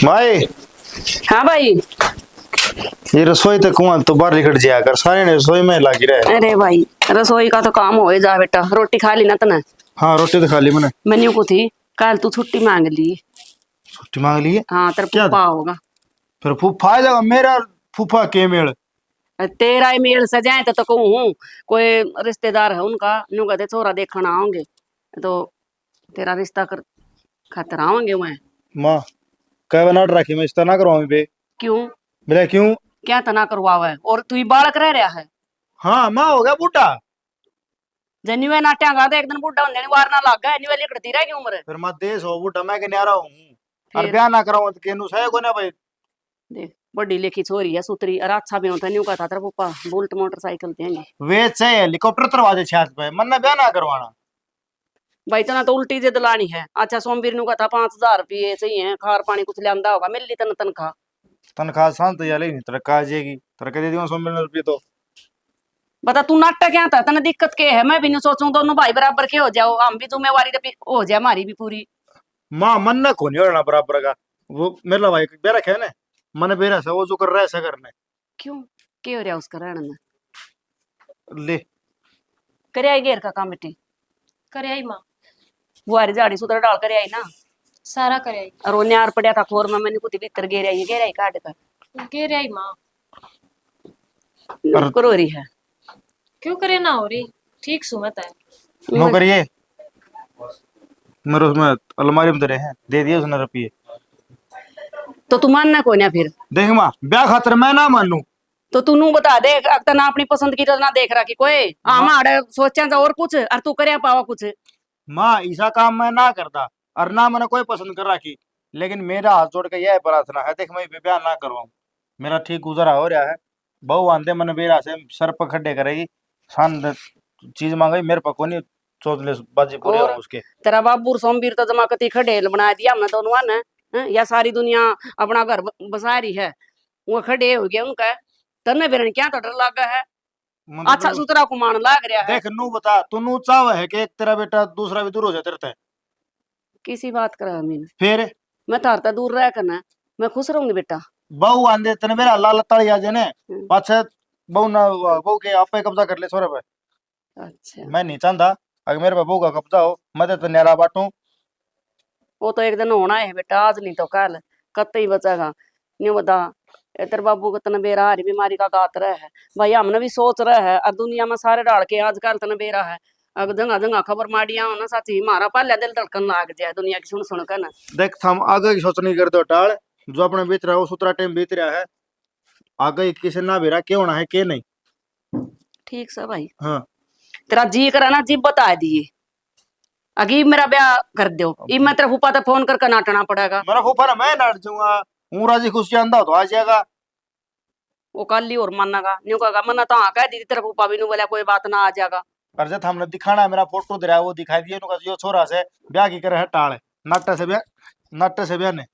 माए हाँ भाई। ये रसोई तक कुआं तो बाहर निकट जाया कर, सारे ने रसोई में लागी रहे। अरे भाई रसोई का तो काम हो जा बेटा, रोटी खा ली ना तने। हाँ रोटी तो खा ली मैंने। मैन्यू को थी कल तू छुट्टी मांग ली। छुट्टी मांग ली है? हाँ तेरा क्या फूफा होगा। फिर फूफा आ जाएगा मेरा? फूफा के मेल? तेरा ही मेल सजाए तो कहूँ कोई रिश्तेदार है उनका न्यू कहते छोरा देखना आओगे तो तेरा रिश्ता कर खातर आओगे मैं। माँ कह बनाट रखी मैं इस्ता ना करवाऊं बे। क्यों? बोले क्यों? क्या तना करवावा है और तू ही बालक रह रहा है। हाँ माँ हो गया बूढ़ा। जन्यू है नाट्या गा एक दिन बुढ़ा होने वार ना लग गया न्यू लिखती रहेगी उम्र। फिर मैं देश हो बूढ़ा, मैं क्या रहा हूँ और फिर ब्याह ना कराऊं तो केनू सही को ना भाई। देख बड़ी लेखी छोरी है सुतरी और अच्छा भी होता न्यू का था तेरा पप्पा बुलेट मोटरसाइकिल देंगे। वे से हेलीकॉप्टर तरवा दे छत पे, मन ने ब्याह ना करवाना। भाई तना तो उल्टी जिद लानी है। अच्छा सोमवीर नु का था 5,000 रुपये चाहिए खार पानी कुछ लियांदा होगा मिल ली तन तनखा। तनख्वाह शांत या लेनी तेरा का जाएगी, तेरा कह दे दियो 100 मिलियन रुपये तो। बता तू नाटक क्या था तने दिक्कत के है मैं भी नहीं सोचूं दोनों भाई बराबर के हो जाओ हम भी जिम्मेवारी हो जाए हमारी भी पूरी। माँ मन ने को नहीं होना बराबर का। वो मेरा भाई बेरा है ना, मन बेरा से वो जो कर रहा है ऐसा करना क्यों के हो रहा उसका रहने में? ले। करे आई घेर का काम बेटी। करे आई माँ। बुआरी झाड़ी सुधर डाल कर आई ना। सारा करे आई। और वो न्यार पड़ा था खोर में मैंने कुछ भीतर घेर आई काट कर करे आई माँ। करो रही है। क्यों करे ना हो रही? ठीक सुमत है। नो करिए मेरे उसमें अलमारी में धरे हैं, दे दिए उसने रुपये। तो तू मानना को ना फिर? देख माँ ब्याह खातर मैं ना मानू तो तू नू बता दे अब ना अपनी पसंद की ना देख रहा कि कोई हमारे सोचा था और कुछ और तू करे पावा कुछ। माँ ऐसा काम मैं ना करता और ना मैंने कोई पसंद कर रखी, लेकिन मेरा हाथ जोड़ के यह प्रार्थना है, देख मैं ब्याह ना करवाऊं। मेरा ठीक गुजारा हो रहा है। बहु आंदे मन बेरा से सर पर खड्डे करेगी, शान चीज मांगी मेरे पर को नहीं, सोच ले बाजी पूरे हो और उसके। तेरा बाबू सोमवीर तो जमा कती खडेल बना दिया हमने दोनों ने। या सारी दुनिया अपना घर बसा रही है वो खड़े हो गया उनका। तन्ने बिरन क्या तो डर लगा है। अच्छा सुतरा को मान लाग रहा है। देख नू बता तू नू चाव है कि एक तेरा बेटा दूसरा भी दूर हो जाए तेरे ते? किसी बात करा मीन फिर मैं तारता दूर रह करना मैं खुश रहूंगी बेटा। बहु आंदे तने मेरा लाल ताली आ जाने पाछे बहु ना बहु के आपे कब्जा कर ले छोरे पे। अच्छा मैं नहीं चाहता अगर मेरे पे बहु का कब्जा हो, मैं तो न्यारा बांटू। वो तो एक दिन होना है बेटा आज नहीं तो कल कत ही बचेगा। नहीं बता तेरे बाबू को तने बेरा हरी बीमारी का गात रहा है। भाई हमने भी सोच रहा है अब दुनिया में सारे डाल के आजकल तने बेरा है। अगर जगह जगह खबर मारिया हो ना साची मारा पहले दिल धड़कन लाग जाए दुनिया की सुन सुन कर ना। देख हम आगे की सोच नहीं करते टाल, जो अपने बीत रहा है वो सुतरा टाइम बीत रहा है, आगे किसी ना बेरा के होना है के नहीं। ठीक से भाई हाँ तेरा जी करा ना जी बता दिए अगी मेरा ब्याह कर दो इब मैं तेरा फूफा तो फोन करके नाटना पड़ेगा। मेरा फूफा ना मैं नाट जाऊंगा, हूँ राजी खुशी आंदा तो आ जाएगा। वो कल ही और मानेगा न्यू कहेगा मना तो हाँ कह दी तेरा फूफा भी नु बोला कोई बात ना आ जाएगा। पर जब हमने दिखाना है मेरा फोटो दे रहा है वो दिखाई दिए जो छोरा से ब्याह की करे है टाल नाट्य से ब्याह, नाट्य से ब्याह ने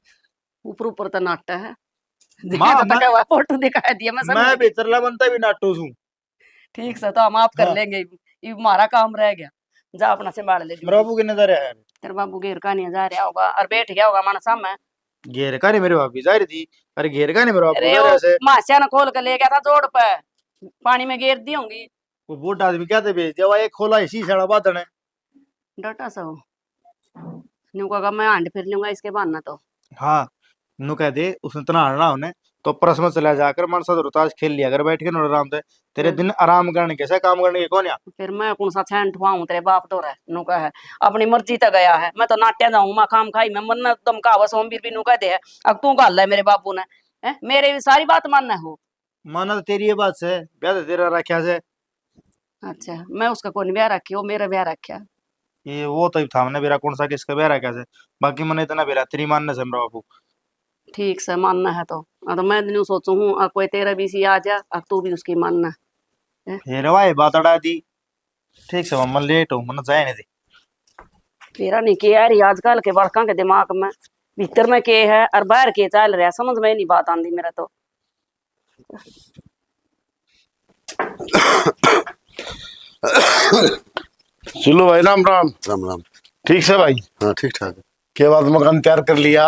ऊपर ऊपर तो नाटक है। माँ तो फोटो दिखा दिया मैं समझ मैं गई। भीतरला बनता भी नाटू हूँ। ठीक से तो हम आप कर हाँ लेंगे ये हमारा काम रह गया। जा अपना संभाल ले मेरा बाबू की नजर है तेरे बाबू घेर का नहीं जा रहा होगा और बैठ गया होगा माना सामने। घेर का नहीं मेरे बाप की जा रही थी, अरे घेर का नहीं मेरे बाप को अरे जा वो रहा ऐसे। मासिया ने खोल के ले गया था जोड़ पे पानी में घेर दी होंगी। वो बूढ़ा आदमी क्या थे भेज दिया एक खोला इसी सड़ा बादन है। डटा सा हो न्यू कहा मैं हांड फिर लूंगा इसके बहाना तो। हाँ नु कह दे उसने तना हड़ना उन्हें तो परस में चला जाकर मनसा रोताज खेल लिया अगर बैठ के न आराम से तेरे दिन आराम करने कैसे काम करने के कौन या। फिर मैं कौन सा छैन ठुआऊं तेरे बाप तो रह नु का है अपनी मर्जी तक गया है मैं तो नाट्या जाऊं मैं खाम खाई मैं मन तुम कहा सोमवीर भी नु कह दे अब तू गल है मेरे बाबू ने मेरे भी सारी बात मानना हो। माना तो तेरी ये बात से ब्याह तो तेरा रखा से। अच्छा मैं उसका कौन ब्याह रखी वो मेरा ब्याह रखा। ये वो तो थामने बेरा कौन सा किसका ब्याह रखा से, बाकी मैंने इतना बेरा तेरी मानने से मेरा बाबू। ठीक से मानना है तो मैं न्यू सोचू हूँ अब कोई तेरा भी सी आ जा अब तू भी उसकी मानना है। फिर वाई बात अड़ा दी ठीक से मन लेट हो मन जाए नहीं दी। तेरा नहीं के यार आजकल के बड़का के दिमाग में भीतर में के है और बाहर के चल रहा है समझ में नहीं बात आंदी मेरा तो। सुनो भाई राम राम। राम राम। ठीक से भाई? हाँ ठीक ठाक है। के बाद मकान तैयार कर लिया?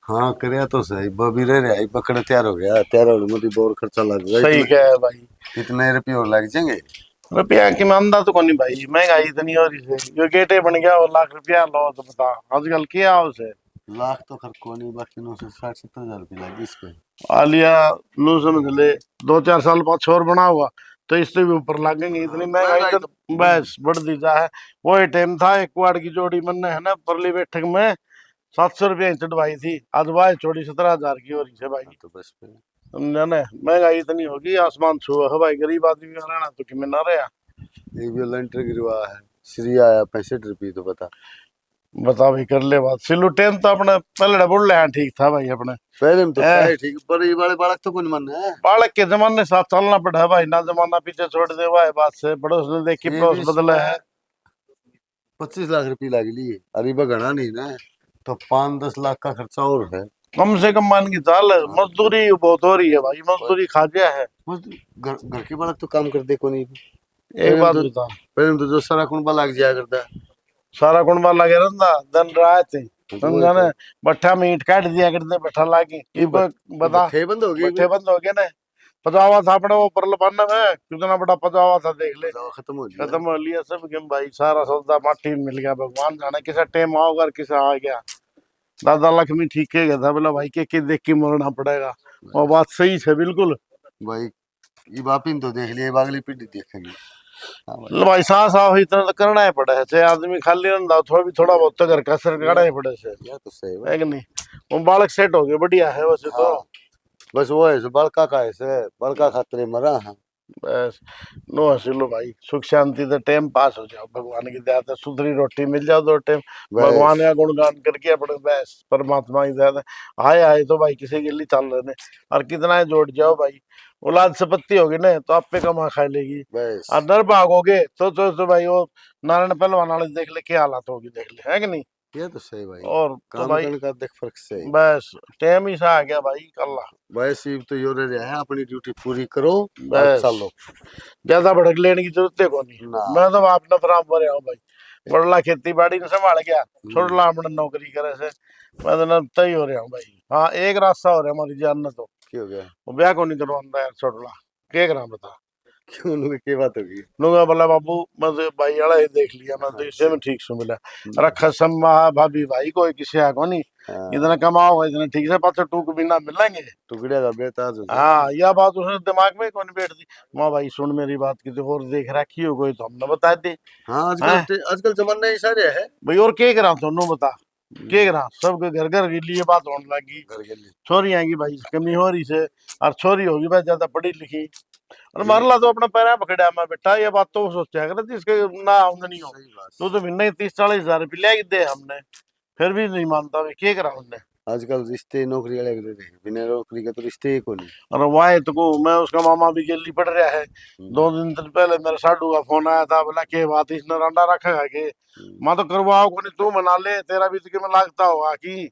हाँ करया तो सही बबी रह रहा है पकड़ तैयार हो गया तैयार होने में तो बहुत खर्चा लग गया सही कह है भाई। कितने रुपये और लग जाएंगे रुपया की मानदा तो कोनी भाई, महंगाई इतनी हो रही है, जो गेटे बन गया वो लाख रुपया लो तो बता आजकल क्या उसे। लाख तो खर्च को नहीं बाकी 960-70 हजार रुपये लगी इसको आलिया लो समझ ले, 2-4 साल बाद छोर बना हुआ तो इससे भी ऊपर लगेंगे, इतनी महंगाई तो बस बढ़ दी जा है। वही टाइम था एक कुआड़ की जोड़ी मन है ना परली बैठक में 700 रुपया चढ़वाई थी, आज वह जोड़ी 17 हजार की हो रही है भाई। तो बस फिर समझा ना, महंगाई इतनी होगी आसमान छुआ है भाई, गरीब आदमी का रहना तो कि ना रहा। एक भी लंटर गिरवा है श्री आया 65 रुपये तो बता बता भाई कर ले बात, सिलू टेन तो अपने पहले बोल रहे हैं ठीक था भाई अपने पहले में तो ए। था ठीक पर ये वाले बालक तो कौन मन है बालक के जमाने साथ चलना पड़ा है भाई, ना जमाना पीछे छोड़ दे भाई, बात से पड़ोस ने देखी ये पड़ोस भी बदला है। 25 लाख रुपये लग लिए अरे घना नहीं ना तो 5-10 लाख का खर्चा और है कम से कम मान की चाल मजदूरी बहुत हो रही है भाई, मजदूरी खा गया है। घर के बालक तो काम कर दे को नहीं एक बात बता, पहले में तो जो सारा कुंबा लग जाया करता सारा कुंबा लगे रहता दिन रात तो समझा ना, बट्ठा मीट काट दिया करते बैठा लाके बता थे बंद हो गई बट्ठे बंद हो गए ना। पजावा था अपने वो परलपन में, कितना बड़ा पजावा था देख ले, खत्म हो गया खत्म हो लिया सब गेम भाई, सारा सौदा माटी में मिल गया, भगवान जाने किसा टाइम आओगा और किसा आ गया। दादा लक्ष्मी ठीक कह था बोला भाई के देख के मरना पड़ेगा, वो बात सही है बिल्कुल भाई ये बापी ने तो देख लिया अगली पीढ़ी देखेंगे हाँ भाई। लो भाई सांस आओ इतना तो करना ही पड़ा है, चाहे आदमी खाली रहा थोड़ा बहुत तो घर का असर करना ही पड़े से, या तो सही है कि नहीं। वो बालक सेट हो गए बढ़िया है वैसे तो हाँ, बस वो है बड़का का है बड़का खातरे मरा है बस। नो हसीलो भाई सुख शांति से टाइम पास हो जाओ, भगवान की दया से सुथरी रोटी मिल जाओ 2 टाइम, भगवान का गुणगान करके अपने बस परमात्मा की दया से आए आए तो भाई किसी के लिए चल रहे ने, और कितना ही जोड़ जाओ भाई, औलाद संपत्ति होगी ना तो आप पे कमा खा लेगी, बस और डर भागोगे तो भाई वो नारायण पहलवान वाले देख ले क्या हालत होगी देख ले, है कि नहीं। ये तो सही भाई और तो काम भाई करने का देख फर्क से बस टाइम ही सा आ गया भाई कल, वैसे ही तो यो रह है अपनी ड्यूटी पूरी करो और बस चलो ज्यादा भड़क लेने की जरूरत है को नहीं। ना मैं तो आपने बराबर हूँ भाई, बड़ला खेती बाड़ी ने संभाल गया, छोड़ला अपने नौकरी करे से, मैं तो ना तय हो रहा हूँ भाई। हाँ एक रास्ता हो रहा है हमारी जान में तो, क्या हो गया वो ब्याह को नहीं करवाना यार, छोड़ला क्या करा बता। क्यों लोग की बात होगी लूंगा बोला बाबू मैं तो भाई वाला ही देख लिया, मैं तो इससे में ठीक से मिला, रखा सम्मा भाभी भाई कोई किसी आगो नहीं, इतना कमाओ इतना ठीक से पास टूक भी ना मिलेंगे टुकड़े का बेताज हो हाँ, यह बात उसने दिमाग में कौन बैठती, माँ भाई सुन मेरी बात की तो और देख रखी हो कोई तो हमने बता दे। हाँ हैं? आजकल जमाना ही सारे है भाई और क्या करा दोनों बता, क्या करा सबके घर घर के लिए बात होने लगी, घर के लिए छोरी आएगी भाई कमी हो रही से, और छोरी होगी भाई ज्यादा पढ़ी लिखी, और मारला तो अपना पैरा पकड़ा मैं बेटा, ये बात तो सोचा कर जिसके ना आमदनी हो, सही बात तो महीने 30-40 हजार रुपये ले दे हमने, फिर भी नहीं मानता भाई क्या करा उनने। आजकल रिश्ते नौकरी वाले कर रहे हैं बिना नौकरी के तो रिश्ते ही को नहीं और वाहे तो को मैं उसका मामा भी जल्दी पड़ रहा है, 2 दिन तक पहले मेरे साडू का फोन आया था, बोला के बात इसने रंडा रखेगा के, मैं तो करवाओ को नहीं तू मना ले, तेरा भी तो में लागता होगा कि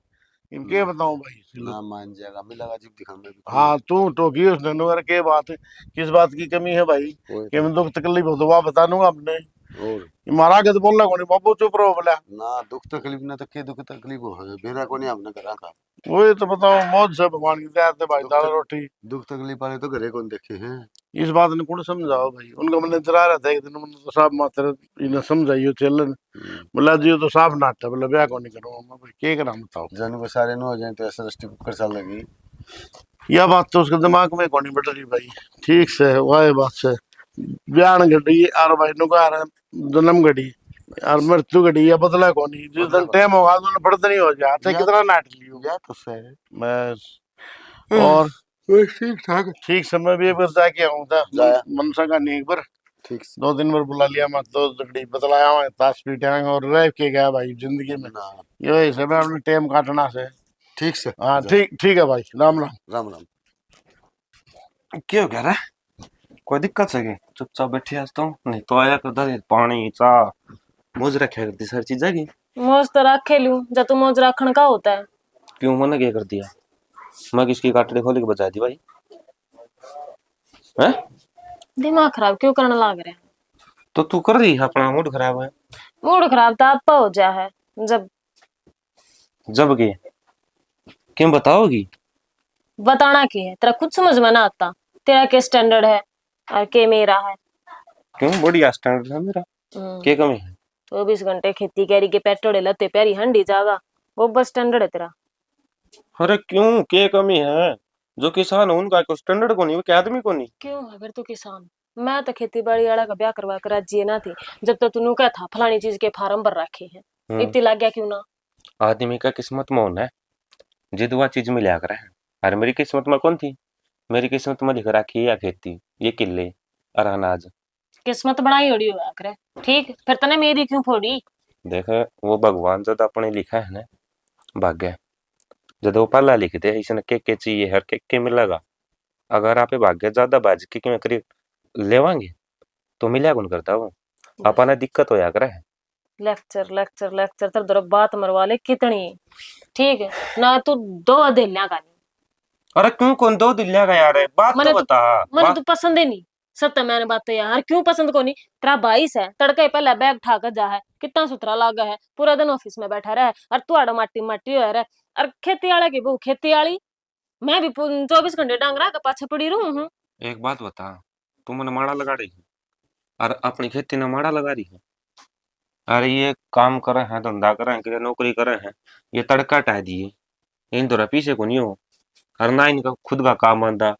इनके बताऊं भाई। ना मान जाएगा मिलेगा जिप दिखाने हाँ तू टोकी उसने नगर के बात किस बात की कमी है भाई, कि मैं दुख तकलीफ हो तो वह बता दूंगा अपने, और मारा के तो बोलना को नहीं बाबू चुप रहो बोला। ना दुख तकलीफ ना तो के दुख तकलीफ हो बेरा को नहीं हमने करा का वही तो बताओ मौज से भगवान की दया से भाई दाल रोटी, दुख तकलीफ वाले तो घरे कौन देखे हैं इस बात ने कौन समझाओ भाई, उनका मन चला रहा था एक दिन मैंने तो साफ मात्र इन्हें समझाइयो चलन, बोला जी तो साफ नाटक बोला ब्याह को नहीं करो, मैं भाई क्या करा बताओ। जन को सारे न हो जाए तो ऐसा रस्टी कर चल लगी यह बात तो उसके दिमाग में कौन बैठ रही भाई, ठीक से वह बात से ब्याह घटी और भाई नुकार जन्म घटी और मृत्यु घटी या बदला कौन, जिस दिन टाइम होगा तो फर्द नहीं हो जाते कितना नाट लियो या तो सही बस। और ठीक ठाक ठीक समय भी एक बार जाके आऊँ था जाया। मनसा का नहीं एक बार ठीक 2 दिन बार बुला लिया, मैं 2 घड़ी बतलाया हुआ ताश पीटेंगे और रह के गया भाई जिंदगी में, ना यही समय अपने टाइम काटना से। ठीक से हाँ ठीक ठीक है भाई, राम राम। राम राम क्यों कह रहा है कोई दिक्कत है चुपचाप बैठी आज तो, नहीं तो आया कर दे पानी चाह मौज रखा करती सारी चीजें की, मौज तो रखे लू जब तू मौज रखने का होता है। क्यों मैंने क्या कर दिया, मैं किसकी काटड़ी खोल के बचा दी भाई हैं? दिमाग खराब क्यों करने लग रहे हैं, तो तू कर रही है अपना मूड खराब है, मूड खराब तो आपका हो जा है जब जब की क्यों बताओगी? बताना क्या है, तेरा कुछ समझ में ना आता। तेरा क्या स्टैंडर्ड है और के मेरा है। क्यों बढ़िया स्टैंडर्ड है मेरा, क्या कमी है? 24 घंटे खेती कैरी के पेट्रोल लते प्यारी हंडी जागा, वो बस स्टैंडर्ड है तेरा। अरे क्यों, क्या कमी है? जो किसान है उनका कोई स्टैंडर्ड को नहीं, वो क्या आदमी को नहीं? क्यों है फिर तू किसान? मैं तो खेती बाड़ी वाला का ब्याह करवा कर जिए ना थी। जब तक तू क्या था फलानी चीज के फार्म भर रखे हैं, हम्म, इतनी लाग गया क्यों ना। आदमी का किस्मत में होना है, जिद वह चीज मिला कर है। अरे मेरी किस्मत में कौन थी? मेरी किस्मत में लिख रखी है या खेती, ये किले और अनाज। किस्मत बनाई होड़ी हुआ करे। ठीक, फिर तने मेरी क्यों फोड़ी? देख, वो भगवान जब अपने लिखा है ना भाग्य, जब वो पहला लिख दे इसने के चाहिए हर के मिलेगा। अगर आप भाग्य ज्यादा बाज के मैं करीब लेवांगे तो मिला कौन करता वो, अपना दिक्कत होया करे। लेक्चर लेक्चर लेक्चर तेरे दर बात मरवा ले कितनी। ठीक है ना, तू दो अधेलियां का नहीं। अरे क्यों कौन दो दिलिया का यार है, बात मने तो तो बता। मने तो पसंद ही नहीं। सत्य मैंने बात तो यार क्यों पसंद को नहीं। तेरा 22 है, तड़के पहले बैग उठा कर जा है, कितना सुथरा लागा है, पूरा दिन ऑफिस में बैठा रहे और तू आड़ा माटी माटी हो रहा है। और खेती वाला की बहू खेती वाली, मैं भी 24 घंटे डांगरा के पाछे पड़ी रहूं हूँ। एक बात बता, तू मैंने माड़ा लगा रही है और अपनी खेती ने माड़ा लगा रही है। अरे ये काम करे हैं, धंधा करे हैं, कि नौकरी करे हैं, ये तड़का हटा दिए, इन तो पीछे को नहीं हो। और ना इनका खुद का काम आंदा।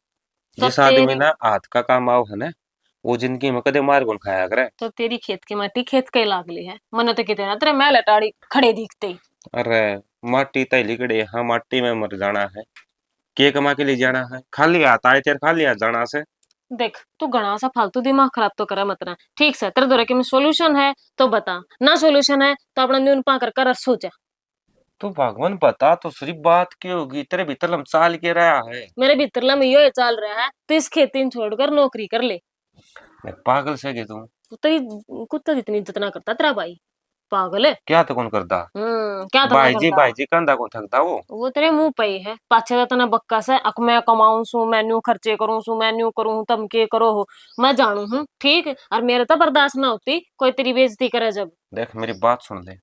तो जिस आदमी तेरी ना हाथ का काम आओ है ना, वो जिंदगी में कदे मार कौन खाया करे। तो तेरी खेत की माटी खेत के लागली है, मने तो कितने ना तेरे मैं लटाड़ी खड़े दिखते ही। अरे माटी तय लिकड़े यहाँ माटी में मर जाना है, के कमा के लिए जाना है, खाली हाथ आए तेरे खाली हाथ जाना से। देख तू घना सा फालतू दिमाग खराब तो करा मत ना। ठीक से तेरे दौरे के में सोल्यूशन है तो बता, ना सोल्यूशन है तो अपना न्यून पा कर कर सोचा। तो भगवान बता तो सिर्फ बात की होगी, तेरे भीतर हम चाल के रहा है। मेरे भीतर में यो चल रहा है, तो इस खेती न छोड़कर नौकरी कर ले। मैं पागल से कि तू तू तेरी कुत्ता जितनी इज्जत ना करता तेरा भाई। पागल है। क्या तो कौन करता? क्या तो ना करता। भाई जी कंधा को थकता वो। वो तेरे मुंह पे ही है, पाछे का तना बक्का से अक मैं कमाऊं सू मैन्यू खर्चे करूं सू मैन्यू करूं तम के करो हो। मैं जानू हूँ ठीक, और मेरे तो बर्दाश्त ना होती कोई तेरी बेइज्जती करे जब। देख मेरी बात सुन ले,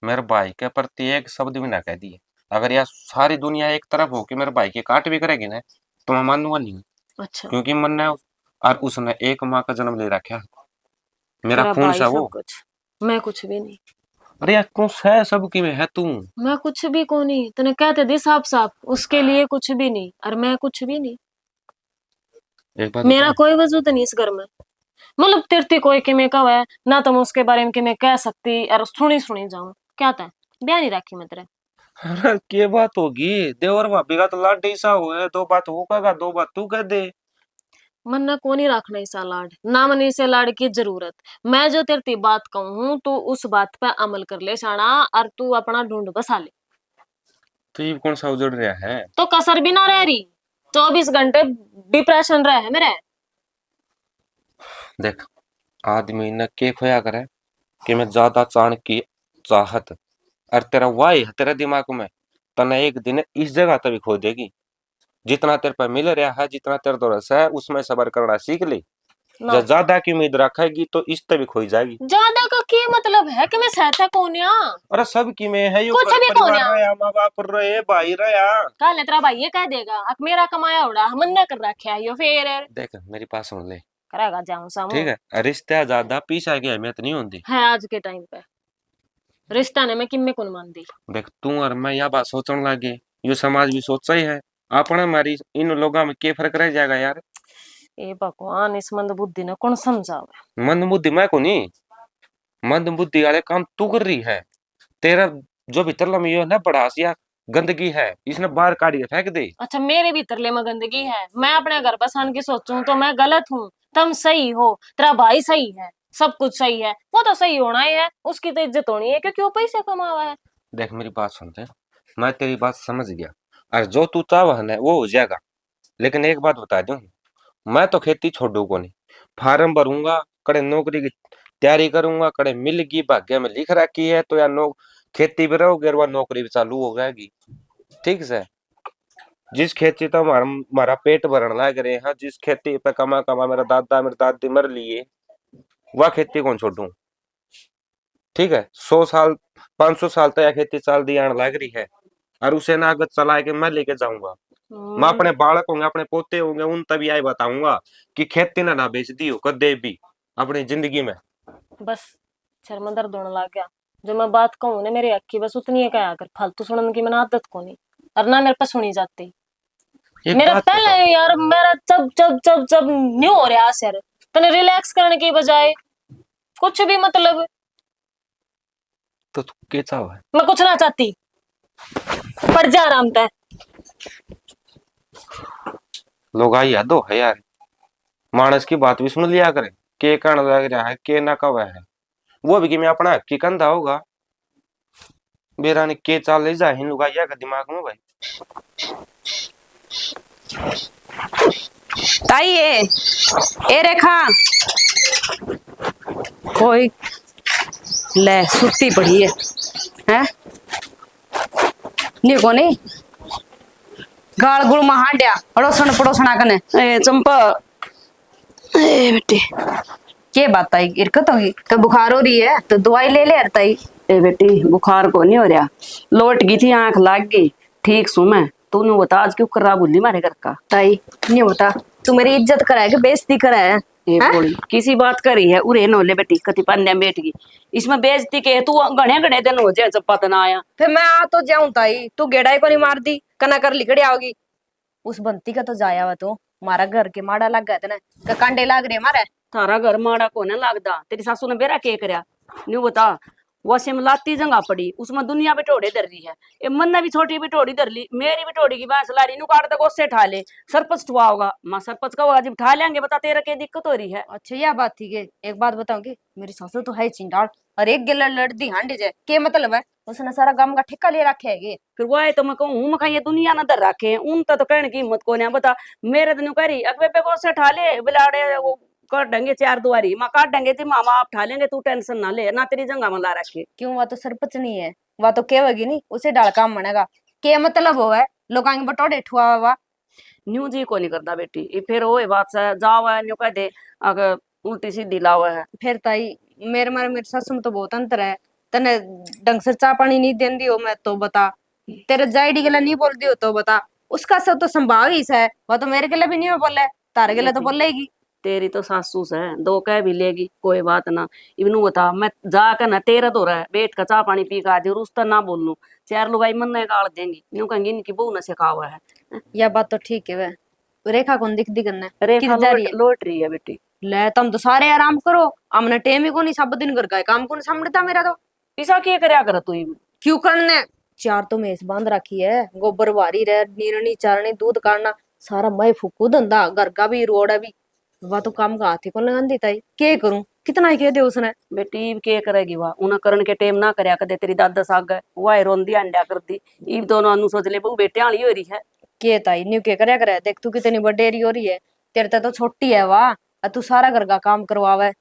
मेरे भाई के प्रति एक शब्द भी ना कह दिए। अगर यह सारी दुनिया एक तरफ हो कि मेरे भाई की काट भी करेगी ना, तो मैं मानूंगा नहीं। अच्छा। क्योंकि मन ने और उसने एक माँ का जन्म ले रखा, मेरा तेरा खून भाई सा सब वो। कुछ, मैं कुछ भी नहीं। अरे यार तू है सब की में है तू। मैं कुछ भी को नहीं, तने कहते दी साफ साफ उसके लिए कुछ भी नहीं, और मैं कुछ भी नहीं। एक बात मेरा बताऊं, कोई वजूद नहीं इस घर में। मतलब तिरती कोई के में कव है ना, तुम उसके बारे में के में कह सकती और सुनी सुनी जाऊं क्या था। ब्याह नहीं रखी मैं तेरे। अरे क्या बात होगी, देवर भाभी का तो लाड ऐसा हुआ है, दो बात वो कहेगा दो बात तू कह दे। मन ना को नहीं रखना इसा लाड, ना मन इसे लाड की जरूरत। मैं जो तेरी बात कहूँ तो उस बात पे अमल कर ले शाना, और तू अपना ढूंढ बसा ले। तो ये कौन सा उजड़ रहा है? तो कसर भी ना रह रही। 24 घंटे डिप्रेशन रहे है मेरे। देख, आदमी ने के खोया करे कि मैं ज्यादा चाण की चाहत, और तेरा वाई है तेरे दिमाग में, तने एक दिन इस जगह तभी खो देगी। जितना तेरे पे मिल रहा है, जितना तेरे दोस्त है, उसमें सबर करना सीख ले। ना जब ज्यादा की उम्मीद रखेगी तो इस तभी खोई जाएगी। ज्यादा का क्या मतलब है कि मैं सहता कौन या। अरे सब की में है, यो कुछ भी कौन परिवार या। रहा, माँ बाप रहे, भाई रहा। कल तेरा भाई ये कह देगा अक मेरा कमाया उड़ा मन न कर रखा है यो फिर देख मेरी बात सुन ले, करेगा जाऊं सामू। ठीक है, रिश्ता ज्यादा पीछा की अहमियत नहीं होती। है आज के टाइम पे रिश्ता ने मैं किम्मे कौन मान दी। देख तू और मैं यह बात सोचने लगे, यो समाज भी सोचता ही है। अपने हमारी इन लोगों में क्या फर्क रह जाएगा यार? ए भगवान इस मंद बुद्धि ने कौन समझावे। मंद बुद्धि मैं को नहीं, मंद बुद्धि वाले काम तू कर रही है। तेरा जो भीतर लमी है ना बड़ास या गंदगी है, इसने बाहर काट के फेंक दे। अच्छा मेरे भीतर ले में गंदगी है, मैं अपने घर बसान की सोचूं तो मैं गलत हूँ। तुम सही हो, तेरा भाई सही है, सब कुछ सही है, वो तो सही होना ही है, उसकी तो इज्जत होनी है क्योंकि वो पैसे कमावा है। देख मेरी बात सुनते, मैं तेरी बात समझ गया, और जो तू चाह है ना वो हो जाएगा। लेकिन एक बात बता दूं, मैं तो खेती छोड़ू को नहीं। फार्म भरूंगा, कड़े नौकरी की तैयारी करूंगा, कड़े मिल की भाग्य में लिख रखी है तो यार नो खेती भी रहोगे और वह नौकरी भी चालू हो जाएगी। ठीक से, जिस खेती तो हमारा हमारा पेट भरने लग रहे हैं, जिस खेती पे कमा कमा मेरा दादा मेरी दादी मर लिए, वह खेती कौन छोड़ू? ठीक है, 100 साल 500 साल तक यह खेती चल दी आने लग रही है, और उसे ना आगे चला के मैं लेके जाऊंगा। मैं अपने बालक होंगे, अपने पोते होंगे, उन तभी यही बताऊंगा कि खेती ना बेच दी हो कदे भी अपनी जिंदगी में। बस सर में दर्द होने लग गया। जो मैं बात कहूँ ना मेरी अक्की बस उतनी है, क्या कर फालतू सुनने की मैंने आदत को नहीं, और ना मेरे पे सुनी जाती। एक मेरा बात पहले बताओ, यार मेरा चब चब चब चब न्यू हो रहा सर, तने रिलैक्स करने की बजाय कुछ भी मतलब। तो तू क्या चाह है? मैं कुछ ना चाहती, पड़ जा आराम तय। लोग आई हद है यार, मानस की बात भी सुन लिया करे, के कहने लग रहा है के ना कव है, वो भी कि मैं अपना हक की कंधा होगा। बेरा ने के चाल ले जा हिंदू गाइया का दिमाग में भाई। ताई ए रेखा, कोई ले सुती पड़ी है हैं? नी को नहीं गाल गुल महाड्या अड़ोसन पड़ोसना कने। ए चंपा, ए बेटी के बात आई, इरकत होगी तो बुखार हो रही है तो दवाई ले ले ताई। ए बेटी बुखार को नहीं हो रहा, लौट गई थी, आंख लाग गई, ठीक सू मैं। तूने बता आज क्यों कर रहा बोली मारे घर का? ताई नहीं बता, तू मेरी इज्जत करा है कि बेइज्जती करा है? ये बोली किसी बात करी है उरे नोले बेटी कति पांडे बैठ गई, इसमें बेइज्जती के तू गणे गणे दिन हो जाए जब पता ना आया। फिर मैं आ तो जाऊं ताई, तू गेड़ा को नहीं मार दी कना कर लिखड़ी आओगी। उस बंती का तो जाया हुआ तो मारा घर के माड़ा लग गया था का कांडे लाग रहे मारे। थारा घर माड़ा को ना लगदा, तेरी सासू ने बेरा के करया न्यू बता। वैसे में लाती जंगा पड़ी, उसमें दुनिया बिटोड़े धर रही है, ए मन ने भी छोटी बिटोड़ी धर ली, मेरी बिटोड़ी की भैंस ला रही नु काट दे से ठा ले, सरपंच ठुआ होगा मां सरपंच का वाजिब ठा लेंगे, बता तेरा क्या दिक्कत हो रही है? अच्छा यह बात थी के एक बात बताऊंगी, मेरी सासू तो है चिंडाल और एक गिल्ला लड़ती हांडी जाए के मतलब है, उसने सारा गांव का ठेका ले रखे है। फिर वो तो मैं कहूँ मैं ये दुनिया न धर रखे उन तो कहने की हिम्मत को नहीं बता। मेरे तो न्यू करी अगबे पे को से ठा ले बिलाड़े वो काट देंगे चार दुआरी माँ काट देंगे थी मामा आप ठा लेंगे, तू टेंशन ना ले ना, तेरी जंगा में ला रखे। क्यों वह तो सरपंच नहीं है, वह तो केवगी नहीं, उसे डाल काम बनेगा के मतलब हो है लोग आगे बटोड़े ठुआ हुआ। न्यू जी को नहीं करता बेटी, ये फिर वो बात से जाओ है न्यू कह दे अगर उल्टी सीधी लावा है। फिर ताई मेरे सासू में तो बहुत अंतर है, तने ढंग से चाय पानी नहीं देंदी हो मैं तो बता, तेरे जायडी के लिए नहीं बोलती हो तो बता, उसका सब तो संभाव ही है, वह तो मेरे के लिए भी नहीं बोले, तारे के लिए तो बोलेगी। तेरी तो सासू से दो कह भी लेगी कोई बात ना, इवनू बता मैं जाकर ना तेरा तो रहा बैठ का चाय पानी पी का आज रुस्ता ना बोल लू, चार लुगाई मन ने गाड़ देंगी न्यू कहेंगी इनकी बहू ने सिखावा है। यह बात तो ठीक है, वह रेखा कौन दिख दी करना रेखा जा रही है? लौट रही है बेटी। ले तुम तो सारे आराम करो, हमने टेम ही को नहीं, सब दिन घर का है काम को नहीं सामने मेरा तो। ऐसा क्या करया कर तू? क्यों करने, चार तो मेस बांध रखी है, गोबर वारी रहे, नीरनी चारनी दूध काटना सारा मैं फूकू धंधा, घर का भी रोड है भी, वह तो काम का हाथी को लगा देता है, के करूं कितना ही कह दे उसने। बेटी के करेगी वह उन्हें करण के टेम ना करया कर, तेरी दादा साग वह रोंदी अंडा कर दी, इब दोनों अनु सोच ले बहू बेटे आली हो रही है। के ताई न्यू के करया करे, देख तू कितनी बडेरी हो रही है, तेरे तो छोटी है वाह, तू सारा घर का काम करवावे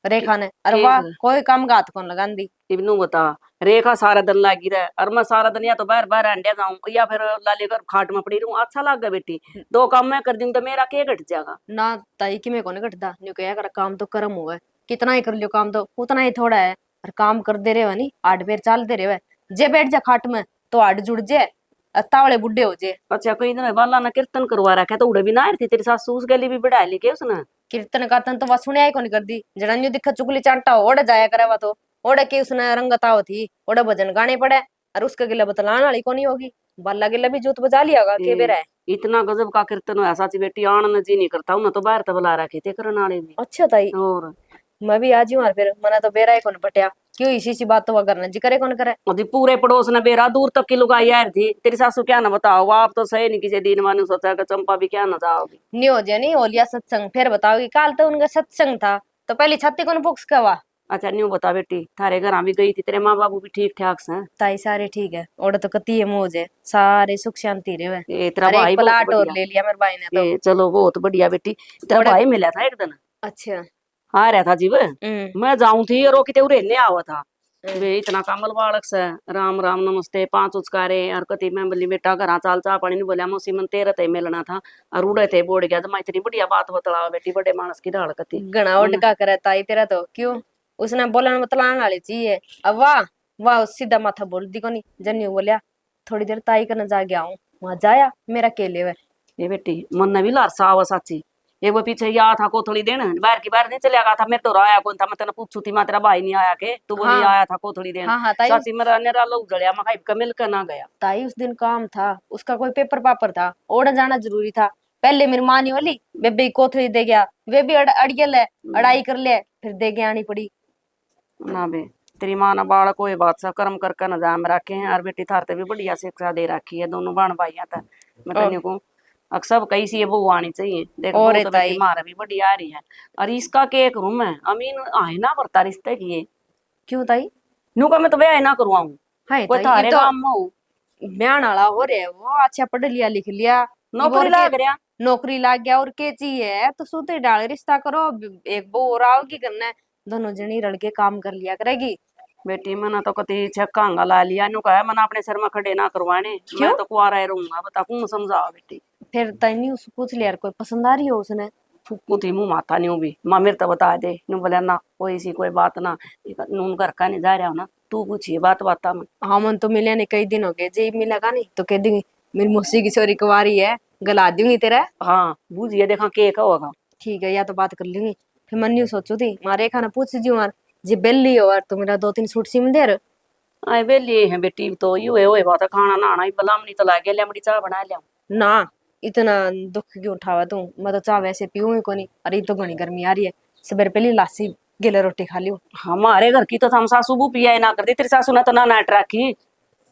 रेखा ने, अरे वाह कोई काम का हाथ कौन लगा दी। इबनू बता रेखा सारा दिन लागी रहे और मैं सारा दिन या तो बाहर बाहर अंडे जाऊं या फिर लाले कर खाट में पड़ी रहूं, अच्छा लग गया बेटी, दो काम मैं कर दूं तो मेरा के घट जाएगा? ना ताई कि मैं कोने घटता न्यू कह कर काम तो कर्म हुआ है, कितना ही कर लियो काम तो उतना ही थोड़ा है, और काम कर दे रहे हो नी आठ बेर चाल दे रहे हो, जे बैठ जा खाट में तो आठ जुड़ जे तावड़े बुढ़े हो जे। अच्छा कई दिन बाला ना कीर्तन करवा रखा तो उड़े भी ना थी तेरी सासू उस गली भी बढ़ा ली के उसने? कीर्तन कारतन तो वह सुनिया ही को नहीं कर दी, जड़ा न्यू दिखा चुगली चांटा ओढ़ जाया करे वह तो, ओढ़ के उसने रंगता होती ओढ़ भजन गाने पड़े, और उसके गिला बतलाने वाली को नहीं होगी, बाला गिला भी जूत बजा लिया के बेरा है। इतना गजब का कीर्तन हुआ साची बेटी, आनंद जी नहीं करता हूं ना तो बाहर तो बुला रखे थे करने वाले भी। अच्छा ताई और मैं भी आज ही फिर मना तो बेरा ही कौन पटिया, क्यों इसी सी बात तो वह करना जी करे कौन करे। और जी पूरे पड़ोस ने बेरा दूर तक की लुगाई यार थी, तेरी सासू क्या ना बताओ, आप तो सही नहीं किसी दिन माने सोचा कि चंपा भी क्या ना जाओगी। नहीं हो जाए नहीं हो लिया सत्संग, फिर बताओगी काल तो उनका सत्संग था तो पहले छत्ती कौन पुक्स कवा। अच्छा न्यू बता बेटी थारे घर भी गई थी, तेरे माँ बाबू भी ठीक ठाक से? ताई सारे ठीक है, ओड़ा तो कती है मौज है, सारे सुख शांति रहे। ये तेरा अरे भाई एक बहुत प्लाट और बढ़िया। ले लिया मेरे भाई ने तो। ये चलो बहुत बढ़िया बेटी, तेरा थोड़ा- भाई मिला था एक दिन, अच्छा आ रहा था जीव, मैं जाऊं थी और वो किते उरे ने आवा था, वे इतना कमल बालक से राम राम नमस्ते पांच उचकारे और कति मैं बोली बेटा घर चाल चा पानी नहीं बोलिया मौसी मन तेरे ते मिलना था और उड़े थे बोड़ गया, तो मैं इतनी बढ़िया बात बतलावा बेटी बड़े मानस की ढाल कति घना उठका करे ताई तेरा तो क्यों उसने बोला मतलांग वाली चीज है। अब वाह वाह सीधा माथा बोल दी कोनी। जन्यू बोलिया थोड़ी देर ताई करने जा गया हूँ, वहां जाया मेरा केले हुए। ये बेटी मन ने भी लारसा आवा साची। एक वो पीछे या था कोथड़ी देन बाहर की बाहर नहीं चले गया था। मेरे तो आया कौन था, मैं तेने पूछू थी, मैं तेरा भाई नहीं आया के तू बोली हाँ आया था कोथड़ी देन। हाँ हाँ ताई साची मेरा नेरा लोग जड़िया मैं का मिल कर ना गया। ताई उस दिन काम था, उसका कोई पेपर पापर था, ओढ़ जाना जरूरी था। पहले मेरी माँ नहीं बोली बेबे कोथड़ी दे गया, वे भी अड़ियल है, अड़ाई कर ले, फिर दे के आनी पड़ी। ना बे तेरी माँ ना बाल कोई बात सा कर्म करके न जाम रखे हैं। और बेटी थारते भी बढ़िया शिक्षा दे रखी है दोनों बहन भाइया था। मैं तेने को सब कहीं सी ये वो आनी चाहिए। देख और वो है तो ताई। बेटी मारा भी बढ़िया आ रही है। और इसका के एक रूम है अमीन आहे ना बरता रिश्ते की ये क्यों ताई? न्यू का मैं तो ब्याह ना करवाऊं हाय कोई ताई ये थारे तो काम में हो। ब्याह वाला हो रहे वो अच्छा पढ़ लिया लिख लिया, नौकरी लाग रहा नौकरी लाग गया और के चाहिए तो सूते डाल रिश्ता करो। एक बो और आओगी करना, दोनों जनी रल के काम कर लिया करेगी। बेटी मैंने तो कति छक्का ला लिया न्यू कहा मैंने अपने सर में खड़े ना करवाने। क्यों? मैं तो कुआरा रहूंगा बता कौन समझाओ बेटी। फिर तैनी उसको पूछ लिया कोई पसंद आ रही हो उसने? फुक्कू थी मुंह माथा न्यू भी माँ मेरे तो बता दे न्यू बोले ना कोई सी कोई बात ना नून घर का नहीं जा रहा हो ना तू पूछिए बात बाता में। हाँ मन तो मिले नहीं कई दिन हो गए, जी मिलेगा नहीं तो कह दूंगी मेरी मौसी की छोरी कुंवारी है, गला दूंगी तेरा। हाँ बूझिए देखा के होगा। ठीक है या तो बात कर लूंगी। फिर मन यूं सोचू थी मारे खाना पूछ जी यार जी बेली हो यार तो मेरा 2-3 सूट सिम दे रहे। आए वेली है बेटी तो यू है बात खाना नहाना ही बलाम नहीं तो लागे लेमड़ी चाह बना लिया। ना इतना दुख क्यों उठावा तू, मैं तो चाह वैसे पीऊं ही कोनी। अरे तो घनी गर्मी आ रही है, सवेरे पहले लासी गिले रोटी खा लियो। हमारे घर की तो हम सासू बू पिया ना करती तेरी सासू ने तो ना नाट रखी।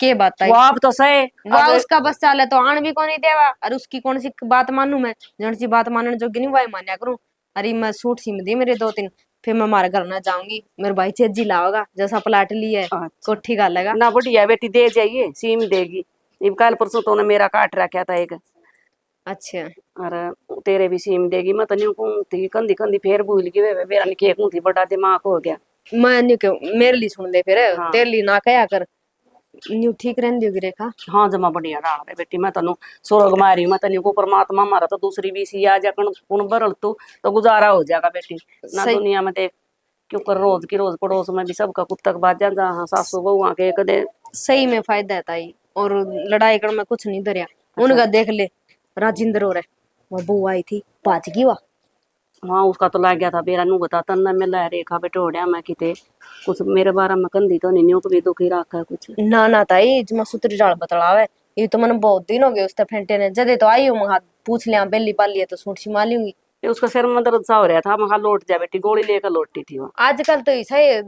के बात आई? वो आप तो सही वाह उसका बस चाले तो आन भी कोनी देवा और उसकी कौन सी बात मानू मैं, जौन सी बात मानने जोगी नहीं वही मान्या करूं। अरे मैं सूट सिम दी मेरे 2-3, फिर मैं हमारे घर ना जाऊंगी, मेरे भाई चेजी लाओगा जैसा प्लाट ली है कोठी का लेगा ना बढ़िया बेटी दे जाइए सीम देगी। इब कल परसों तो मेरा काट रखा था एक। अच्छा और तेरे भी सीम देगी मैं तो न्यू कहूं थी कंधी कंधी फेर भूल गई वे मेरा निके कहूं थी बड़ा दिमाग हो गया। मैं नहीं क्यों मेरे लिए सुन दे फिर हाँ। तेरे लिए ना कया कर न्यू ठीक रहंदी होगी रेखा। हाँ जमा बढ़िया डाल रहे बेटी मैं तनु स्वर्ग मारी मैं तनु को परमात्मा मारा तो दूसरी भी सी आ जा कण बरल तू तो गुजारा हो जाएगा बेटी ना सही। दुनिया में देख क्यों कर रोज की रोज पड़ोस में भी सबका कुत्तक बाजा जहाँ सासू बहुआ के कदे सही में फायदा है ताई, और लड़ाई कर में कुछ नहीं धरिया। उनका देख ले राजिंदर हो रहा वो बू आई थी पाच की वा। हाँ उसका तो लग गया था बेरा नू बता तन्ना मिला रेखा बेटोड़िया मैं किते कुछ मेरे बारे में कंधी तो नहीं को भी दुखी रखा है कुछ ना ना ताई जमा सूत्री जाल बतलावे ये तो मैंने बहुत दिन हो गए उसते फेंटे ने जदे तो आई हूँ मैं पूछ लिया बेली पाली है तो सूट सिमा लूंगी। ये उसका सिर में दर्द सा हो रहा था मैं लौट जा बेटी गोली लेकर लौटती थी वो। आजकल तो ऐसा ही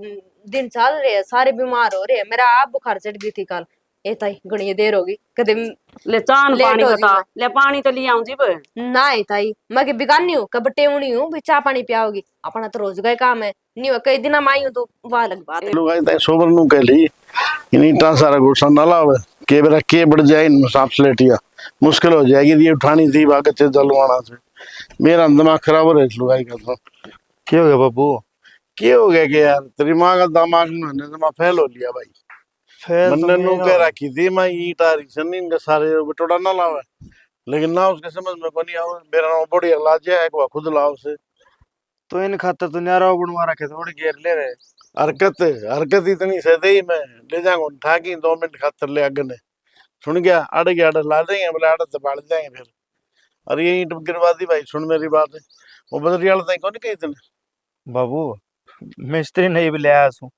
दिन चल रहे हैं, सारे बीमार हो रहे हैं। मेरा आप बुखार चढ़ गई थी कल, ए ताई घणी देर होगी कदे ले चान लेट पानी हो बता जी ले पानी तो लिया जी बे। ना है ताई मैं के बिगानी हूँ कब टेवनी हूँ भी चाह पानी पियाओगी, अपना तो रोज का काम है नहीं हो कई दिन आई हूँ तो वह अलग बात है। लोग आए थे सोबर नु कह ली इन्हीं इतना सारा गुस्सा ना लावे के बेरा के बढ़ जाए इन सांप स्लेटिया मुश्किल हो जाएगी ये उठानी थी बाग से जलवाना से मेरा दिमाग खराब हो रहा है लुगाई का। तो क्या हो गया बाबू? क्या हो गया कि यार तेरी माँ का दिमाग में दिमाग फेल हो लिया भाई। फैल तो मैंने नु मेरा कह हो। रखी थी मैं ईट आ रही सनी इनके सारे बटोड़ा ना लावे, लेकिन ना उसके समझ में को नहीं आवे। मेरा नाम बड़ी लाज है एक खुद लाओ से तो इन खातर तो न्यारा बनवा रखे थोड़ी घेर ले रहे। हरकत हरकत इतनी सही ही मैं ले जाऊंगा उठा के 2 मिनट खातर ले आगे ने सुन गया अड़ गया अड़ ला देंगे बोले अड़ तो बाढ़ जाएंगे फिर। अरे ये ईंट गिरवा दी भाई सुन मेरी बात है वो बदरियाल तक कौन कही तने बाबू मिस्त्री नहीं भी ले आया सू।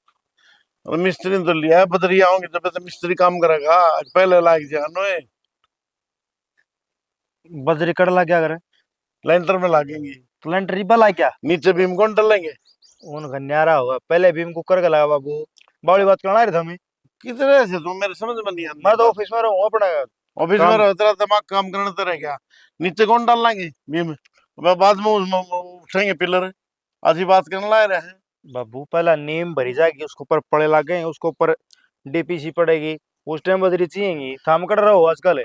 और मिस्त्री ने तो लिया है बदरिया होंगे जब तो मिस्त्री काम करेगा पहले लाग जाएगा नोए बजरी कड़ला क्या करे? लेंटर में लागेंगे तो लेंटर रिबा ला क्या? नीचे बीम कौन डालेंगे उन न्यारा होगा पहले भीम कुकर का लगा बाबू। बावली बात करना रहे हमें। कितने से तुम मेरे समझ में नहीं मैं आता। तो ऑफिस में रहूँ अपना। ऑफिस में काम रहो तेरा दिमाग काम करने तो रह गया नीचे कौन डाल लेंगे बीम बाद में उसमें उठेंगे पिलर आज ही बात करने ला रहे हैं। बाबू पहला नीम भरी जाएगी उसके ऊपर पड़े लागे उसके ऊपर डीपीसी पड़ेगी उस टाइम बजरी चाहिए थाम कर रहा हो आजकल।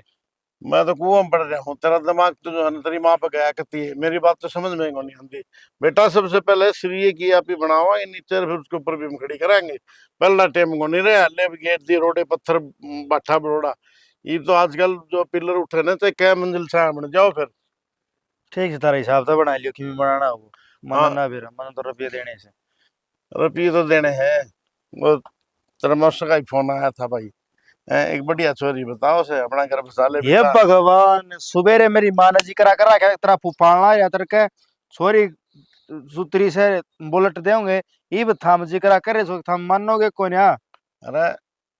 मैं तो कुआं में पड़ रहा हूँ तेरा दिमाग तो जो है ना तेरी माँ पे गया करती है मेरी बात तो समझ में नहीं आती। बेटा सबसे पहले श्री की आप ही बनावा ये नीचे फिर उसके ऊपर भी हम खड़ी कराएंगे पहला टाइम को नहीं रहा ले गेट दी रोडे पत्थर बाठा बरोड़ा ये तो आजकल जो पिलर उठे ना चाहे क्या मंजिल छाया बन जाओ फिर। ठीक है तारा हिसाब से बना लियो कि बनाना हो हाँ मन ना बेरा मन तो रुपये देने से। रुपये तो देने हैं। वो तेरा मौसा का ही फोन आया था भाई। एक बढ़िया छोरी बताओ से अपना घर बसा ले ये बेटा। भगवान, सुबेरे मेरी माँ ने जी करा क्या तेरा फूफाना या तेरे के छोरी सुतरी से बुलेट देंगे। ये थाम जी करे सो थाम मानोगे कोई ना। अरे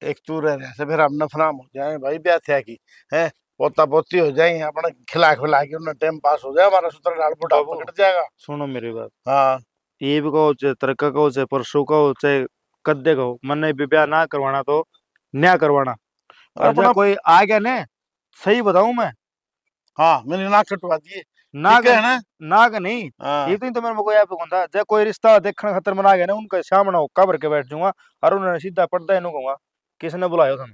एक तू रह रहा से फिर हम नफराम हो जाए भाई, ब्याह थया की है, पोता पोती हो जाए अपना, खिला खिला के उन्हें टाइम पास हो जाए, हमारा सूत्र डाल बुढ़ा बाबू, पकड़ जाएगा। सुनो मेरी बात। हाँ ये भी कहो चाहे तरक्का कहो चाहे परसों कहो चाहे कद्दे कहो, मन भी ब्याह ना करवाना तो न्या करवाना। और अपना जब कोई आ गया ने, सही बताऊं मैं, हाँ मैंने नाक कटवा दिए। नाग ठीक है ना। नाग नहीं। हाँ ये तो मेरे को कोई आप था जब कोई रिश्ता देखने खतर बना गया ना, उनका सामने होका भर के बैठ जाऊंगा और उन्हें सीधा पर्दा इन्हों कहूंगा किसने बुलाया था।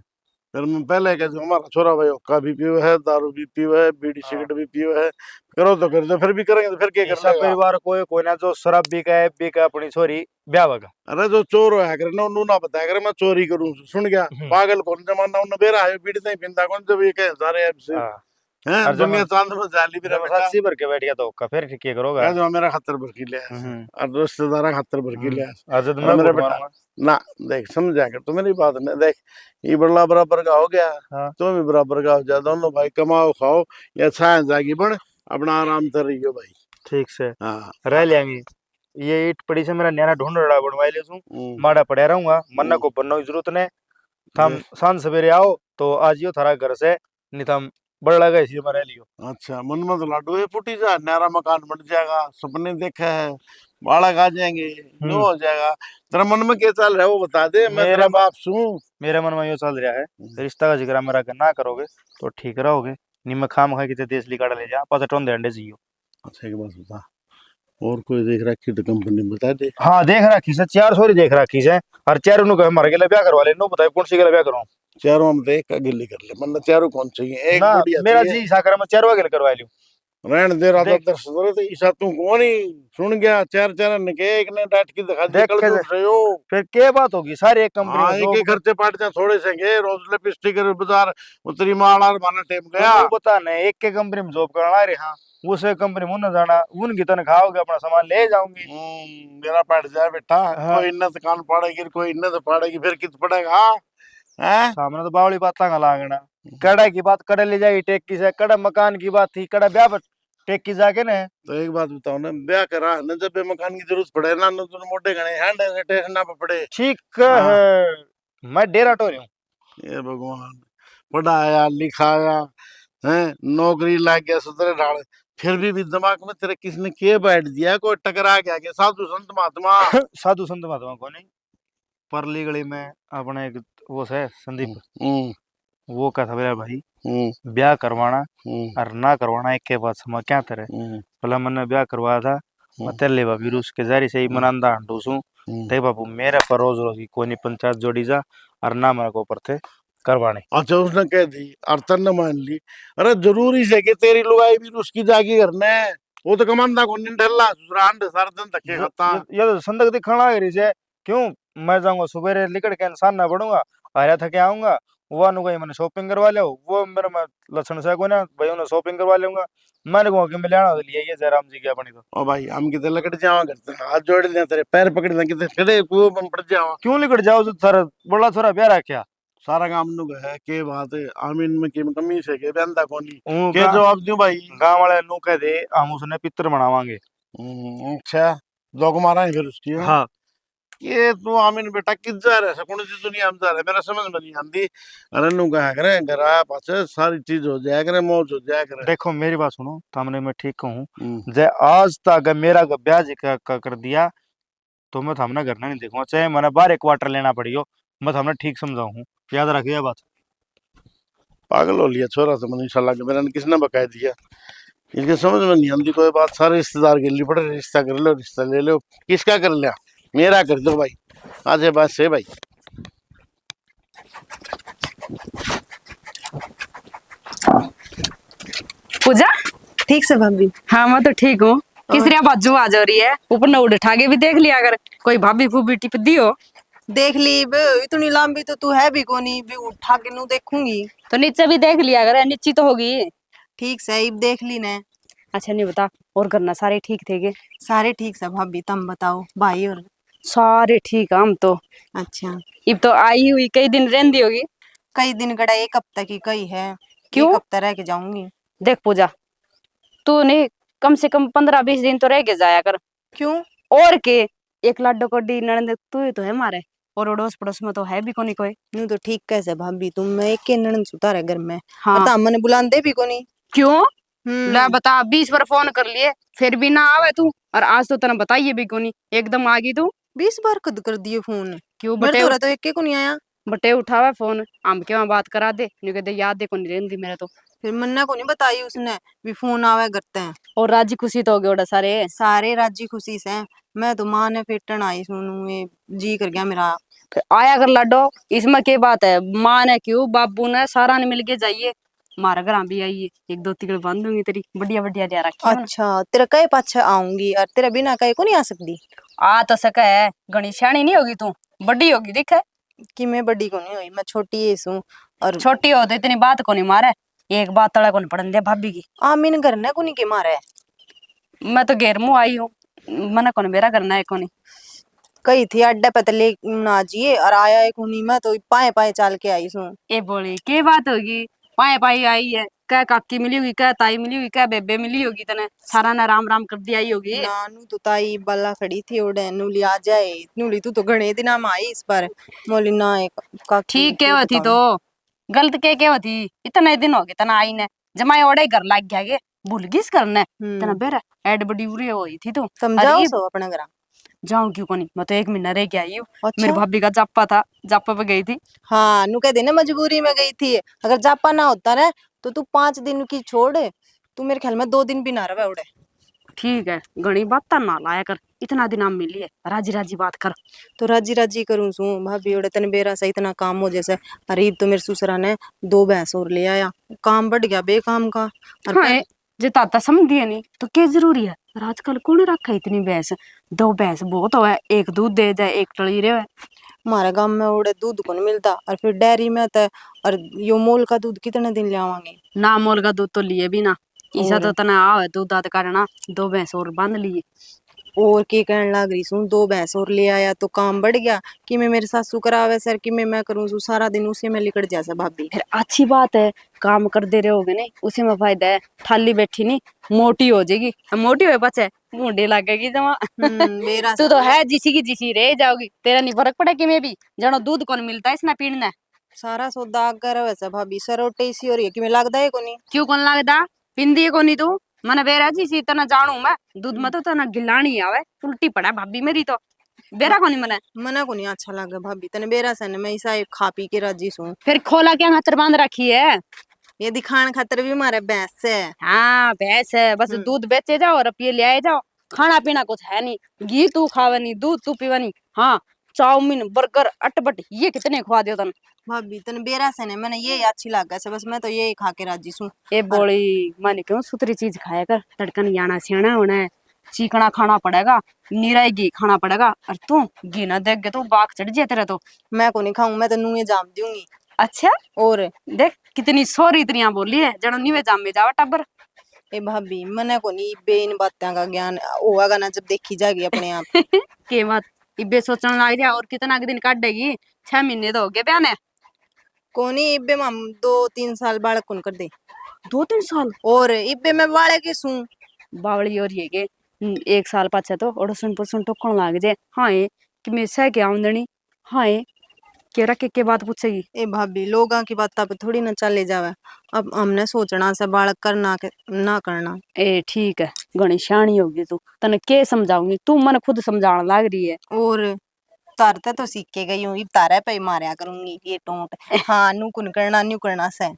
फिर मैं पहले कह दूं हमारा छोरा भाई हुक्का भी पियो है, दारू भी पियो है, बीड़ी हाँ। सिगरेट भी पियो है। करो तो कर दो, फिर भी करेंगे तो फिर क्या कर ऐसा लेगा। परिवार कोई कोई ना जो शराब भी का अपनी छोरी ब्याह होगा। अरे जो चोर होया करे ना उन्होंने ना बताया करे मैं चोरी करूं, सुन गया पागल कौन जमाना उन्हें बेरा है, बीड़ी नहीं पींदा कौन, जब ये कहे सारे ऐप से हाँ। हैं और दुनिया चांद में जाली भी जब बेटा। साक्षी भर के बैठ गया तो होका फिर क्या करोगा। कह दो मेरा खतर भर की ले और रिश्तेदार खतर भर की ले आज तो और मैं मेरे बोल बेटा मारूंगा। ना देख समझा कर, तो मेरी बात नहीं देख, ये बड़ा बराबर का हो गया, हाँ। तुम भी बराबर का हो जा, दोनों भाई कमाओ खाओ या छाया जागी बन, अपना आराम से रहियो भाई। ठीक से हाँ रह लेंगे। ये ईट पड़ी से मेरा न्याना ढूंढ रहा बनवाई ले तू, माड़ा पड़े रहूंगा, मन्ना को बनने की जरूरत नहीं। थम सांझ सवेरे आओ तो आजियो थारा घर से, नहीं थम बड़ लगा इसी में रह लियो। अच्छा मन मत लाडू, ये फुटी जा नया मकान बन जाएगा, सपने देखा है, बालक आ जाएंगे, नो हो जाएगा। तेरा मन में क्या चल रहा है वो बता दे, मैं तेरा बाप सुन। मेरे मन में यो चल रहा है, रिश्ता का जिक्र मेरा ना करोगे तो ठीक रहोगे, नहीं मैं खाम खा के देश लिकाड़ा ले जा पास टोन दे अंडे जियो। अच्छा एक बात बता, और कोई देख रखी तो कंपनी बता दे। हाँ देख रखी से, चार सोरी देख रखी से, हर चार उन्होंने हमारे के लिए ब्याह करवा ले, नो बताए कौन सी के लिए ब्याह करवाऊं। चारों हम देख का गिल्ली कर ले, मतलब चारों कौन चाहिए, एक ना बढ़िया मेरा चाहिए। जी साकर में चारों के लिए करवा लियो। रहन दे रहा था देख दर्श तो ईसा तू कौन ही सुन गया, चार चार ने के एक ने डांट की दिखा दी देख कल के दूर से हो। फिर क्या बात होगी, सारी एक कंपनी हाँ में एक जो एक खर्चे पाट जा थोड़े से गे, रोज लिपस्टिक बाजार उतरी माला माना टेप गया। वो बता नहीं एक के कंपनी में जॉब करना रे। हाँ उसे कंपनी में न जाना, उनकी तनख्वाह होगी, अपना सामान ले जाऊंगी। मेरा पट जाए बेटा। हाँ। कोई इन्नत कान पड़ेगी, कोई इन्नत पड़ेगी, फिर कित पड़ेगा हैं। सामने तो बावली बात का लागना, कड़ा की बात कड़े ले जाएगी टेक्की से, कड़ा मकान की बात थी कड़ा ब्याह पर टेक्की जाके ने। तो एक बात बताओ ना, ब्याह करा न जब बे मकान की जरूरत पड़े ना, न तो मोटे घने हैंड टेस्ट ना पड़े। ठीक हाँ। है, मैं डेरा टो रही हूँ। ये भगवान, पढ़ाया लिखाया है, नौकरी लग गया सुधरे ढाल, फिर भी दिमाग में तेरे किसने के बैठ दिया, कोई टकरा गया के साधु संत महात्मा। साधु संत महात्मा को नहीं, परली गली में अपने एक वो है संदीप, वो कहता मेरा भाई ब्याह करवाना और ना करवाना एक के बाद समय क्या तेरे। भला मैंने ब्याह करवाया था, मैं तेरे लिए भाभी रूस के जारी से ही मनांदा हंडूसू देख बाबू, मेरे पर रोज रोज की कोई नहीं पंचायत जोड़ी जा और ना मेरे को ऊपर थे करवाने। अच्छा उसने कह दी और तन्ने मान ली। अरे जरूरी से कि तेरी लुगाई भी उसकी जागी करने, वो तो कमांदा को नहीं ढल्ला दूसरा अंडे सारा दिन धक्के खाता। ये तो संदक दिखाना है रिसे, क्यों मैं जाऊंगा सुबह निकल के इंसान ना बढ़ूंगा, आया थके आऊंगा, वो नु गई मैंने शॉपिंग करवा लिया, वो मेरे में लक्षण से कोई ना भाई उन्हें शॉपिंग करवा लूंगा, मैंने कहा कि मैं लेना लिए ये जयराम जी की अपनी तो। ओ भाई हम कितने लकड़ जावा करते हैं, हाथ जोड़ दे तेरे पैर पकड़ दे कितने खड़े कुएं में पड़ जावा। क्यों लिकट जाओ जो थारा बड़ा थोड़ा प्यार रखा सारा काम नु है के बात है, आमीन में की कमी से के बंदा कोनी ऊ के जवाब दूं भाई। गांव वाले नु कह दे हम उसने पितर बनावांगे। अच्छा जोग मारा है फिर उसकी। हाँ ये तू आमीन बेटा किस जा रहा है, कौन सी दुनिया में जा रहा है, मेरा समझ में नहीं आती। अरे नु कहा करे घर आया पाछे सारी चीज हो जाया करे, मौज हो जाया करे। देखो मेरी बात सुनो, सामने मैं ठीक कहूँ, जय आज तक अगर मेरा ब्याह जी कर दिया तो मैं थामने घर नहीं देखूंगा, चाहे मैंने बाहर एक क्वार्टर लेना पड़ी हो, मैं थामने ठीक समझाऊं, याद रखिए बात। पागल हो लिया छोरा तो मनीषा लग, मेरा किसने बकाया दिया, इसके समझ में नहीं आती कोई बात। सारे रिश्तेदार के लिए पड़े, रिश्ता कर लो रिश्ता ले लो, किसका कर लिया, मेरा कर दो भाई, आज है बात से भाई। पूजा ठीक से भाभी। हाँ मैं तो ठीक हूँ। किसरिया बाजू आ जा रही है, ऊपर न उड़ उठा के भी देख लिया अगर कोई भाभी फूबी टिप दी हो। देख ली बे, इतनी लंबी तो तू है भी कोनी भी, उठा के नू देखूंगी। तो नीचे भी देख लिया अगर, नीचे तो होगी। ठीक से इब देख ली ने। अच्छा नहीं बता, और करना सारे ठीक थे के? सारे ठीक से भाभी, तुम बताओ भाई और सारे ठीक हम तो। अच्छा, अब तो आई हुई कई दिन रहंदी होगी। कई दिन गड़ा, एक हफ्ता की कई है। क्यों? एक हफ्ता रह के जाऊंगी। देख पूजा, तू नहीं कम से कम 15-20 दिन तो रह के जाया कर। क्यों? और के, एक लाडो को डी ननद तू ही तो है मारे, और अड़ोस पड़ोस में तो है भी कोनी कोई। यूं तो ठीक कैसे भाभी, तुम मैं एक के नणन सुता रहे घर में, और हाँ। तो हमने बुलाते भी कोनी। क्यों? ला हम्म। बता, 20 बार फोन कर लिए फिर भी ना आवे तू, और आज तो तना बताइए भी कोनी, एकदम आ गई तू। 20 बार कद कर दिए फोन। क्यों मेरे बटे तो रहा तो एक के को नहीं आया। बटे उठावा फोन, हम के वहां बात करा दे, नहीं कहते याद दे कोनी रहंदी मेरे तो। फिर मन्ना को नहीं बताई उसने भी फोन आवे करते हैं। और राजी खुशी तो हो गए ओड़ा सारे। सारे राजी खुशी से। मैं तो माँ ने फेटन आई सुनू, ये जी कर गया मेरा। फिर आया कर लाडो, इसमें क्या बात है, माँ ने क्यों बाबू ने सारा ने मिलके जाइए, मारा घर भी आइए, एक दो तिकड़ बांध दूंगी तेरी बढ़िया बढ़िया लिया रखी है मैंने। अच्छा, तेरा कई पाछे आऊंगी और तेरा बिना कहे को नहीं आ सकती। आ तो सके है, घनी सियाणी नहीं होगी तू, बड़ी होगी दिखे। कि मैं बड़ी को नहीं हुई, मैं छोटी ही हूँ। और छोटी हो तो इतनी बात को नहीं मारे, एक बात तड़ा को नहीं पड़न दे भाभी की। आमीन घर ने को नहीं के मारे। मैं तो घेर मुँह आई हूँ, मना कौन मेरा करना है कोनी। कही थी अड्डे पे ले ना जिए और आया एक उन्हीं, मैं तो पाए पाए चाल के आई हूँ। ए बोली के बात होगी, पाए पाई आई है, क्या काकी मिली होगी, क्या ताई मिली होगी, क्या बेबे मिली होगी, तने सारा ने राम राम कर दिया ही होगी। नानू तो ताई बाला खड़ी थी ओडे, नूली आ जाए नूली, तू तो घणे दिन में आई इस पर। मोली ना एक काकी ठीक की क्या होती तो, बताऊं। गलत क्या होती, इतने दिन हो गए तना आई ने, जमाए ओडे घर लग गया गे, भूल गिस करने तना बेरा एड बड़ी उरी हुई थी तू। समझाओ अरे सो अपने घर। जाऊं क्यों कोनी, मैं तो 1 महीना रह के आई हूँ। अच्छा। मेरी भाभी का जापा था, जापा पे गई थी। हाँ, नू कह देना मजबूरी में गई थी। अगर जापा ना होता ना तो तू 5 दिन की छोड़, तू मेरे ख्याल में 2 दिन भी ना रहे उड़े। ठीक है, घनी बात ना लाया कर, इतना दिन हम मिली है, राजी राजी बात कर। तो राजी राजी करूं सू भाभी ओड़े, तने बेरा से इतना काम हो जैसे। अरे तो मेरे ससुरा ने 2 भैंस और ले आया, काम बढ़ गया बेकाम का। और हाँ जे ताता समझिए नहीं तो क्या जरूरी है, और आजकल कौन रखा इतनी भैंस, 2 भैंस बहुत हो है, एक दूध दे जाए एक टली रहे। हमारे गांव में ओड़े दूध को नहीं मिलता, और फिर डेयरी में तो, और यो मोल का दूध कितने दिन ले आवांगे। ना मोल का दूध तो लिए भी ना, ईसा और तो तना आवे दूध दाद करना, 2 भैंस और बांध लिए। और की कहने लग रही सू, 2 भैंस और ले आया तो काम बढ़ गया। कि मैं मेरे सासू करावे सर, कि मैं करूँ सू, सारा दिन उसी में लिकड़ जा भाभी। फिर अच्छी बात है, काम कर दे रहे होगे नहीं, उसी में फायदा है, थाली बैठी नहीं मोटी हो जाएगी, मोटी हुए बचे मुंडी लगेगी जमा। मेरा तू तो है जिसी की जिसी रह जाओगी, तेरा नहीं फर्क पड़ेगी मैं भी, जनो दूध कौन मिलता है इसना पीना। सारा सौदा कर वैसा भाभी, सरोटे इसी और ये कि मैं लगदा है को नहीं। क्यों कौन लगदा, पिंदी को नहीं तू, मन बेरा जी सी तना जानू मैं, दूध में तो तना गिलानी आवे, उल्टी पड़ा भाभी मेरी तो, बेरा को नहीं मने। मना को नहीं अच्छा लगे भाभी, तने बेरा से न मैं ऐसा खा पी के राजी सू। फिर खोला क्या खातर बांध रखी है। ये दिखाने खातर भी हमारे भैंस है। हाँ भैंस है, बस हम्म। दूध बेचे जाओ और रुपये ले आए जाओ, खाना पीना कुछ है नहीं, घी तू खावे नहीं, दूध तू पीवा नहीं। हाँ चाउमीन बर्गर अटपट ये कितने खवा दियो तन। भाभी तने बेरा से न मैंने ये अच्छी लगा से, बस मैं तो ये खा के राजी सू। ए बोली मैंने क्यों सुथरी चीज खाया कर, तड़कन याना सियाना होना है, चिकना खाना पड़ेगा, निरा घी खाना पड़ेगा, और तू घी ना देख के तो बाग चढ़ जाए तेरा तो। मैं को नहीं खाऊं, मैं तो नुए जाम दूंगी। अच्छा और देख कितनी सोरी इतनी बोली है, जनो नीवे जाम में जावा टब्बर। ए भाभी मने को नहीं बेन बातें का ज्ञान होगा ना, जब देखी जाएगी अपने आप। के बात इबे सोचने लग जा, और कितना के दिन काटेगी, 6 महीने तो हो गए ब्याह ने। कोनी इब्बे माम 2-3 साल बालक कौन कर दे। 2-3 साल और इब्बे मैं बालक की सू। बावली और ये के 1 साल पाछे तो ओडसन पुसन टोकन लाग जाए। हाँ कि मैं सह के आमदनी, हाँ केरा के बात पूछेगी। ए भाभी लोगां की बात पे थोड़ी ना चले जावे, अब हमने सोचना से बालक करना के ना करना। ए ठीक है, घनी शानी होगी तू, तने के समझाऊंगी, तू मन खुद समझाने लाग रही है। और तारते तो सीख के गई हूँ, इब तारे पे ही मारया करूंगी ये टोंट। हाँ नू कुन करना न्यू करना से।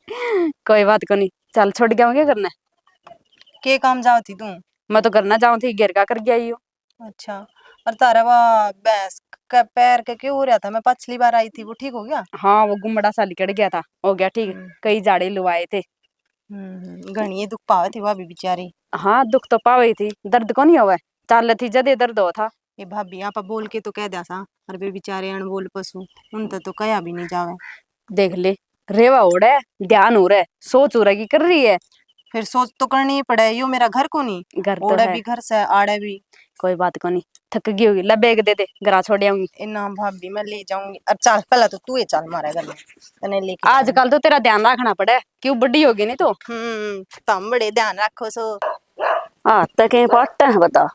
कोई बात को नहीं, चल छोड़ के आऊँ क्या करना। के काम जाओ थी तू। मैं तो करना जाऊँ थी, घेर का कर गया आई हूँ। अच्छा, और तारा वह भैंस का पैर के क्यों हो रहा था, मैं पिछली बार आई थी वो ठीक हो गया। हाँ वो गुम्मड़ा सा लिकड़ गया था, हो गया ठीक, कई जाड़े लुआए थे। घनी दुख पावे थी भाभी बेचारी। हाँ दुख तो पावे थी, दर्द को नहीं हुआ, चाल थी जदे दर्द हो था। ये भाभी आप बोल के तो कह दिया सा, और वे बेचारे अनबोल पशु, उनते तो कया भी नहीं जावे। देख ले रेवा हो रहा है, ध्यान हो रहा है, सोच हो रहा है कि कर रही है। फिर सोच तो करनी ही पड़े, यो मेरा घर को नहीं, घर तो ओड़े है, भी घर से आड़े भी। कोई बात को नहीं, थक गई होगी, ला बैग दे दे, घरा छोड़ आऊंगी। इना भाभी मैं ले जाऊंगी। अब चल पहले तो तू ही चल मारे घर में, तने लेके आजकल तो तेरा ध्यान रखना पड़े, क्यों बड़ी होगी नहीं तो। तुम बड़े ध्यान रखो सो। हाँ तक पट्ट है बता,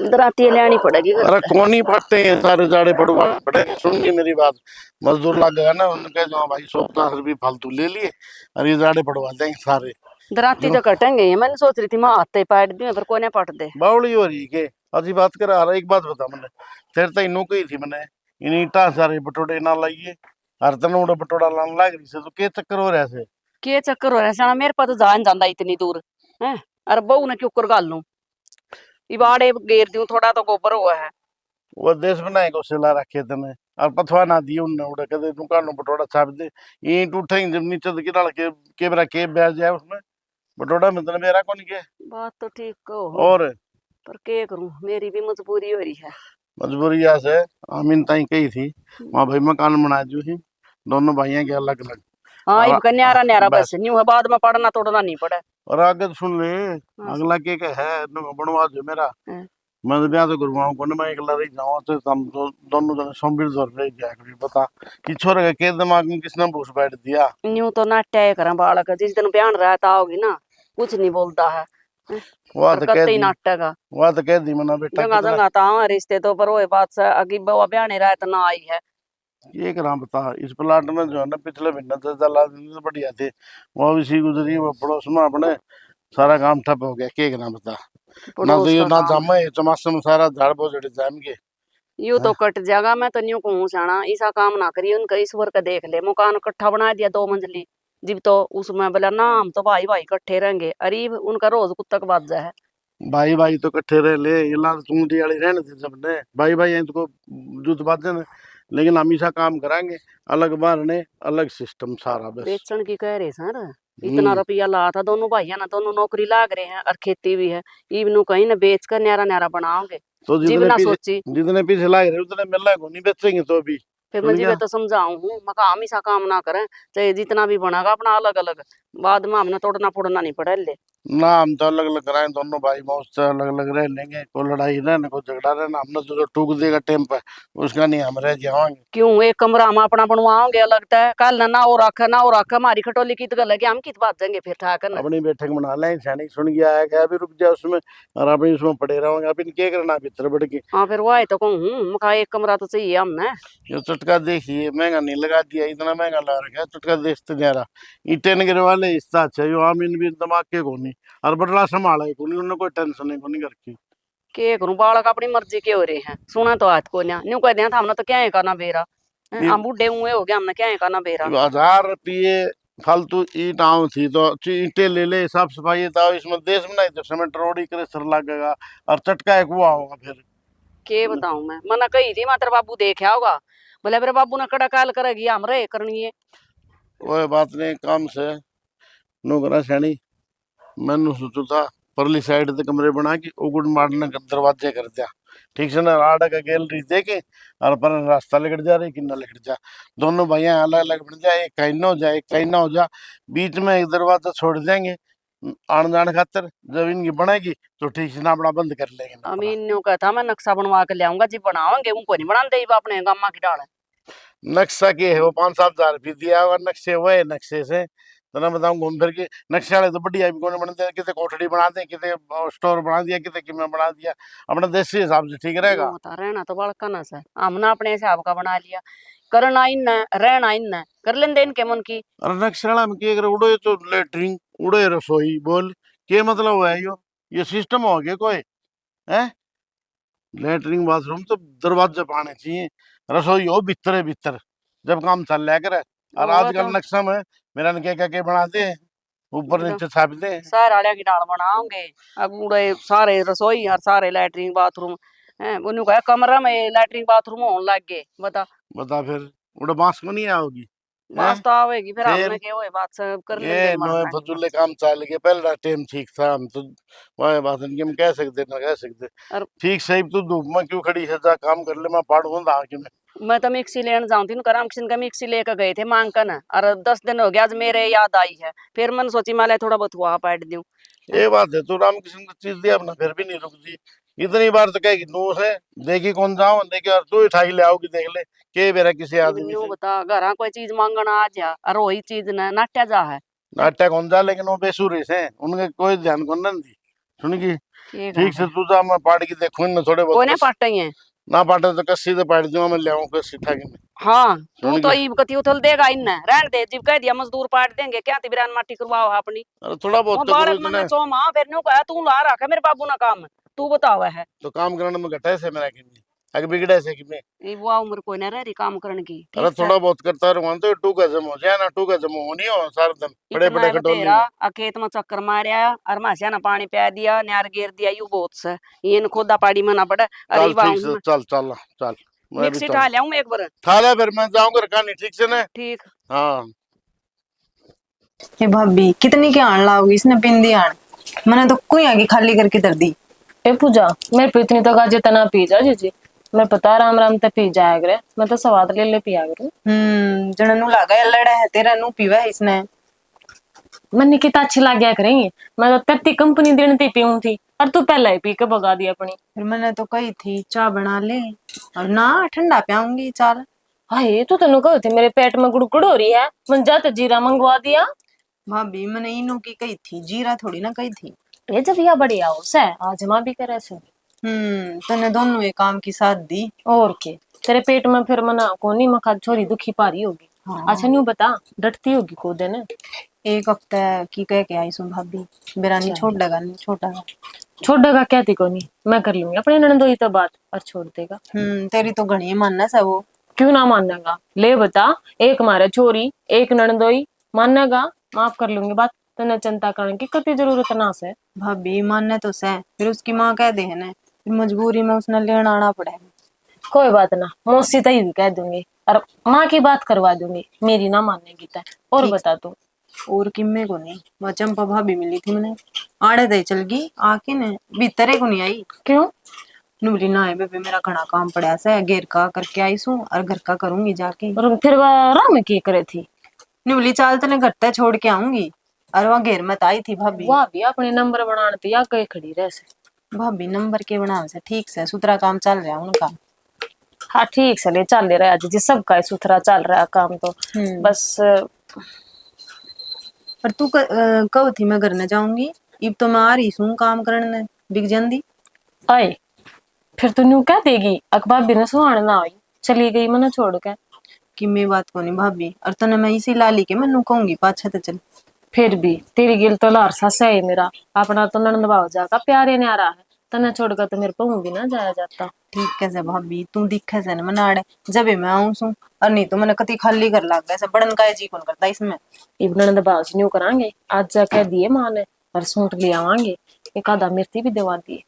दराती लेनी पड़ेगी घर अरे पे। कौन ही पढ़ते हैं, सारे जाड़े पड़वा पड़ेंगे। सुनिए मेरी बात, मजदूर लग गया ना, उनके जो भाई 150 रुपये फालतू ले लिए और ये जाड़े पड़वा देंगे सारे। दराती जो तो कटेंगे ही, मैंने सोच रही थी मैं हाथ पाट दूं पर कोने पट दे। बावली हो रही के अजी बात कर रहा। एक बात बता मैंने तेरे तो इनू कही थी मैंने, इन ईटा सारे बटोड़े ना लाइए हर तन उड़े बटोड़ा लाने लग रही से, तो क्या चक्कर हो रहा है ऐसे? के चक्कर हो रहा है साला, मेरे पास तो जान जांदा इतनी दूर है। अरे बहू ने क्यों कर गाल लूं, इबाड़े घेर दूं, थोड़ा तो गोबर हुआ है। वो देश बनाए को सिला रखे तने और पथवा ना दिए उनने उड़े कदे दुकान बटोड़ा छाप दे। ईंट उठेंगे जब नीचे तो गिरा के मेरा के बैठ जाए उसमें बटोड़ा में तो मेरा कौन के। बात तो ठीक कहो, और पर के करूं, मेरी भी मजबूरी हो रही है। मजबूरी से आमीन ताई कही थी वहाँ भाई मकान बना दू ही दोनों भाइयों के अलग अलग। हाँ और इब न्यारा न्यारा बस बस न्यू है, बाद में पढ़ना तोड़ना नहीं पड़े। और आगे तो सुन ले, हाँ, अगला के है बनवा दो मेरा। हाँ। मैं तो ब्याह तो करवाऊं को मैं एकला रही जाऊं तो हम दोनों जने संभीर दौर रह जाए कभी बता कि छोरे के दिमाग में किसने भूस बैठ दिया। न्यू तो नाट्य करा बालक, जिस दिन बयान रहता होगी ना कुछ नहीं बोलता है। वह पर तो कह कत्ते ही दी, नाटक है। वह तो कह दी मना बेटा जगह कितना जगह ता रिश्ते तो पर वो बात से अगी बवा बयाने रहत ना आई है। ये करा बता। इस प्लाट में जो है ना पिछले महीने तो दला दिन तो बढ़िया थे, वो भी सी गुजरी वो पड़ोस में अपने सारा काम ठप हो गया। के करा बता, ना तो पड़ोस ये का ना काम जामा ये चमास में सारा झाड़ बोझड़े जाम के। यू तो कट जाएगा। मैं तो न्यू कहूँ साना ऐसा काम ना करिए, उनका ईश्वर का देख ले, मकान इकट्ठा बना दिया 2 मंजिली, जब तो उसमें बोला ना हम तो भाई भाई इकट्ठे रहेंगे, अरीब उनका रोज कुत्तक बाजा है। भाई भाई तो कट्ठे रह ले, ये लाल चूंटी वाली रहने थे सबने भाई भाई हैं तो जुत बात है। लेकिन हमेशा काम कराएंगे अलग बारने अलग सिस्टम सारा बस। बेचन की कह रहे सर, इतना हम्म रुपया ला था दोनों भाइया ना, दोनों नौकरी लाग रहे हैं और खेती भी है, इबनू कहीं ना बेच कर न्यारा न्यारा बनाओगे। तो जीव जितने ना पीछे सोची, जितने पीछे लाग रहे उतने मिल रहा है को नहीं बेचेंगे तो भी। फिर मैं सुन जीवे गया तो समझाऊं हूँ, मैं कहा हमेशा काम ना करें, चाहे जितना भी बनागा अपना अलग अलग, बाद में हमने तोड़ना फोड़ना नहीं पड़े ले। ना हम तो अलग अलग कराएं दोनों भाई मौज से अलग अलग रह लेंगे, कोई लड़ाई रहना कोई झगड़ा रहना, हमने तो जो टूक देगा टेम पर उसका नहीं हम रह जाएंगे। क्यों एक कमरा हम अपना बनवाओगे अलग तय, कल ना ना वो रखा हमारी खटोली की तो गल है कि हम कित बात देंगे फिर ठाकर। अपनी बैठक बना लें सैनिक सुन गया है क्या अभी रुक जाए उसमें और अभी उसमें पड़े रहोगे अभी क्या करना भीतर बढ़ के। हाँ फिर वो तो कहूँ मैं कहा एक कमरा तो चाहिए हमने। ये चटका देखिए महंगा नहीं लगा दिया, इतना महंगा लगा रखा है चटका देखते जा रहा। ईटे नगर वाले हिस्सा अच्छा यो आमीन भी दिमाग के कोनी और बटला संभाला है कोनी, उन्हें कोई टेंशन नहीं कोनी घर की। के करूं, बालक अपनी मर्जी के हो रहे हैं, सुना तो हाथ को ना न्यू कह दिया था हमने तो क्या है करना बेरा, ये हम बुढ़े हुए हो गया हमने क्या है करना बेरा। 1000 रुपये फालतू ईट आऊं थी तो ईटे ले ले साफ सफाई था इसमें देश में नहीं तो सीमेंट रोड करे सर लगेगा और चटका एक हुआ होगा फिर। के बताऊं मैं, मना कही थी मात्र बाबू देखा होगा, बोले मेरे बाबू ने कड़ा काल करेगी हम रे करनी है। कोई बात नहीं काम से नो करा सैनी। मैंने सोचू था परली साइड से कमरे बना के उगड़ मारने का दरवाजे कर दिया ठीक से ना, राडा का गैलरी देके और पर रास्ता लेकर जा रही कि ना लेकर जा, दोनों भैया अलग अलग बन जाए, एक कहीं ना हो जाए एक कहीं ना हो जा, बीच में एक दरवाजा छोड़ देंगे आन जान खातर, जब इनकी बनेगी तो ठीक से ना अपना बंद कर लेंगे ना अपना। अमीन न्यू कहता मैं नक्शा बनवा के लाऊंगा, जी बनावांगे उनको नहीं बना दे अपने गामा की डाल। नक्शा के है वो 5-7 हजार रुपये दिया हुआ नक्शे हुए नक्शे से तो ना बताऊं घूम फिर के नक्शे वाले तो बढ़िया भी कौन बनते कितने कोठड़ी बना दे कितने स्टोर बना दिया कितने किमें बना दिया, अपना देसी हिसाब से ठीक रहेगा। होता रहना तो बड़का ना सर, हमने अपने हिसाब का बना लिया, करना इन रहना इन कर लेंदे इनके मन की। अरे नक्शा में क्या करे उड़े तो लेटरिन उड़े रसोई बोल क्या मतलब है यो, ये सिस्टम हो गया कोई है। लेटरिन बाथरूम तो दरवाजे पाने चाहिए, रसोई हो भीतर भीतर जब काम चल रहा करे। और वो आजकल तो नक्शा में मेरा ने क्या बनाते हैं ऊपर एकदम नीचे छापते हैं। सारे आलिया की डाल बनाओगे, अब उड़े सारे रसोई और सारे लैट्रिन बाथरूम है, उन्होंने कहा कमरा में लैट्रिन बाथरूम होने लग गए बता। बता फिर उड़े बांस को नहीं आओगी है। बस तो आवेगी फिर फिर हमने के वो बात सब कर लेंगे ये नोए मरना। फजूले काम चल गए पहला टाइम ठीक था हम तो वह बात नहीं कि हम कह सकते ना कह सकते और ठीक सही तू धूप में क्यों खड़ी है जा काम कर ले मैं पढ़ूँ था कि मैं तो मिक्सी लेने जाऊँ थी राम किशन का मिक्सी लेकर गए थे मांग कर ना, और 10 दिन हो गया आज मेरे याद आई है, फिर मैंने सोची मैं थोड़ा बहुत वहां पाट दूं। ये बात है तू रामकृष्ण की चीज दिया अपना फिर भी नहीं रुकती इतनी बार तो कहेगी नू से देखी कौन जाओ देखी, और तू ही ठाई ले आओगी देख ले के बेरा किसी आदमी न्यू से बता घरा कोई चीज मांगना आ जा और वही चीज न नाट्या जा है नाटक कौन जा, लेकिन वो बेसुरे से उनके कोई ध्यान कौन नहीं दी सुनगी। ठीक ठीक से तू जा, मैं पाड़ की देखूं ना थोड़े बहुत कोने पाटे हैं ना पाटे तो कस्सी तो पाड़ दूंगा, मैं ले आऊं कस्सी ठाकी में। हाँ तू सुन तो गया। ईब कती उथल देगा इन रहन दे जिब कह दिया मजदूर पाट देंगे क्या तिबरान माटी करवाओ अपनी अरे थोड़ा वो बहुत तो करो बालक मन इतना, चो मां फिर नु कहा तू ला रखा मेरे बाबू ना काम तू बतावा है तो काम करने में घटा से मेरा कि आगे बिगड़े से कि मैं। ये वो उम्र कोई ना रही काम करने की अरे ठीक थोड़ा है बहुत करता रहूंगा तो टू का जम हो जाए ना, टू का जम होनी हो सारा दिन बड़े इतना बड़े है कटोली तेरा में। आ खेत में चक्कर मारया और मासिया ना पानी पिया दिया न्यार गिर दिया यू बहुत से ये न खोदा पाड़ी में ना पड़े अरे चल ठीक से, वाहू चल चल चल, मैं भी मिक्सी चल ठा लिया एक बार खा ले, फिर मैं जाऊंगा कहानी ठीक से ना। ठीक हाँ ये भाभी कितनी के आण लाओगी इसने पिंदी आण, मैंने तो कोई आगे खाली करके धर दी। ए पूजा मेरे पे इतनी तक आज तना पी जा जी मैं पता राम राम ते पी जाया करे मैं तो स्वाद ले पिया करूं। जननु लागा लड़ा है तेरा नु पीवा है इसने। मैं निकिता अच्छी लग गया करेंगे मैं तो तेरी कंपनी देने ते पीऊं थी और तू पहले ही पी के भगा दी अपनी। फिर मैंने तो कही थी चाय बना ले और ना ठंडा पियाऊंगी चाल। हाय तू तेन कही थी मेरे पेट में गुड़गुड़ हो रही है मन जाते जीरा मंगवा दिया। भाभी मैंने इनो की कही थी जीरा थोड़ी ना कही थी। ये जब यह बढ़िया हो से आजमा भी करे से। तने दोनों ये काम की साथ दी। और के तेरे पेट में फिर मना कोनी मखा छोरी दुखी पारी होगी। हाँ। अच्छा न्यू बता डटती होगी को दिन एक हफ्ता की कह के आई सु भाभी बेरानी अच्छा। छोड़ देगा नहीं छोटा है। छोड़ देगा कहती कोनी मैं कर लूंगी अपने ननदोई तो बात और छोड़ देगा। तेरी तो घनी मानना है वो। क्यों ना मानेगा ले बता एक मारे छोरी एक ननदोई मानेगा माफ कर लूंगी बात तने चिंता करने की कति जरूरत ना से। भाभी मानने तो सह फिर उसकी माँ कह दे है ना फिर मजबूरी में उसने लेना आना पड़े। कोई बात ना मौसी तई भी कह दूंगी और माँ की बात करवा दूंगी मेरी ना मानेगी तय। और ठीक। बता तू और किम्मे को नहीं वह चंपा भाभी मिली थी मैंने आड़े दे चल गई आके ने भीतरे को नहीं आई। क्यों नूरी ना है बेबे मेरा घना काम पड़ा से घेर का करके आई सू और घर का करूंगी जाके। और फिर वह राम की करे थी न्यूली चाल तने घर तक छोड़ के आऊंगी और वहाँ घेर मत आई थी भाभी। वाह भी अपने नंबर बनाने थी या कहीं खड़ी रह से। भाभी नंबर के बनावे से ठीक से सुतरा काम चल रहा उनका। हाँ ठीक से ले चल ले रहा है जी सबका सुथरा चल रहा है काम तो बस। पर तू कब थी मैं घर न जाऊंगी इब तो मैं आ रही हूँ काम करने बिक जंदी। आए फिर तू न्यू क्या देगी अखबार बिना सुहान ना आई चली गई मना छोड़ के। कि मैं बात को नहीं भाभी और तने मैं इसी लाली के मैं कहूंगी पाछा तो चल। फिर भी तेरी गिल तो लार सा है मेरा अपना तो ननद भाव जाका प्यारे ने आ रहा है तने छोड़कर तो मेरे पहू भी ना जाया जाता। ठीक कैसे भाभी तू दिखे से न मनाड़े जब मैं आऊं सू और नहीं तो मैंने कति खाली कर लाग ऐसा बड़न का जी कौन करता इसमें। इब ननद भाव से न्यू करांगे आज जाके दिए माँ ने और सूट ले आवांगे एक आधा मिर्ची भी दिवा दिए।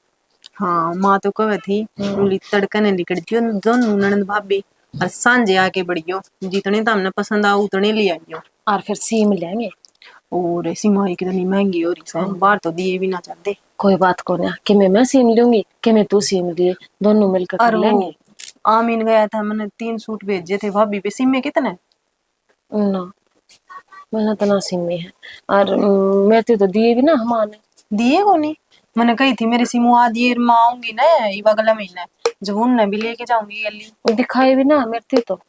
हाँ माँ तो कहे थी उली तड़का ने लिकड़ दियो दोनों ननद भाभी और सांझे आके बढ़ियो जितने तो हमने पसंद आओ उतने ले आइयो। और फिर सीम लेंगे और ऐसी माई कितनी महंगी हो रही है बाहर तो दिए भी ना चाहते। कोई बात को ना कि मैं सीम लूंगी कि मैं तू सीम लिए दोनों मिलकर कर लेंगे। आमीन गया था मैंने 3 सूट भेजे थे भाभी पे सिम में कितने ना मैंने तो ना सीम में है और मेरे तो दिए भी ना हमारे दिए को नहीं मैंने कही थी मेरे सिमू आ दिए माँ आऊंगी ना ये अगला महीना जब उनने भी लेके जाऊंगी गली दिखाए भी ना मेरे तो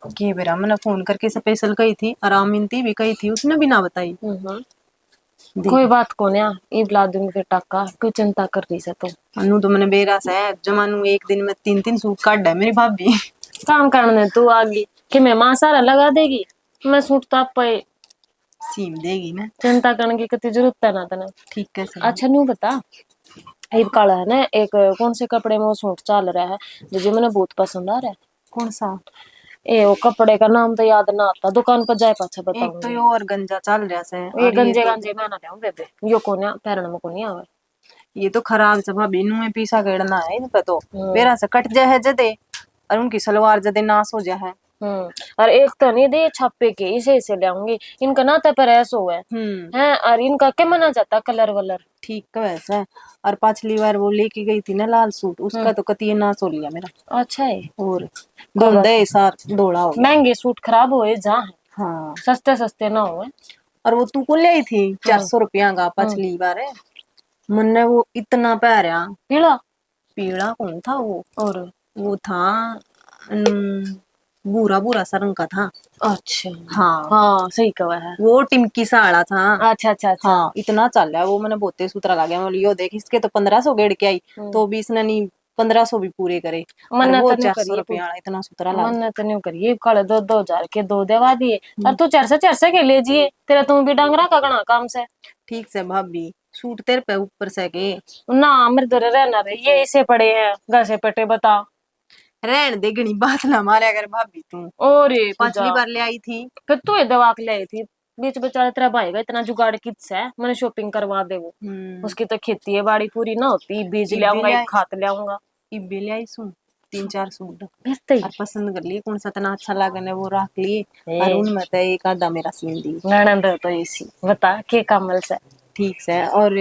के बेरा मैंने फोन करके स्पेशल कही थी और आमीन थी भी कही थी उसने भी ना बताई। कोई बात को ना ये ला दूंगी फिर टक्का क्यों चिंता कर रही है तो अनु तो मैंने बेरास है जमानू एक दिन में 3-3 सूट काट है मेरी भाभी। काम करने तू आगी कि मैं माँ सारा लगा देगी मैं सूट तो आप पे सीम देगी ना चिंता करने की कितनी जरूरत है ना तना। ठीक है अच्छा न्यू बता एक काला है ना एक कौन से कपड़े में वो सूट चल रहा है जो मैंने बहुत पसंद आ रहा है। कौन सा ए वो कपड़े का नाम तो याद ना आता दुकान पर जाए पाछा एक तो बताऊंगी। यो और गंजा चल रहा से ये गंजे गंजे मैं ना लाऊं बेबे यो कोन्या पैरण में कोनी आवे ये तो खराब से भाभी नु में पीसा गड़ना है इनका तो बेरा से कट जाए है जदे और उनकी सलवार जदे नाश हो जाए। और एक तो नहीं दे छापे के इसे लाऊंगी इनका ना तो पर ऐसा हुआ है और इनका क्या मना जाता कलर वलर ठीक तो वैसा और पिछली बार वो लेके गई थी ना लाल सूट उसका तो कती नाश हो लिया मेरा। अच्छा है और गंदे सार दौड़ा हो महंगे सूट खराब हुए जहाँ है हाँ सस्ते सस्ते ना हुए। और वो तू को ले आई थी 400 रुपया का पिछली बार है मैंने वो इतना पहरा पीला पीला कौन था और वो था भूरा भूरा सा रंग का था। अच्छा हाँ हाँ सही कहा है। वो टिमकी साड़ा था। अच्छा अच्छा अच्छा। हाँ इतना चल रहा है वो, मैंने बहुत सूत्रा लग गया। मैं बोली, यो देख इसके तो 1500 गेड़ के आई, तो भी इसने नहीं 1500 भी पूरे करे, और मन्नत वो नहीं 400 करिए रुपया वाला इतना सूत्रा लग। मन्नत नहीं करिए काले 2-2 हजार के 2 देवा दिए और तू 400 के ले जिए तेरा तुम भी डांगरा का गणा काम से। ठीक से भाभी, सूट तेरे पे ऊपर से के ना मेरे दरे रहना रे ये इसे पड़े हैं घर से पटे बता। रहन दे, घनी बात ना मारे अगर भाभी तू। और पिछली बार ले आई थी। फिर तू ये दवा के ले आई थी बीच बेचारा तेरा भाई का इतना जुगाड़ किस है मैंने शॉपिंग करवा दे वो। उसकी तो खेती है बाड़ी पूरी ना होती बीज ले आऊंगा एक खाद ले आऊंगा। इब्बे ले आई सू 3-4 सूट भेजते और पसंद कर लिए कौन सा तना अच्छा लगा ने वो रख लिए, और उनमें तो एक आधा मेरा सीन दी। ननद तो इसी बता के कमल से। ठीक से, और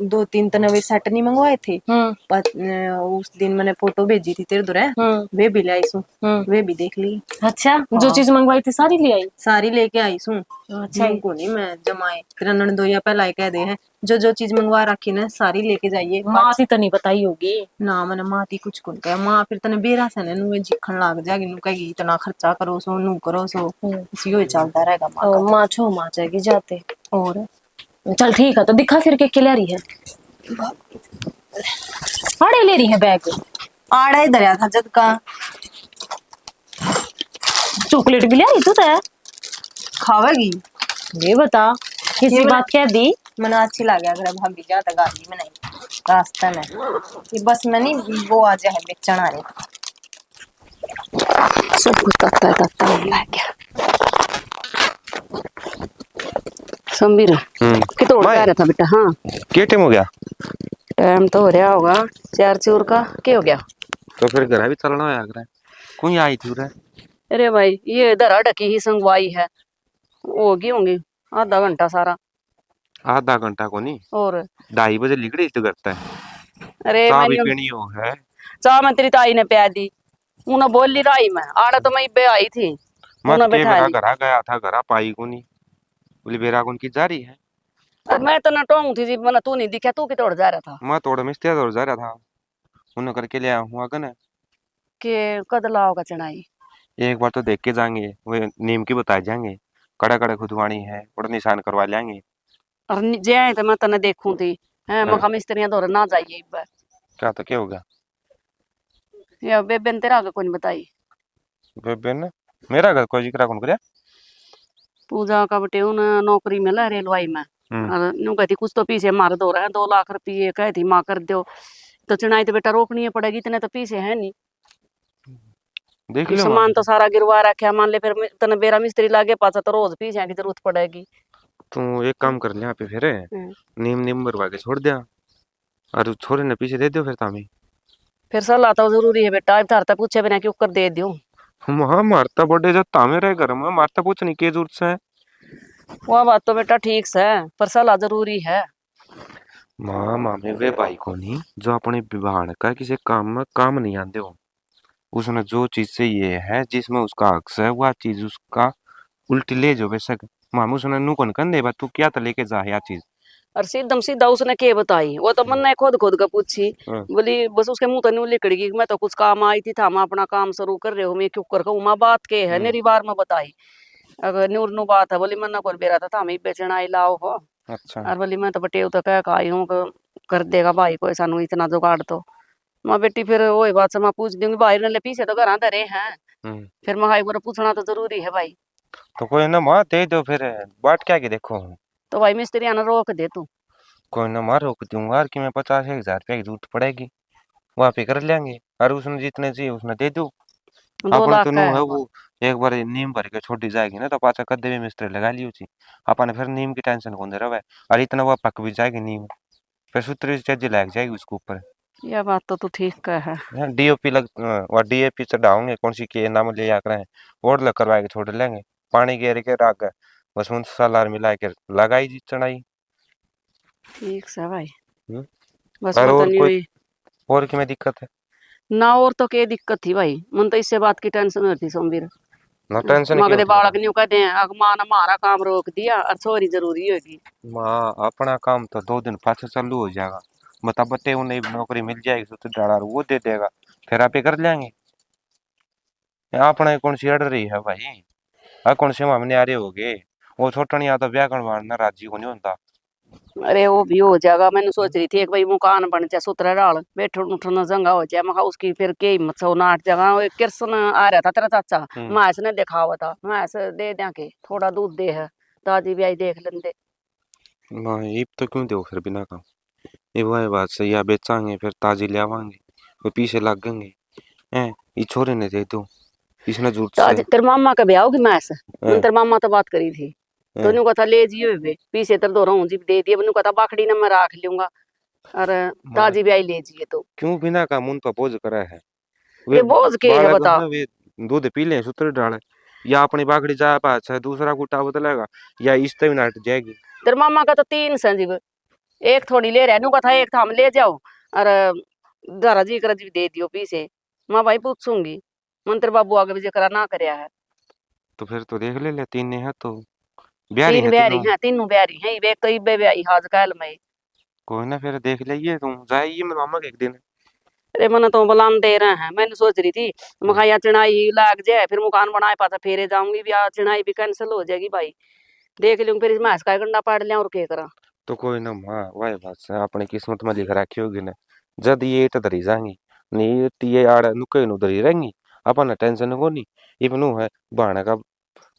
2-3 तो नवे सेट नहीं मंगवाए थे। उस दिन मैंने फोटो भेजी थी तेरे दुरे, वे भी ले आई सू, वे भी देख ली। अच्छा जो चीज मंगवाई थी सारी ले आई। सारी लेके आई सू। अच्छा को नहीं मैं जमाए तेरा ननदोया पहला ही कह दे है जो चीज मंगवा रखी ना सारी लेके जाइए। माँ थी तो नहीं बताई होगी ना मैंने माँ थी कुछ को कहा। माँ फिर तने बेरा से नु जिखन लाग जाएगी, नु कहेगी इतना खर्चा करो सो नु करो सो, इसी हो चलता रहेगा माँ का। माँ छो माँ जाएगी जाते। और चल ठीक है तो दिखा फिर के ले रही है आड़े ले रही है बैग आड़ा ही दरिया था जद का। चॉकलेट भी ले रही तू तो खावेगी ये बता किसी बात कह दी मैंने अच्छी लगे अगर भाभी ज्यादा गाली में नहीं रास्ता में ये बस मैं नहीं वो आ जाए बेचन आ रहे सब कुछ तत्ता लग गया। संबीर कितोड़ मैं- कह रहा था बेटा। हाँ क्या टाइम हो गया? टाइम तो हो रहा होगा 4 चूर का। क्या हो गया? तो फिर घर भी चलना है अगर कोई आई थी उरे। अरे भाई ये धरा ढकी ही संगवाई है होगी होंगी आधा घंटा सारा। आधा घंटा को नहीं और 2:30 बजे निकली तो करता है अरे चाह भी मैंने पीनी हो है। चाह मैं तेरी ताई ने पिया दी उन्हें बोल ली रही मैं आड़ा तो मैं इब्बे आई थी मत उन्हें के बैठा मेरा ली। घरा गया था घरा पाई को नहीं बोली बेरा कौन की जा रही है। अब मैं तो नटोंग थी जी मैंने तू नहीं दिखा तू कितोड़ जा रहा था मैं तोड़ मिस्त्री तोड़ जा रहा था उन्हें करके ले आया हूँ अगन। कि कद लाओगा चढ़ाई। एक बार तो देख के जाएंगे वो नीम की बताए जाएंगे कड़ा कड़ा खुदवानी है और निशान करवा लेंगे। और जे तो मैं तने देखूं थी है हाँ। मखा मिस्त्रियां दौर ना जाइए इब्बे क्या तो क्या होगा या बेबे ने तेरा आगे कोई नहीं बताई। बेबे ने मेरा घर कोई जिक्र कौन करे। पूजा का बटे उन नौकरी मिला रेलवाई में और नु कहती कुछ तो पीछे मार दो रहे 2 लाख रुपये कहती माँ कर दो तो चुनाई तो बेटा रोकनी पड़ेगी इतने तो पीछे है नहीं। देख लो सामान तो सारा गिरवा रखा मान ले फिर तने बेरा मिस्त्री लागे पाचा तो रोज पीछे की जरूरत पड़ेगी। तू एक काम कर ले यहाँ पे फिर नीम नीम भरवा के छोड़ दिया और छोरे ने पीछे दे दो फिर तामी। फिर सलाह तो जरूरी है बेटा तारता पूछे बिना क्यों कर दे दियो। हाँ मारता बड़े जब तामे रहे घर में मारता पूछने की जरूरत से। वह बात तो बेटा ठीक से पर सलाह जरूरी है। माँ मामे वे भाई को नहीं जो अपने विभाग का किसी काम में काम नहीं आते हो उसने जो चीज से ये है जिसमें उसका हक है वह चीज उसका उल्टी ले जो बेशक मामू उसने नु कौन कर दे तू क्या तो लेके जा या चीज। और सीधम सीधा उसने के बताई वो तो मन ने खुद खुद का पूछी बोली बस उसके मुंह तो नहीं लिकड़गी मैं तो कुछ काम आई थी था मैं अपना काम शुरू कर रहे हो मैं क्यों कर कहूँ माँ बात के है मेरी बार में बताई अगर नूर नु बात है बोली मन्ना कौन बेरा था हमें बेचना आई लाओ हो। अच्छा और बोली मैं तो बटेव तो कह आई हूँ कर देगा भाई को सानू इतना जुगाड़ तो माँ बेटी फिर वही बात से मैं पूछ दूंगी भाई ने पीछे तो घर धरे हैं फिर मैं भाई पूछना तो जरूरी है भाई। तो कोई ना माँ दे दो फिर बाट क्या की देखो तो भाई मिस्त्री आना रोक दे तू। कोई ना माँ रोक दूंगा कि मैं 50,000 रुपया की जरूरत पड़ेगी वहाँ पे कर लेंगे और उसने जितने चाहिए उसने दे दो 2 अपन लाख तो का नो है है वो एक बार नीम भर के छोटी जाएगी ना तो पाचा कदे भी मिस्त्री लगा लियो ची अपन फिर नीम की टेंशन कौन दे रहा है और इतना वह पक भी जाएगी नीम फिर सूत्री चज्जी लग जाएगी उसके ऊपर। यह बात तो तू ठीक कह है। डीओपी लग और डीएपी चढ़ाओगे कौन सी के नाम ले आकर हैं और लग करवा के छोड़ लेंगे पानी घेर के राख बस उन सालार मिला के लगाई जी चढ़ाई। ठीक से भाई और बस पता और नहीं कोई हुई और की में दिक्कत है ना और तो क्या दिक्कत थी भाई मन तो इससे बात की टेंशन होती सोमवीर ना टेंशन मगदे क्यों बालक न्यू कहते हैं अग मां ने हमारा काम रोक दिया और छोरी जरूरी होगी। माँ अपना काम तो 2 दिन पाछे चालू हो जाएगा बता बते उन्हें नौकरी मिल जाएगी तो डाला वो दे देगा, फिर आप ये कर लेंगे। अपना कौन सी अड़ रही है भाई, आ कौन से हमने आ रहे हो गए, वो छोटा नहीं आता ब्याह करवाना राजी को नहीं होता। अरे वो भी हो जाएगा, मैंने सोच रही थी एक भाई मकान बन जाए सुतरा डाल बैठन उठन जंगा हो जाए, मैं उसकी फिर के हिम्मत से नाट जगह वो कृष्ण आ रहा था तेरा चाचा, मैं ऐसे ने देखा हुआ था, मैं ऐसे दे दिया के थोड़ा दूध दे है दादी भी आई देख लेंदे। ये तो क्यों दो फिर बिना काम, ये वही बात सही, या बेचांगे फिर ताजी ले आवांगे, वो पीछे लगेंगे हैं, ये छोरे ने दे दो, इसने झूठ से ताजी तेरे मामा का ब्याह होगी मैं ऐसे, हैं, मैंने तेरे मामा तो बात करी थी तो हैं। न्यू कथा ले जियो बे पीछे तेरे दो रहूं जी दे दिए, मैंने कथा बाखड़ी ने मैं राख लूंगा और मार ताजी भी आई ले जिए तो क्यों बिना काम उन पर बोझ करा है, वे ये बोझ के है बालक बता। है वे दूध पी ले सूत्र डाले, या अपनी बागड़ी जा पास है दूसरा कुटा बदलेगा, या इस तरह नाट जाएगी। तेरे मामा का तो 3 संजीव, एक थोड़ी ले रहा नु कथा एक था हम ले जाओ और दारा जी कर जी दे दियो पीछे, मैं भाई पूछूंगी मंत्र बाबू आगे भी जरा ना करया है। तो फिर तो देख ले तीन ने है तो ब्यारी 3 है ब्यारी तीनों, है, तीनों ब्यारी है, वे कई बे ब्याई हाज काल में। कोई ना फिर देख लिये तुम जाइए मेरे मामा के एक दिन। अरे मन तो बुलान दे रहे हैं, मैंने सोच रही थी मखा या चढ़ाई लाग जाए फिर मकान बनाए पाता फेरे जाऊंगी भी, चढ़ाई भी कैंसिल हो जाएगी भाई, देख लूंगी फिर इसमें हंसका गंडा पाड़ लिया और क्या करा। तो कोई ना माँ वही बात से अपनी किस्मत में लिख रखी होगी ना, जद ये इट धरी जाएंगी नहीं ये आड़ नुके नु धरी रहेंगी, अपन टेंशन को नहीं, इवनु है बहाने का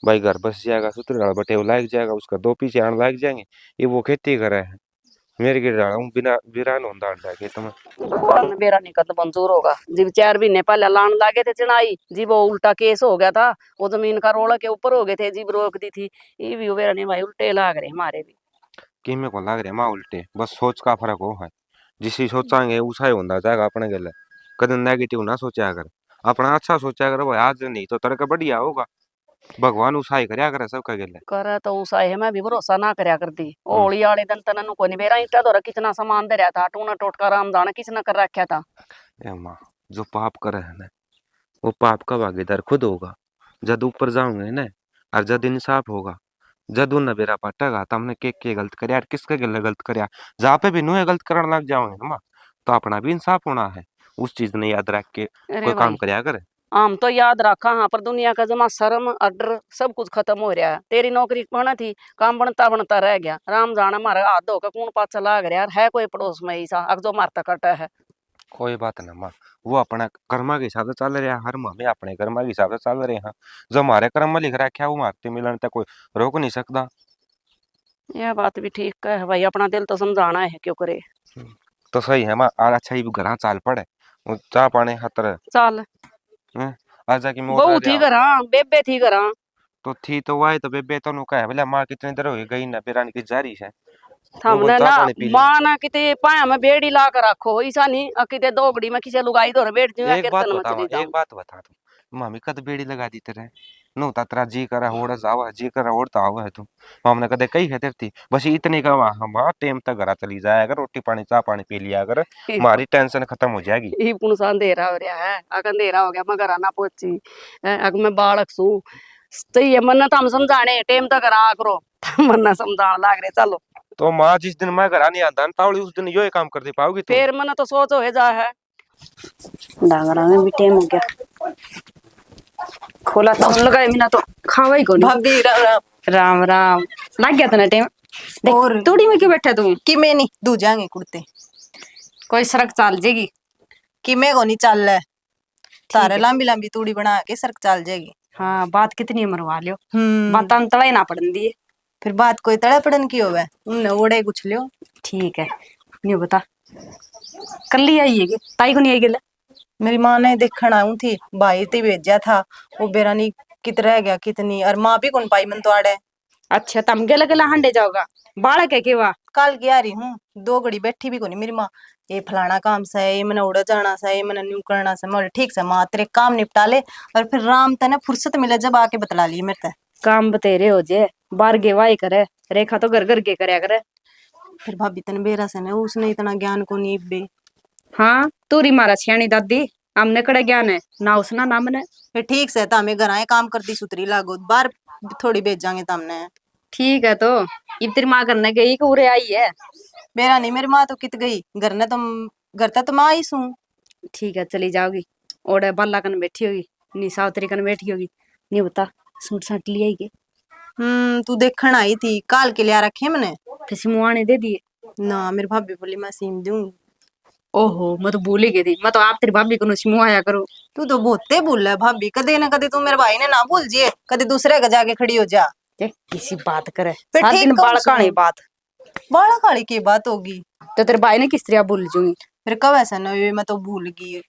भाई घर बस जाएगा सूत्र बटे वो लाग जाएगा, उसका दो पीछे आने लाग जाएंगे, ये वो खेती करे है, मेरे के डाला हूँ बिना वीरान होता डाल खेत में। भगवान मेरा निकट मंजूर होगा, जब 4 महीने पहले लान लागे थे चढ़ाई जी वो उल्टा केस हो गया था, वो जमीन का रोड़ा के ऊपर हो गए थे जीब रोक दी थी, ये भी मेरा नहीं भाई उल्टे लाग रहे हमारे भी। कि मेरे को लग रहा है माँ उल्टे बस सोच का फर्क हो है, जिसी सोचांगे उसा ही होता जाएगा अपने गले, कदम नेगेटिव ना सोचा कर, अपना अच्छा सोचा कर भाई आज नहीं तो तड़का बढ़िया होगा, भगवान उसा ही करया करे सबका गले। करे तो उसा है, मैं भी भरोसा ना करया करती हम्म। ओली वाले दिन तन को नहीं मेरा ईटा दौरा कितना सामान दे रहा था टूना टोटका राम दाना किसने कर रखा था। ए माँ जो पाप करे है ना वो पाप का भागीदार खुद होगा, जब ऊपर जाओगे ना और जब इंसाफ होगा, जब उन बेरा पटेगा तो हमने के गलत करया और किसके गले गलत करया, जहाँ पे भी नुए गलत करने लग जाओगे ना माँ तो अपना भी इंसाफ होना है, उस चीज ने याद रख के अरे कोई काम भाई करया करे। हम तो याद रखा हाँ, पर दुनिया का जमा शर्म अडर सब कुछ खत्म हो रहा है, तेरी नौकरी बना थी काम बनता बनता रह गया, राम जाना हमारा हाथ धोकर कौन पाछा लाग रहा है कोई पड़ोस में ऐसा अग जो मारता कटा है। कोई बात ना माँ, वो अपना कर्मा के हिसाब से चल रहा है, हर माँ में अपने कर्मा के हिसाब से चल रहे हैं, जो हमारे कर्म में लिख रखा है वो मारते मिलन तक कोई रोक नहीं सकता। यह बात भी ठीक है भाई, अपना दिल तो समझाना है क्यों करे। तो सही है माँ, और अच्छा ही घर चाल पड़े, वो चाह पाने खातर चल आज जाके मैं उठा बहू थी दिया घर बेबे थी घर, तो थी तो वाई तो बेबे तो नु कहे बोले माँ कितनी देर हो गई ना बेरान की जारी है, नु बोल हमने चाह ना पानी पी ले। माँ ना किते पाया में बेड़ी ला कर रखो ऐसा नहीं किते दोगड़ी में किसी लुगाई दो बैठ जाऊँ कीर्तन में चली जाऊँ। एक बात बता तू मामी कद बेड़ी लगा दी तेरे, नु तेरा जी करा होड़ जावा जी करा होड़ता आवा है तू, हमने कदे कही है तेरी बस इतनी का हम टेम तक घर चली जाया कर, रोटी पानी चाह पानी पी लिया कर, हमारी टेंशन खत्म हो जाएगी। ये पुन सा अंधेरा हो रहा है, अगर अंधेरा हो गया मैं घर ना पहुंची अगर मैं बालक सू सही है मन तो हम समझाने टाइम तक करा करो मन ना समझाने लाग रहे चलो। तो माँ जिस दिन मैं घर नहीं आता तावड़ी उस दिन यो काम कर दे पाओगी तू। फिर मन तो सोच हो जा है डांगरा में भी टाइम हो गया, खोला तो लगाए मिना तो खावा ही को भाभी राम राम। राम राम लग गया था ना टाइम और तूड़ी में क्यों बैठा तुम, कि मैं नहीं दू जाएंगे कुर्ते कोई सड़क चाल जाएगी कि मैं को नहीं चल रहा है, तारे है। लंबी लंबी तूड़ी बना के सड़क चल जाएगी। हाँ बात कितनी मरवा लियो, बात अंतड़ा ही ना पड़न दी फिर बात कोई तड़ा पड़न की होवे उनने ओड़े कुछ लियो। ठीक है नहीं बता कल आई है कि ताई को नहीं आई गल, मेरी माँ ने देखण आऊं थी भाई ते भेजा था वो बेरानी कित रह गया कितनी और माँ भी कौन पाई मन तो आड़े। अच्छा तम गला गला हंडे जाओगा बालक है केवा कल की आ रही हूँ दो घड़ी बैठी भी कोनी मेरी माँ, ये फलाना काम से ये मैंने उड़ जाना से ये मैंने न्यू करना से, मैं ठीक से माँ तेरे काम निपटा ले और फिर राम तने फुर्सत मिले जब आके बतला ली मेरे ते। काम बतेरे हो जे बार गेवाई करे रेखा तो घर घर के करे करे। फिर भाभी तने बेरा से ने उसने इतना ज्ञान को नहीं बे। हाँ तूरी मारा छियानी दादी हमने कड़े ज्ञान है ना उसना नाम ने। फिर ठीक से तामे घर आए काम करती सुतरी लागो बाहर थोड़ी भेज जाएंगे तामने। ठीक है तो इब तेरी माँ करने गई कि उरे आई है। बेरा नहीं मेरी माँ तो कित गई घर तक तो मैं आई सू। ठीक है चली जाओगी, ओड़े बाला कन बैठी होगी, नी सावत्री कन बैठी होगी। नहीं बता सूट साट लिया के? तू देखण आई थी, काल के लिया रखे मैंने। फिर सिमुआने दे दिए? ना मेरी भाभी बोली मैं सीम दूंगी। ओहो मैं तो भूल ही गई थी, मैं तो आप तेरी भाभी को सिमुआया करूँ। तू तो बहुते भूल है भाभी, कदे ना कदे तू मेरे भाई ने ना भूल जिए, कदे दूसरे का जाके खड़ी हो जा। किसी बात करे फिर सात ठीक दिन कब बाल काली सुन? बात। बाड़ा काली की बात होगी तो तेरे भाई ने किस तरह भूल जूंगी? फिर कब ऐसा ना हुई, मैं तो भूल गई।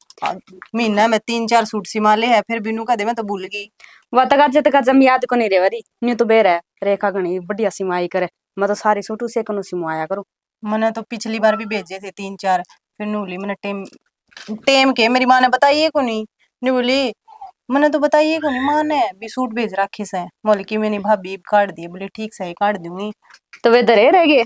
महीना में 3-4 सूट सिमा ले है, फिर बिनू कदे मैं तो भूल गई। वह तक जम याद को नहीं रेवरी, न्यू तो बेर है रेखा गणी बढ़िया सिमाई करे, मैं तो सारी सूट उसे कनु सिमुआया करूँ। मैंने तो पिछली बार भी भेजे थे 3-4, फिर नूली मैंने टेम टेम के मेरी माँ ने बताइए को नहीं। नहीं बोली मैंने तो बताइए को नहीं, माँ ने भी सूट भेज रखे से। बोले कि मैंने भाभी काट दिए, बोले ठीक से काट दूंगी। तो वे दरे रह गए?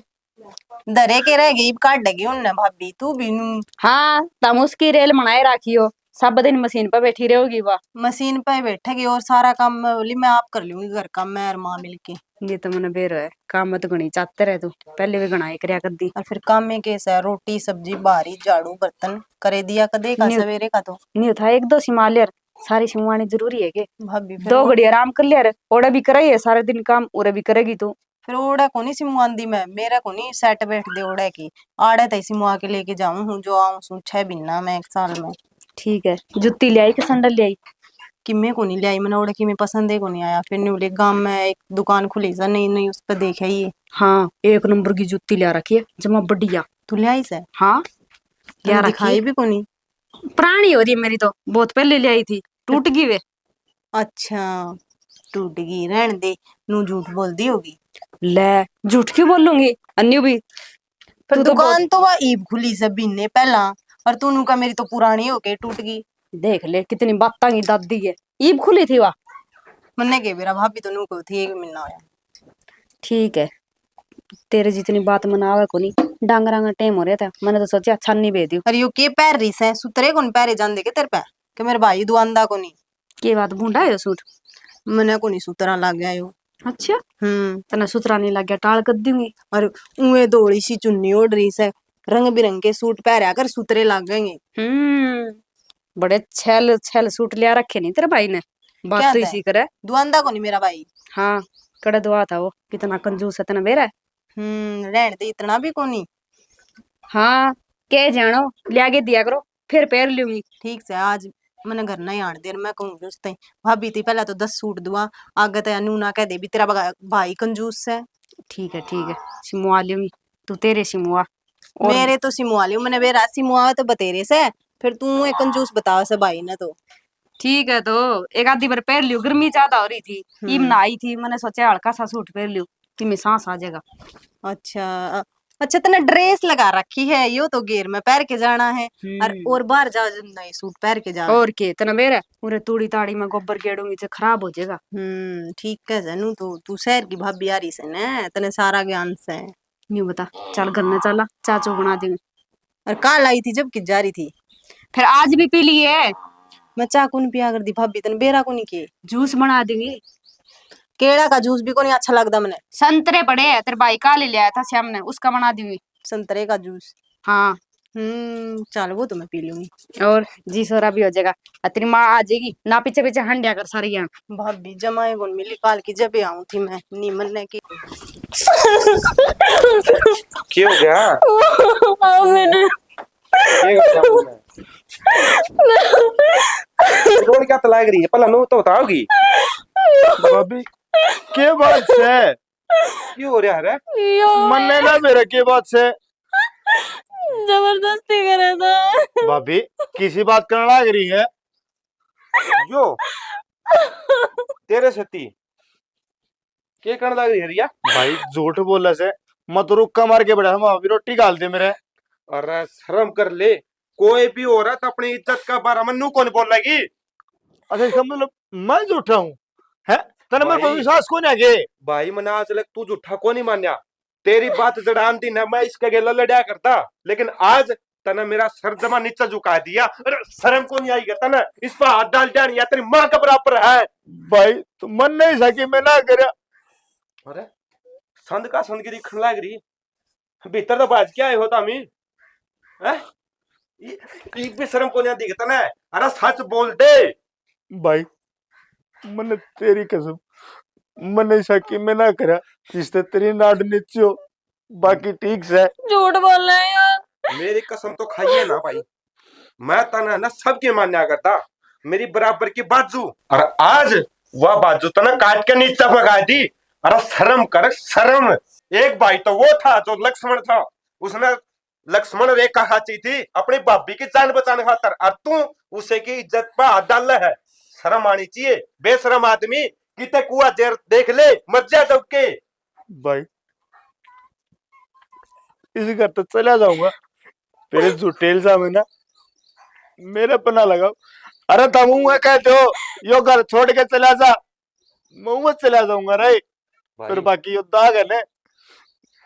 दरे के रह गई, काट देगी उनने भाभी, तू भी नू हाँ तम उसकी रेल मनाए राखी हो, सब दिन मशीन पर बैठी रहोगी वाह। मशीन पे बैठेगी और सारा काम मैं बोली मैं आप कर लूंगी घर का, मैं और माँ मिलके। ये तो मैंने बेरो है, काम मत गणी चाहते रहे तू, पहले भी गणाई करया कर दी। और फिर काम में कैसा है, रोटी सब्जी बाहरी झाड़ू बर्तन करे दिया कदे का नहीं- सवेरे का तो। नहीं था एक दो सिमालियर, सारी सिमवानी जरूरी है के? भाभी फिर दो घड़ी आराम कर लिया रे, ओड़ा भी कराई है सारे दिन काम, उरे भी करेगी तू। फिर ओड़ा को नहीं सिमुआंदी मैं, मेरा को नहीं सेट बैठ दे ओड़ा की। आड़े तई सिमुआ के लेके जाऊं हूँ, जो आऊं सू 6 महीना में 1 साल में। ठीक है जुत्ती ले आई कि संडल ले आई? किम्मे को नहीं ले आई मैंने, ओड़ा की में पसंद है को नहीं आया। फिर नहीं बोले गांव में एक दुकान खुली सा नहीं नहीं, उस पर देखा ही। हाँ एक नंबर की जुत्ती ले रखी है जमा बढ़िया। तू ले आई से? हाँ ले तूने रखी दिखाई है, भी को नहीं। पुरानी हो रही है मेरी तो, बहुत पहले ले आई थी, टूट गई वे। अच्छा टूट गई, रहने दे, नू झूठ बोल दी होगी। ले झूठ क्यों बोलूंगी अन्यू भी। फिर तू तो दुकान तो वह ईब खुली से महीने पहला, और तू नू का मेरी तो पुरानी हो गई टूट गई। देख ले कितनी बातां की दादी है, ईब खुली थी वाह। मन्ने के मेरा भाभी तो नू को थी 1 महीना होया। ठीक है तेरे जितनी बात मनावे को नहीं, डांगरा का टाइम हो रहा था, मैंने तो सोचा छन्नी भेज दियो। और यो के पैर रही से सुतरे कौन पैरे जान दे के तेरे पे कि मेरे भाई दुआंदा को नहीं। के बात भूंडा है यो सूट? मने को नहीं सुतरा लग गया यो। अच्छा तना सुतरा नहीं लग गया, टाल कर दूंगी। और उए धोड़ी सी चुन्नी ओढ़ रही से, रंग बिरंगे सूट पहरा कर सुतरे लग गए। बड़े छल छल सूट लिया रखे नहीं तेरे भाई ने, बात क्या तो था? इसी करे। दुआंदा को नहीं मेरा भाई। हाँ कड़ा दुआ था वो, कितना कंजूस है तना बेरा। रहने दे, इतना भी को नहीं। हाँ के जानो लिया के दिया करो, फिर पैर लूंगी। ठीक से आज मैंने घर ना ही आने देर, मैं कहूंगी उस तई भाभी थी पहले तो 10 सूट दुआ, आगे तो नू ना कह दे भी तेरा भाई कंजूस है। ठीक है सिमुआ लूंगी, तू तेरे सिमुआ। और मेरे तो सिमुआ लियो मैंने, बेरा सिमुआ तो बतेरे से, फिर तू एक कंजूस बताओ से भाई ने तो। ठीक है तो एक आधी बार पहन लियो, गर्मी ज्यादा हो रही थी ईम ना आई थी, मैंने सोचा हल्का सा सूट पहन लियो कि मैं सांस आ जाएगा। अच्छा अच्छा तने ड्रेस लगा रखी है, यो तो गेर में पहन के जाना है। और बाहर जा नए सूट पहन के जाना। और के तना बेरा पूरे तूड़ी ताड़ी में गोबर गेड़ूंगी तो खराब हो जाएगा। ठीक है जानू, तो तू शहर की भाभी आ रही से न, तने सारा ज्ञान से। नहीं बता चल घर में चला, चाचू बना दूंगी। और काल आई थी जब कि जा रही थी, फिर आज भी पी लिए, मैं चाह को नहीं पिया कर दी भाभी, तने बेरा को नहीं किए। जूस बना दूंगी। केड़ा का जूस भी को नहीं अच्छा लगता मैंने। संतरे पड़े है तेरे भाई का ले लिया था श्याम ने, उसका बना दूंगी। संतरे का जूस? हाँ चल वो तो मैं पी लूंगी। और जी सोरा भी हो जाएगा, तेरी माँ आ जाएगी ना, पीछे पीछे हंडिया कर सारी यहाँ। भाभी जमाए कौन मिली, काल की जब आऊं थी मैं नीमन ने की। क्यों हो गया? मैंने रोड क्या तलाक रही है, पहला नो तो बताओगी। भाभी के बात से क्यों हो रहा है? मन नहीं ना मेरा के बात से, जबरदस्ती करे था। भाभी किसी बात करने लग रही है? यो तेरे सती के करने लग रही है रिया? भाई झूठ बोला से मत रुक्का मार के बैठा, भाभी रोटी गाल दे मेरे। अरे शर्म कर ले, कोई भी हो रहा तो अपनी इज्जत का बारे में नू कौन बोल लगी? अच्छा इसका मतलब मैं झूठा हूँ है? तने मेरे पर भाई। विश्वास को नहीं आगे? भाई मना आज लग तू झूठा को नहीं मान्या, तेरी बात जड़ानती ना मैं इसके गेला लड़ा करता, लेकिन आज तना मेरा सर जमा नीचा झुका दिया। अरे शर्म को नहीं आई तना इस पर हाथ डाल जानी या तेरी माँ का बराबर है। भाई तो मन नहीं सकी मैं ना करा। अरे संद का संदगिरी खन लग रही, भीतर तो बाज क्या हो तामी हैं? एक भी शर्म को नहीं दिखता ना। अरे सच बोल दे। भाई मैंने तेरी कसम मैंने शकी में ना करा इससे तेरी नाड़ नीचे बाकी ठीक से। झूठ बोल रहे हैं यार। मेरी कसम तो खाइए ना भाई। मैं तना ना सबके मान्या करता मेरी बराबर की बाजू। और आज वह बाजू तो ना काट के नीचे भगा दी। अरे शर्म कर शर्म। एक भाई तो वो था जो लक्ष्मण था। उसने लक्ष्मण रेखा खाची थी अपनी भाभी की जान बचाने खातर। और तू उसे की इज्जत पर हाथ डाल है। शर्म आनी चाहिए बेशरम आदमी। कितने कुआ जेर देख ले मर जा दब के। भाई इस घर तो चला जाऊंगा तेरे झूठे इल्जाम है ना मेरे पर ना लगाओ। अरे तुम मैं कहते हो यो घर छोड़ के चला जा मैं मत चला जाऊंगा रे। फिर बाकी यो दाग है ना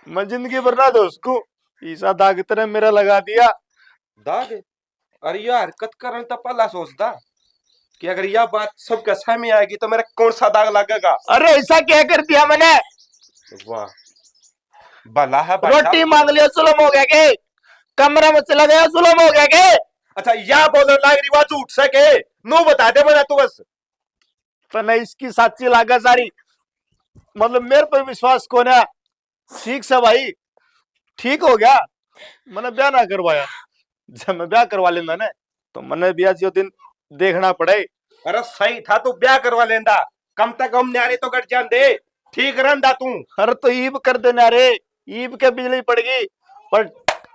मैं जिंदगी भर ना दो उसको ईसा दाग तेरे मेरा लगा दिया। दाग। अरे यार हरकत करने तो पहला सोचता कि अगर यह बात सबके सामने आएगी तो मेरा कौन सा दाग लगेगा। अरे ऐसा क्या कर दिया मैंने। वाह भला है भाई रोटी साहब। मांग लिया जुल्म हो गया के कमरा में चला गया जुल्म हो गया के। अच्छा या बोलो लाग रही बात उठ सके नो बता दे बना तू बस। तो नहीं इसकी साची लागत सारी मतलब मेरे पर विश्वास कौन है। ठीक से भाई ठीक हो गया मैंने ब्याह ना करवाया। जब मैं ब्याह करवा लेना ना तो मैंने ब्याह जो दिन देखना पड़े। अरे सही था तू ब्याह करवा लेंदा कम से कम न्यारे तो गट जान दे ठीक रहंदा तू। अरे तो ईब कर देना रे ईब के बिजली पड़गी पर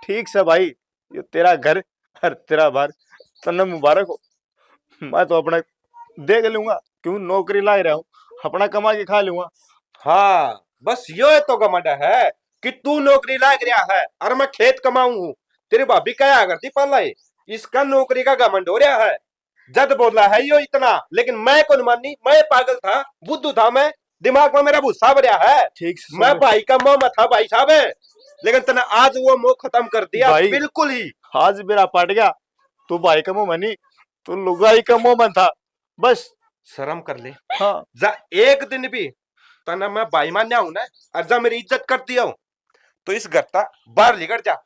ठीक से भाई ये तेरा घर और तेरा बार तन्ने मुबारक हो। मैं तो अपना देख लूंगा क्यों नौकरी ला रहा हूँ अपना कमा के खा लूंगा। हाँ बस यो है तो गमंड है कि तू नौकरी लाग रहा है और मैं खेत कमाऊं हूँ। तेरी भाभी क्या करती पहला इसका नौकरी का घमंड हो रहा है। जद बोला है यो इतना लेकिन मैं कौन मानी मैं पागल था बुद्धू था मैं दिमाग में मेरा भूसा भरा है। ठीक से मैं भाई का मोह में था भाई साहब लेकिन तने आज वो मोह खत्म कर दिया भाई, बिल्कुल ही। आज मेरा पट गया तू भाई का मुंह मनी तू लुगाई का मुंह मन था बस। शर्म कर ले। हाँ जा एक दिन भी तना मैं भाई मान्या हूं ना और जा मेरी इज्जत कर दिया हूं तो इस घर ता बाहर निकल जा।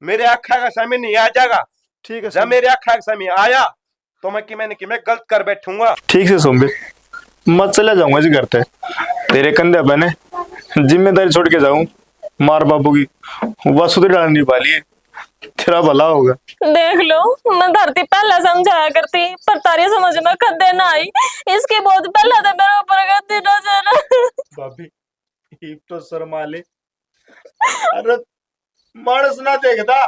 मेरे आखा का समय नहीं आ जाएगा। ठीक है जब मेरे आखा का समय आया तो मैं कि मैं गलत कर बैठूंगा। ठीक से सोम्बे मैं चला जाऊंगा जी घर पे तेरे कंधे पे ने जिम्मेदारी छोड़ के जाऊं मार बाबू की वसुधरी डालनी वाली है तेरा भला होगा। देख लो मैं धरती पहले समझाया करती पर तारी समझ में कदे ना आई। इसके बहुत पहले तो मेरे ऊपर गद्दी नजर। भाभी ईब तो शर्मा ले। अरे मानस ना देखता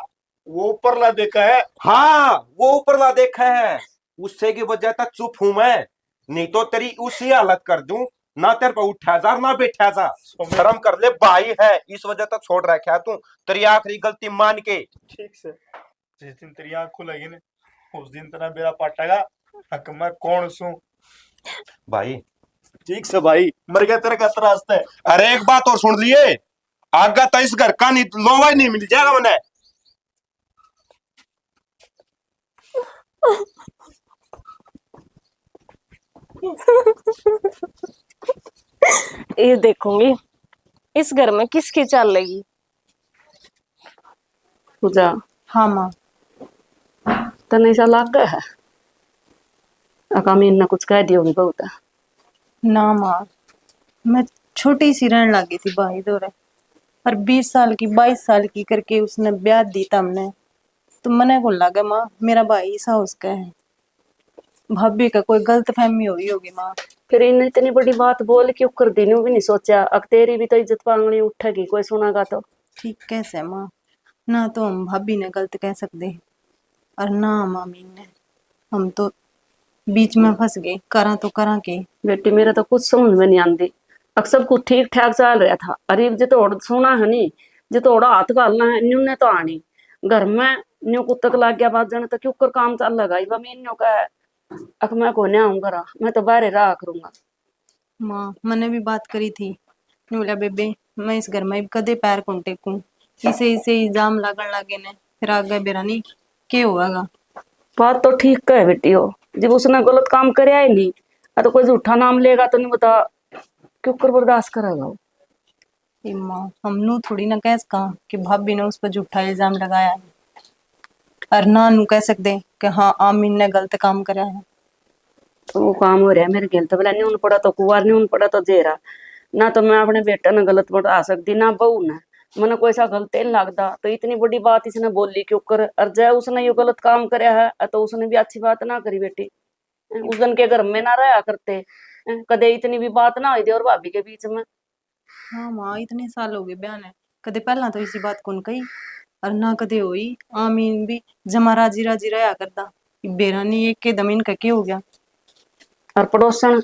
वो ऊपर ला देखा है। हाँ वो ऊपर ला देखा है उससे की वजह तक चुप हूं मैं नहीं तो तेरी उसी हालत कर दूं ना तेरे पर उठा जा ना बैठा जा। शर्म कर ले भाई है इस वजह तक छोड़ रखा तू तेरी आखिरी गलती मान के। ठीक से जिस दिन तेरी आंख खुलेगी ना उस दिन तेरा बेड़ा पाटेगा हक मैं कौन सू। भाई ठीक से भाई मर गया तेरे का रास्ता है। अरे एक बात और सुन लिए आगा तो इस घर का नहीं लोवा ही नहीं मिल जाएगा मैंने। ये देखूंगी इस घर में किसकी चाल लगी। पूजा हाँ माँ तने ऐसा लग गया है अकामीन ने कुछ कह दिया होगी बहुत है। ना माँ मैं छोटी सी रहने लगी थी भाई दौरे और 20 साल की 22 साल की करके उसने ब्याह दी तमने तो मने को लगा माँ मेरा भाई सा उसका है। भाभी का कोई गलत फहमी हुई होगी माँ। फिर इन्हें इतनी बड़ी बात बोल के कर दी भी नहीं सोचा अब तेरी भी तो इज्जत पांगड़ी उठेगी कोई सुनागा तो। ठीक कैसे माँ ना तो हम भाभी ने गलत कह सकते और ना मामी ने हम तो बीच में फंस गए करा तो करा के। बेटी मेरा तो कुछ समझ में नहीं आती अब सब कुछ ठीक ठाक चल रहा था। अरे जितोड़ सुना है नी जितोड़ा हाथ घालना है न्यू ने तो आनी घर में न्यू कुत्तक लाग गया बात जाने तो क्यों कर काम चल लगा मीनू का अक मैं को नहीं आऊंगा रहा मैं तो बाहर रहा करूंगा। माँ मैंने भी बात करी थी बोला बेबे मैं इस घर में कदे पैर कौन टेकूं इसे इसे इल्जाम लागन लागे ने फिर आगे बेरा नहीं के होगा। बात तो ठीक कहे बेटी हो जब उसने गलत काम करया ही नहीं तो कोई झूठा नाम लेगा तो नहीं बता क्यों कर बर्दाश्त करेगा वो। ए माँ हमनू थोड़ी ना कह सका कि भाभी ने उस पर झूठा इल्जाम लगाया है, और ना नू कह सकते कि हाँ आमीन ने गलत काम करा है। तो वो काम हो रहा है मेरे गेल तो बोला नहीं उन पड़ा तो कुंवर नहीं उन पड़ा तो जेरा ना, तो मैं अपने बेटे ने गलत बता सकती ना बहू ने। मैंने कोई सा गलत नहीं लगता, तो इतनी बड़ी बात इसने बोली क्यों कर, और जय उसने ये गलत काम कराया है तो उसने भी अच्छी बात ना करी बेटी। उस दिन के घर में ना रहा करते, कदे इतनी भी बात ना हुई थी और भाभी के बीच में। हाँ माँ इतने साल हो गए बयान है, कदे पहला तो इसी बात कौन कही, और ना कदे हुई। आमीन भी जमा राजी राजी रहा करता, बेरा नहीं एक के दमीन का क्या हो गया। और पड़ोसन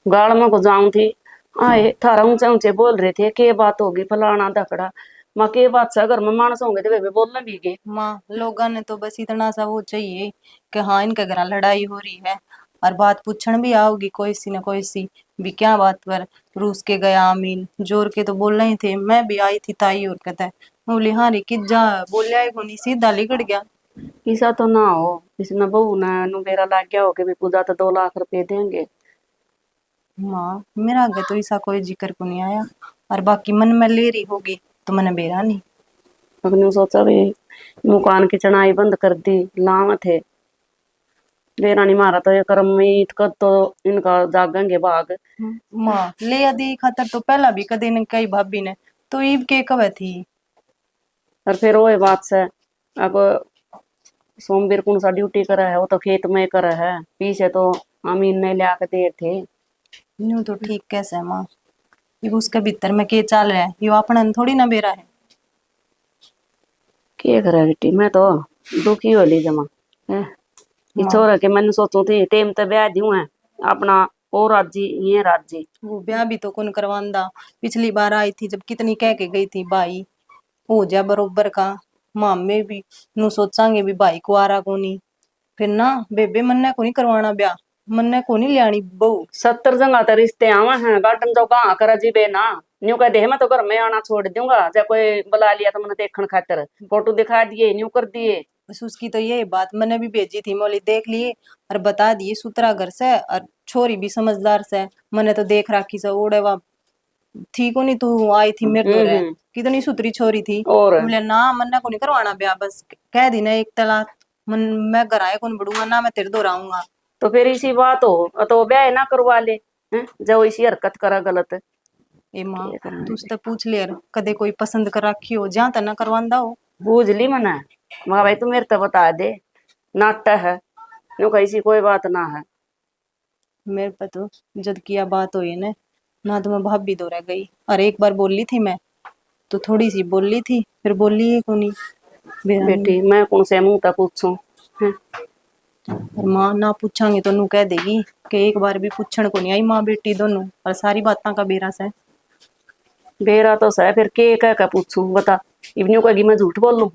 गाड़ में को जाऊं थी, आए थारा ऊंचे ऊंचे बोल रहे थे के बात होगी फलाना धकड़ा। माँ के बात से घर में मानस होंगे तो वे बोलने भी गए। माँ लोगों ने तो बस इतना सा वो चाहिए कि हाँ इनके घर लड़ाई हो रही है, और बात पूछण भी आओगी कोई सी न कोई सी भी, क्या बात पर रूस के गया आमीन जोर के तो बोल रहे थे। मैं भी आई थी ताई और कहता है बोली हाँ रे कि जा बोलिया ही कोनी सीधा लिकड़ गया। ऐसा तो ना हो इसने बहू ने नु मेरा लाग गया हो कि भी पूजा तो 2 लाख रुपए देंगे। माँ मेरा आगे तो ऐसा कोई जिक्र को नहीं आया, और बाकी मन में ले रही होगी तो मैंने बेरा नहीं। अपने सोचा भी मुकान की चढ़ाई बंद कर दी लाव थे, बेरानी मारा तो ये कर्म में ईट कर तो इनका जागेंगे भाग। माँ ले आदि खातर तो पहला भी कदे न कई भाभी ने तो ईब के कवे थी। और फिर वो बात से अब सोमवीर कौन सा ड्यूटी करा है, वो तो खेत में करा है, पीछे तो हम इन्हें ले आके दे थे। यूं तो ठीक कैसे माँ, ये उसके भीतर में के चाल रहा है, यो अपना थोड़ी ना बेरा है। के करे बेटी मैं तो दुखी हो ली जमा है। ये माँ छोरा के मैंने सोचू थी टेम तो ब्याह दियो है अपना ओ राजी ये राजी। वो ब्याह भी तो कौन करवांदा, पिछली बार आई थी जब कितनी कह के गई थी भाई हो जा बरोबर का। माँ में भी नु सोचांगे भी भाई को आरा कोनी, फिर ना बेबे मन्ने को नहीं करवाना ब्याह, मन्ने को नहीं लियानी बहू। 70 जगह तो रिश्ते आवा हैं गाटन तो कहाँ करा जी बे ना। न्यू कह दे मैं तो घर में आना छोड़ दूंगा, जब कोई बुला लिया तो मैंने देखने खातर फोटो दिखा दिए न्यू कर दिए। बस उसकी तो ये बात मैंने भी भेजी थी, मोली देख लिए और बता दिए सुतरा घर से, और छोरी भी समझदार से मैंने तो देख राखी से ओड़े वा थी को नहीं तू आई थी मेरे दो रे, कितनी सुतरी छोरी थी। और बोले ना मन्ने को नहीं करवाना ब्याह, बस कह दी ना एक तलाक मन मैं घर आए कौन बढ़ूंगा ना मैं तेरे दो रहूंगा। तो फिर इसी बात हो तो ब्याह ना करवा ले हैं, जब इसी हरकत करा गलत। ए माँ क्या करना तू उससे पूछ ले यार, कदे कोई पसंद कर राखी हो जहाँ तना करवांदा हो। बूझ ली मना माँ भाई तू मेरे तो बता दे नाटा है, न्यू कहीं सी कोई बात ना है। मेरे पे तो जद किया बात हुई ना तो मैं भाभी दो रह गई, और एक बार बोली थी मैं तो थोड़ी सी बोली थी फिर बोली ही कोनी बेरा नहीं। बेटी मैं कौन से मुंह तक पूछूं हैं? और माँ ना पूछांगे तो नू कह देगी कि एक बार भी पूछण को नहीं आई माँ बेटी दोनों, और सारी बातां का बेरा से। बेरा तो सह फिर के कह के पूछूं बता, इवन्यू कहेगी मैं झूठ बोल लूं।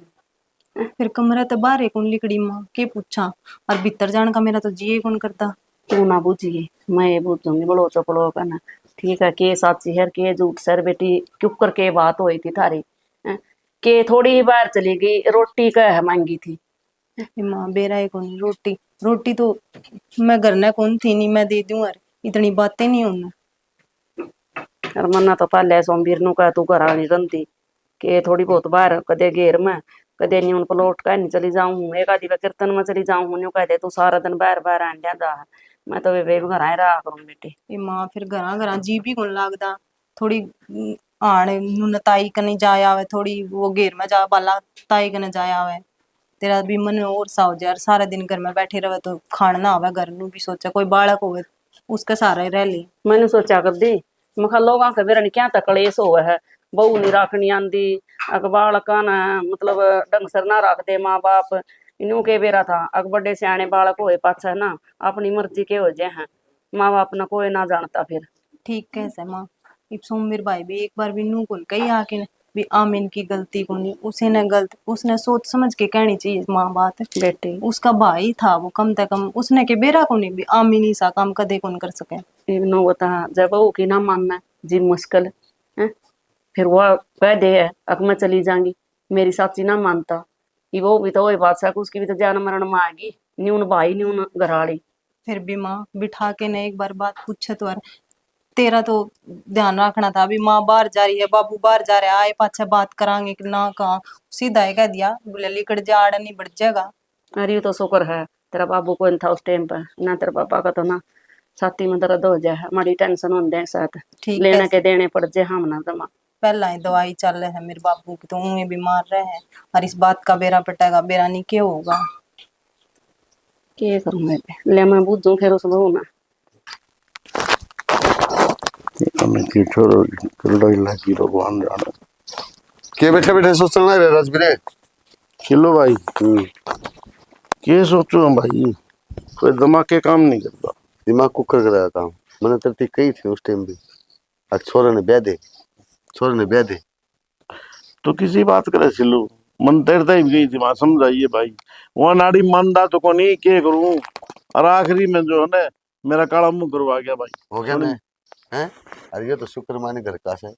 फिर कमरा तो बाहर कौन लिकड़ी माँ के पूछा, और भीतर जाने का मेरा तो जी कौन करता। तू ना बूझिए मैं ये बूझूंगी बड़ो चपड़ो का ना। ठीक है के साची है के झूठ सर बेटी क्यों करके बात हुई थी थारी हैं? के थोड़ी ही बार चली गई रोटी का है मांगी थी। ए माँ बेरा है कौन रोटी, रोटी तो मैं घर ने कौन थी नहीं मैं दे दूं, और इतनी बातें नहीं होना। और मन्ना तो पहले सोमवीर नु कह तू घर नहीं रंती के थोड़ी बहुत बाहर कदे घेर में कदे न्यून पलोट का नहीं चली जाऊं, एक आधी बार कीर्तन में चली जाऊं न्यू कह दे तू सारा दिन बाहर बाहर आंडिया जा है। मैं तो वे घर आए रहा करूं बेटी। ए माँ फिर घरा घरा जी भी कौन लागदा, थोड़ी आने नु ताई कने जाया आवे, थोड़ी वो घेर में जा बाला ताई कने जाया आवे, तेरा भी मन और सा हो जाए। सारा दिन घर में बैठे रहे तो खाना ना आवे, घर नु भी सोचा कोई बालक होवे उसका सहारा ही रह ली। मैंने सोचा कर दी मखा लोग के बेरन क्या तक कलेस होवे है, बहू नहीं राखनी आंदी अखबार का ना मतलब ढंग सर ना रख दे माँ बाप। इनू के बेरा था अक बड़े सियाने बालक होए पाछा ना अपनी मर्जी के हो जाए हैं, माँ बाप ना कोई ना जानता फिर। ठीक कैसे माँ, इब सोमवीर भाई भी एक बार भी नू कौन कही आके ने भी आमीन की गलती को नहीं, उसे ने गलत उसने सोच समझ के कहनी चाहिए माँ बात। बेटी उसका भाई था वो कम से कम उसने के बेरा को नहीं भी आमीन ही सा काम कदे कौन कर सके। इनो बता जब बहू की ना मानना जी मुश्किल है, फिर वो कह दे है अक मैं चली जाऊंगी मेरी साची ना मानता, ये वो भी तो वही बात है उसकी भी तो जान मरण में आएगी न्यून भाई न्यून घराड़ी। फिर भी माँ बिठा के ने एक बार बात पूछे तो यार तेरा तो ध्यान रखना था। अभी माँ बाहर जा रही है, बाबू बाहर जा रहा है, आए पाछे बात करांगे कि ना कहा। सीधा ही कह दिया बोले लिकड़ जा आड़ा नहीं बढ़ जाएगा। अरे ये तो शुक्र है तेरा बाबू कोई नहीं था उस टाइम पर, ना तेरे पापा का तो ना छाती में दर्द हो जाए, हमारी टेंशन होने दे साथ ठीक है, लेने के देने पड़ जाए हम ना दमा। पहला ही दवाई चल रहा है मेरे बाबू की, तो उन्हें बीमार रहे हैं और इस बात का बेरा पटेगा, बेरा नहीं क्या होगा। क्या करूं मैं भी? ले मैं बूझूं फिर उस बहू में। हमें की छोड़ो लड़ाई लगी भगवान जाने। के बैठे बैठे सोच रहा है राजबीरे? चलो भाई के सोचो भाई, कोई दिमाग के काम नहीं करता। दिमाग को कर रहा काम। मैंने तेरे कही थी उस टाइम भी, आज छोरे ने ब्याह दे, छोरे ने ब्याह दे। तो किसी बात करे सिल्लू, मन तेरता ही गई थी वहां, समझाइए भाई। वो नाड़ी मानदा तो को नहीं के करूं, और आखिरी में जो है ना मेरा काला मुंह करवा गया भाई। हो गया ना हैं? अरे ये तो शुक्र माने घर का है।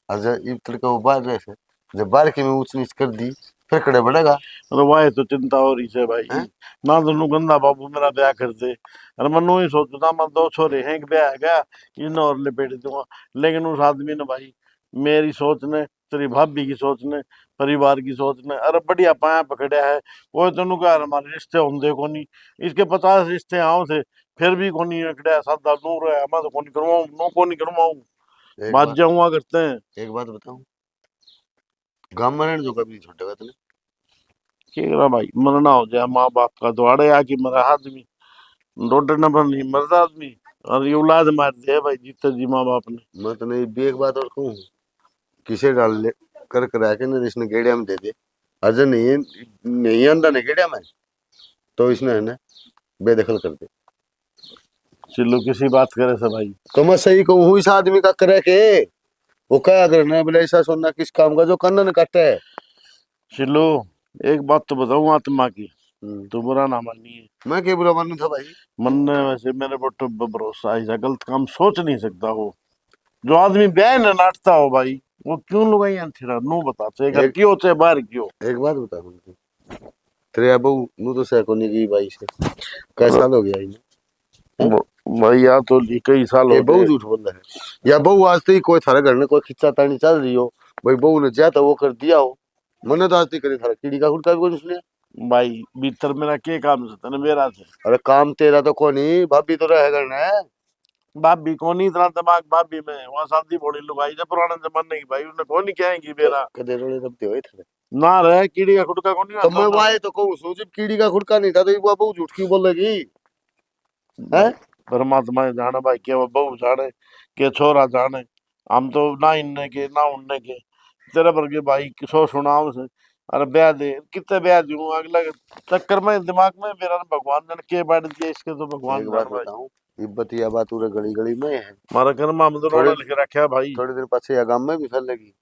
और जब ये तड़का वो बाहर रहे थे, जब बाहर की में ऊंच नीच कर दी फिर कड़े बढ़ेगा। अरे वाह तो चिंता हो रही है भाई। हैं? ना दोनों गंदा बाबू मेरा ब्याह कर दे, अरे मनु ही सोचता मैं दो छोरे हैं, एक ब्याह है गया इन और लपेट दूंगा। लेकिन उस आदमी ने भाई मेरी सोच ने, तेरी भाभी की सोच ने, परिवार की सोच ने अरे बढ़िया पाया पकड़या है। वो तेनू कह हमारे रिश्ते होंगे को नहीं, इसके 50 रिश्ते आओ थे फिर भी को नहीं अकड़या, सादा नूर है मैं तो को नहीं करवाऊं, नो को नहीं करवाऊं, एक बात बात जाऊंगा करते हैं। एक बात बताऊं, गांव में रहने जो कभी छोटेगा तने। क्या भाई मरना हो जाए माँ बाप का द्वाड़े आके मरा आदमी, डोडर नंबर नहीं मरता आदमी, और ये औलाद मार दिया भाई जीते जी माँ बाप ने। मैं तो नहीं भी एक बात और कहूँ, किसे डाल ले कर करा के ना इसने गेड़िया में दे दे। अजय नहीं नहीं आंदा ने गेड़िया में, तो इसने है ना बेदखल कर दे। चिल्लू किसी बात करे से भाई, तो मैं सही कहूँ इस आदमी का करे के वो क्या करना बोले ऐसा सोना किस काम का जो कन्न न काटे है। चिल्लू एक बात तो बताऊं आत्मा की, तो बुरा ना मानिए, मैं क्या बुरा मानू था भाई। मन ने वैसे मेरे पर तो भरोसा, ऐसा गलत काम सोच नहीं सकता हो। जो आदमी ब्याह न नाटता हो भाई वो क्यों लुगाई अंथिरा नो बता, चाहे घर एक, की हो चाहे बाहर की हो। एक बात बता मुझे, तेरे अबू नु तो सैको नहीं की भाई से कैसा साल हो गया इन्हें? भैया तो कई साल ये हो बहू गए। झूठ बोल रहा है या बहू आज तक कोई थारे घर में कोई खिच्चा तानी चल रही हो भाई, बहू ने जा तो वो कर दिया हो। मैंने तो आज तक करे थारा कीड़ी का खुड़का भी कोई सुने। भाई भीतर मेरा के काम से तने मेरा से अरे काम तेरा तो कोनी, भाभी तो रह करना है। भाभी को नहीं इतना दिमाग भाभी में, वहां शादी बड़ी लुगाई जब पुराने जमाने की भाई उन्हें कौन नहीं कहेंगी मेरा कदे रोले दबते हुए थे। ना रहे कीड़ी का खुटका को नहीं तो आता मैं उन्हें। वाए तो कहूँ सो जब कीड़ी का खुड़का नहीं था तो ये बहू झूठ क्यों बोलेगी है? परमात्मा ही जाने भाई, के वो बहू जाने के छोरा जाने, हम तो ना इनने के ना उनने के तेरे पर के भाई सो सुनाओ से। अरे ब्याह दे कितने ब्याह दूं अगला चक्कर में दिमाग में मेरा ना भगवान जाने के बैठ दिया इसके, तो भगवान एक बात जाने भाई। बताऊं, इब्बत या बात पूरे गली गली में है। हमारा घर में हम तो थोड़े रोना लिख रखा है भाई। थोड़े दिन पीछे या गांव में भी फैलेगी।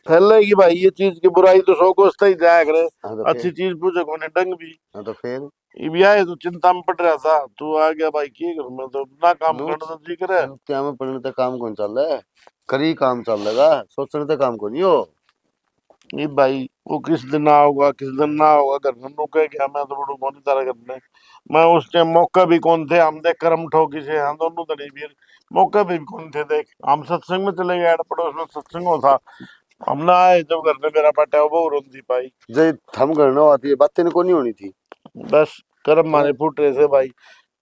फैलेगी भाई ये चीज की बुराई तो सौ को ही जाया करे, हाँ तो अच्छी फिर, चीज पूछे कोने डंग भी। हाँ तो फिर ये भी आए तो चिंता में पड़ रहा था, तू आ गया भाई की करूं मैं, तो ना काम नोट करना तो जी करे। क्या में पढ़ने तक काम कौन चल रहा है, करी काम चल रहा सोचने तक काम को नहीं हो। नहीं भाई वो किस दिन आओगा किस दिन ना होगा घर में नु कह गया, मैं तो बड़ू कौन तरह करने। मैं उस टाइम मौका भी कौन थे, हम देख कर्म ठोकी से हम दोनों तड़ी भी मौका भी कौन थे। देख हम सत्संग में चले गए, पड़ोस में सत्संग हो था, हम ना आए जब घर में मेरा पटा वो रोंदी पाई। जे थम करना आती है बातें को नहीं होनी थी। बस कर्म हाँ? मारे फूट रहे थे भाई।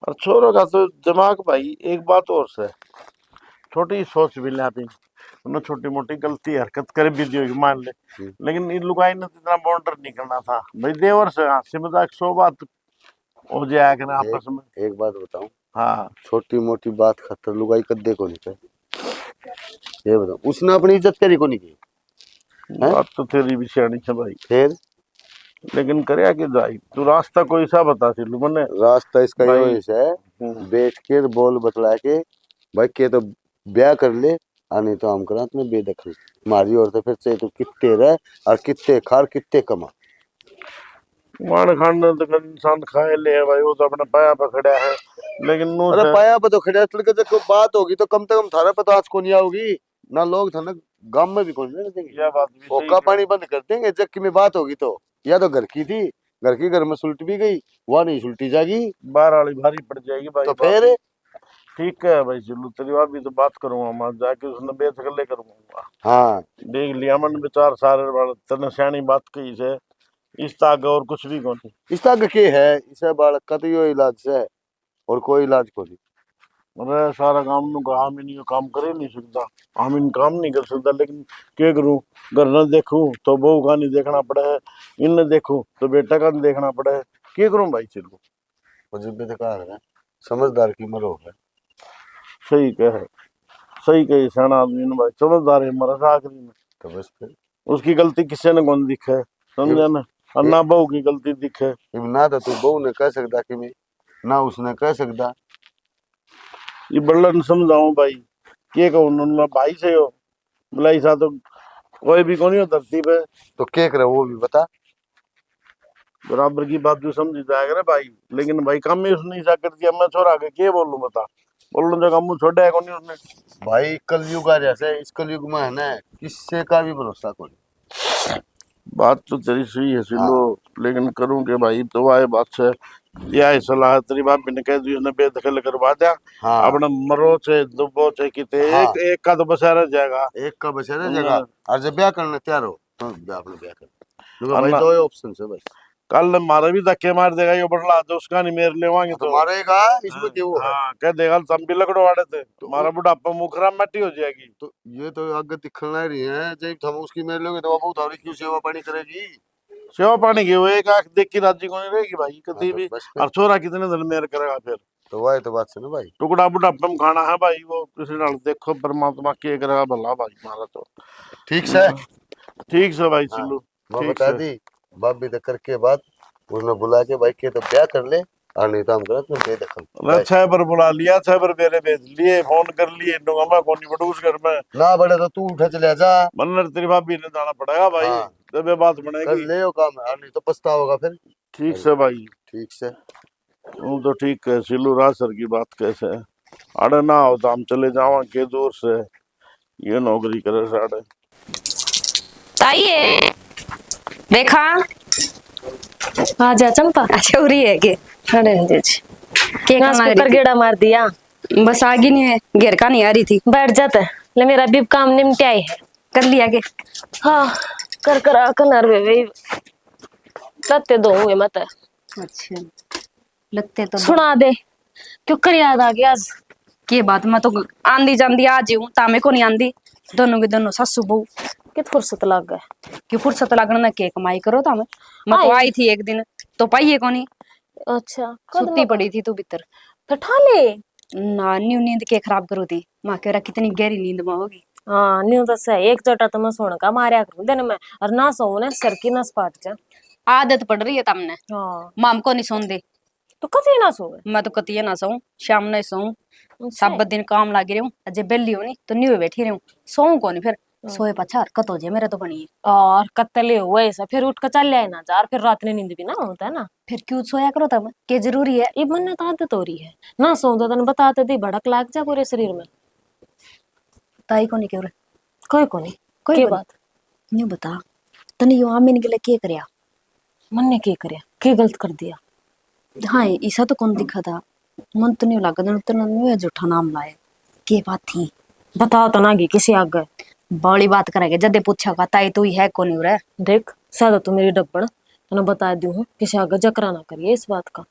और छोरों का तो दिमाग भाई एक बात और से, छोटी सोच भी ले आती, उन्हें छोटी मोटी गलती हरकत करे भी दी होगी मान ले, लेकिन इन लुगाई ने तो इतना बॉर्डर नहीं करना था भाई। देवर से हंसी मजाक 100 बात हो जाया करे आपस में। एक बात बताऊं, हाँ छोटी मोटी बात खतर लुगाई कद्दे को नहीं कर। ये बताओ उसने अपनी इज्जत करी को नहीं की है? बात तो तेरी भी सियानी है भाई, फिर लेकिन करे कि जाई तू रास्ता कोई सा बता सिलू मने रास्ता इसका यो भाई। है बैठ के बोल बतला के भाई के तो ब्याह कर ले, आने तो हम करा तुम्हें बेदखल मारी और तो फिर से तू कितने रह और कितने खार कितने कमा। मान खान तो इंसान खाए ले भाई, वो तो अपने पाया पर खड़ा है, लेकिन नो अरे से पाया पे तो खड़े लड़के जब कोई बात होगी तो कम से कम थारा पे तो आज को नहीं आओगी ना, लोग था ना गांव में भी कौन रहने देंगे। यह बात भी सही ओका है। पानी बंद कर देंगे जब में बात होगी तो, या तो घर की थी घर की घर में सुलट भी गई वहां नहीं सुलटी जाएगी बार वाली भारी पड़ जाएगी भाई तो बात फिर ही। ठीक है भाई चलो, तेरी भाभी तो बात करूंगा मैं जाके, उसने बेतकल्ले करूंगा। हाँ देख लिया मन विचार सारे बाल, तने सियानी बात कही से, इस ताक और कुछ भी कोनी। इस तरह के है इसे बालक का तो यो इलाज है और कोई इलाज को नहीं। अरे सारा काम नु काम ही नहीं, काम करे नहीं सकता, हम इन काम नहीं कर सकता, लेकिन क्या करूं, घर न देखूं तो बहू का नहीं देखना पड़े है, इन देखूं तो बेटा का नहीं देखना पड़े है, क्या करूं भाई चलो। मुझे बेकार है, समझदार की मरो है। सही कहे, सही कही सियाना आदमी ने भाई, समझदार है हमारा आखिरी में। तो बस फिर उसकी गलती किसी ने कौन दिखे, समझा ना, और ना बहू की गलती दिखे। ना तो तू बहू ने कह सकता कि मैं, ना उसने कह सकता। ये बड़न समझाऊं भाई, के कहूं उन्होंने भाई से हो, बोला ऐसा तो कोई भी कौन हो धरती पे। तो क्या करे वो भी बता। बराबर की बात जो समझ जाएगा ना भाई, लेकिन भाई काम में उसने ऐसा कर दिया, मैं छोरा के क्या बोलूं बता, बोलूं जगह मुंह छोड़ा है कौन उसने। भाई कलयुग आ जैसे इस कलयुग में है ना, किससे का भी भरोसा कोई। बात तो तेरी सही है सिलो, हाँ। लेकिन करूं के भाई, तो आए बात से यह सलाह तेरी भाभी ने कह दी, उसने बेदखल करवा दिया हाँ अपना, मरो चाहे दुबो चाहे किते, हाँ एक का तो बसा रह जाएगा। एक का बचे रह समझा जाएगा। ना? और जब ब्याह करने तैयार हो तो अपने ब्याह कर, क्योंकि भाई अन्ना दो ऑप्शन है बस। कल मारे भी धक्के मार देगा ये बड़ला, तो उसका नहीं मेरे लेवाएंगे तो तो। मारेगा इसमें हाँ क्यों वो है। हाँ, कह देगा हम भी लकड़ो वाड़े थे, तो तुम्हारा बुढ़ापा मुखरा मट्टी हो जाएगी। तो ये तो आगे दिखना रही है, जब हम उसकी मेरे लोगे तो वो बहुत क्यों सेवा पानी करेगी। सेवा पानी की वो एक आंख देख के राजी को नहीं रहेगी भाई हाँ कभी तो भी। बस और फिर, छोरा कितने दिन मेरे करेगा फिर, तो वही तो बात है ना भाई। टुकड़ा बुढ़ापा में खाना है भाई, वो किसी नाल देखो परमात्मा के करेगा भला भाई मारा तो। ठीक से। ठीक से भाई हाँ चलो, मैं ठीक बता से। दी, बाप भी तक करके बात, उसने बुला के भाई के तो ब्याह कर ले, और नहीं तो हम करें तुम बेदखल अरे बस। 6 बार बुला लिया, 6 बार मेरे भेज लिए, फोन कर लिए, मैं कौन नहीं बटूस घर में। ना बड़े तो तू उठे चले जा। मन्नर तेरी भाभी ने जाना पड़ेगा भाई, हाँ तब ये बात कर बनेगी। ले वो काम, और नहीं तो पछताओगा फिर। ठीक से भाई, ठीक से। वो तो ठीक है सिलू, रासर की बात कैसे है, अरे ना हो तो हम चले जावा के दूर से, ये नौकरी करे साढ़े। ताई देखा आ जा चंपा। अच्छा हो रही है के अरे जी के घास करना कुकर रही गेड़ा मार दिया। थी? बस आगे नहीं है, घेर का नहीं आ रही थी। बैठ जाता है ले, मेरा भी काम निपटे आई है। कर लिया के हाँ कर कर कनर वे लगते दो हुए मत। अच्छा लगते तो सुना दे क्यों कर याद आ गया आज। के बात, मैं तो आंधी जांदी आज हूँ, तामे को नहीं आंधी, दोनों के दोनों सासू बहू। कित फुर्सत लग गए। कि फुर्सत लगना ना के कमाई करो तामे। मैं तो आई। आई थी एक दिन तो पाइए को नहीं, अच्छा कद सुती मत पड़ी थी तू भीतर। तो ठा ले। ना न्यू नींद के खराब करो थी, माँ कह रहा कितनी गहरी नींद में होगी। हाँ न्यू तो सही, एक चोटा तो मैं सोने का मारिया करूं दिन में, और ना सोऊं ना सर की नस पाट जा। आदत पड़ रही है तमने, हाँ माम को नहीं सोन दे। तो कभी ना सोवे। मैं तो कतिये ना सोऊं, शाम नहीं सोऊं, अच्छा सब दिन काम लागी रहूं, अजय बेली हो नहीं तो न्यू बैठी रहूं, सोऊं को नहीं फिर। सोए पाछा हरकत हो जाए मेरे तो बनी है। और कत्तले हुए ऐसा फिर उठ कर चल जाए ना जार, फिर रात में नींद भी ना होता है ना। फिर क्यों सोया करो तब, के जरूरी है। ये मन तो आदत हो रही है ना, सो तो तने बताते दी भड़क लाग जा पूरे शरीर में। ताई को नहीं क्यों रे, कोई को नहीं कोई के बनी। बात। न्यू बता तने यो आमीन के लिए के करया। मन ने के करया के गलत कर दिया। हाँ ऐसा तो कौन दिखा था, मन तो नहीं लगा दिन तो न्यू झूठा नाम लाए, के बात थी बताओ तो ना गी किसी आगे। बड़ी बात करेंगे जदे पूछा ताई तू ही है कौन रे। देख सादा तू मेरी डब्बन तने बता दी हूँ, किसी आगे जकरा ना करिए इस बात का।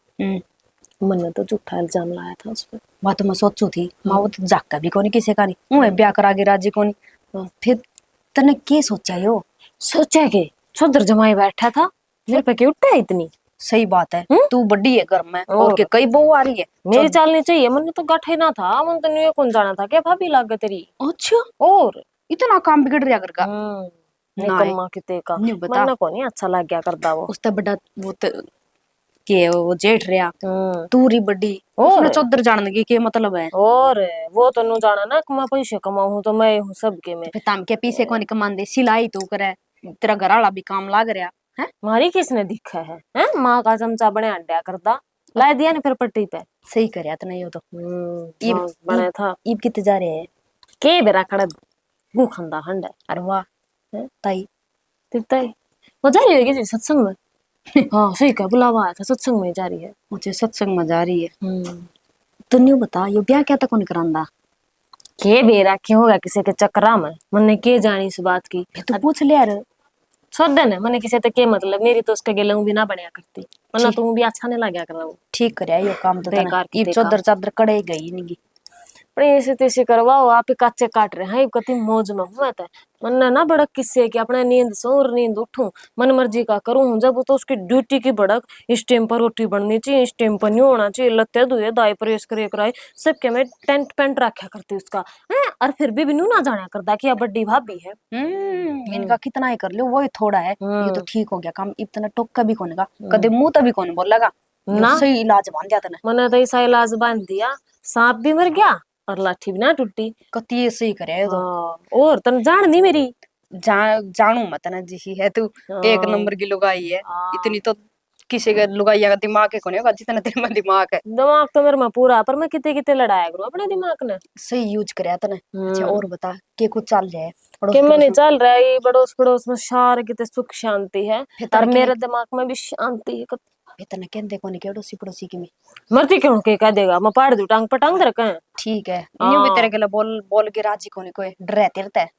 मन ने तो झूठा इल्जाम लाया था उस पर। वह तो मैं सोचू थी माँ वो तो जाका भी कोनी किसी का नहीं, मुँह ब्याह करा के राजी कोनी। फिर तने के सोचा यो। सोचा के सुधर जमाई बैठा था, मेरे पे क्यों उठा इतनी। सही बात है, तू बड़ी है घर में और और के कई बहू आ रही है। मेरी चालनी चाहिए, मन तो गठे ना था, मन तो नहीं कौन जाना था क्या भाभी लाग गई तेरी। अच्छा और इतना काम बिगड़ रहा घर का। निकम्मा किते का नहीं बता मन को नहीं अच्छा लग गया करदा वो। उससे बड़ा वो के वो जेठ रहा हम्म तू री बड़ी, उसने चौधर जानने की के मतलब है। और वो तो नु जाना ना मैं पैसे कमाऊं तो मैं हूँ सबके में। फिर ताम के पीछे को नहीं कमान दे, सिलाई तू करे, तेरा घर वाला भी काम लाग रहा है। मारी किसने दिखा है हैं? माँ का चमचा बने अंडा करदा ला दिया ना फिर पट्टी पे। सही करया तने यो तो। ईब बने था ईब कितने जा रहे हैं के बेरा खड़ा गु खंदा हंडा। अरे वाह ताई तिता वो जा रही है किसी सत्संग में। हाँ सही का बुलावा आया था, सत्संग में जा रही है। मुझे सत्संग में जा रही है तो न्यू बता यो ब्याह क्या तक कौन करांदा? के बेरा क्यों होगा किसी के चक्रा में, मने के जानी इस बात की। तू पूछ ले यार। छोड़ देना मने किसी तक के मतलब, मेरी तो उसके गेलूं भी ना बनया करती, वरना ठीक। तू भी अच्छा नहीं लगा कर वो ठीक करया यो काम तो तने। बेकार की ये बेकार। चौदर चादर कड़े गई नहीं। पण ऐसे तैसे करवाओ, आप ही काचे काट रहे हैं कति मौज में हुआ था। मन ना बड़क किससे कि अपने नींद सो और नींद उठूं, मन मर्जी का करूं, जब तो उसकी ड्यूटी की बड़क इस टाइम पर रोटी बननी चाहिए, इस टाइम पर नहीं होना चाहिए, लत्ते धुए दाई प्रेस करे कराई सबके मैं टेंट पेंट रखा करती उसका है। और फिर भी बिनू ना जाना करता कि अब बड्डी भाभी है। इनका कितना ही कर लो वो ही थोड़ा है। ये तो ठीक हो गया काम, इतना टोका भी कोने का कदे मुंह तभी कौन बोलेगा ना सही इलाज बांध दिया तने। मैंने तो ऐसा इलाज बांध दिया, सांप भी मर गया और लाठी भी ना टूटी। कति सही करे ये तो। हाँ, और तन जान दी मेरी जानू मत ना जी है तू। एक नंबर की लुगाई है। इतनी तो किसी का लुगाइया का दिमाग है कोने का जितना तेरे में दिमाग है। दिमाग तो मेरे में पूरा, पर मैं कितने कितने लड़ाया करूं अपने दिमाग ने। सही यूज करया तने। अच्छा और बता के कुछ चल जाए पड़ोस कि मैंने पड़ोस चल रहा है ये पड़ोस पड़ोस में सार कितने सुख शांति है, में और मेरे दिमाग में भी शांति है। तने कहते कोने के पड़ोसी पड़ोसी की में मरती क्यों के कह देगा, मैं पाड़ दू टांग पटांग दे रखा है। ठीक है न्यू भी तेरे के लिए बोल बोल के राजी कोने कोई डरते रहता है।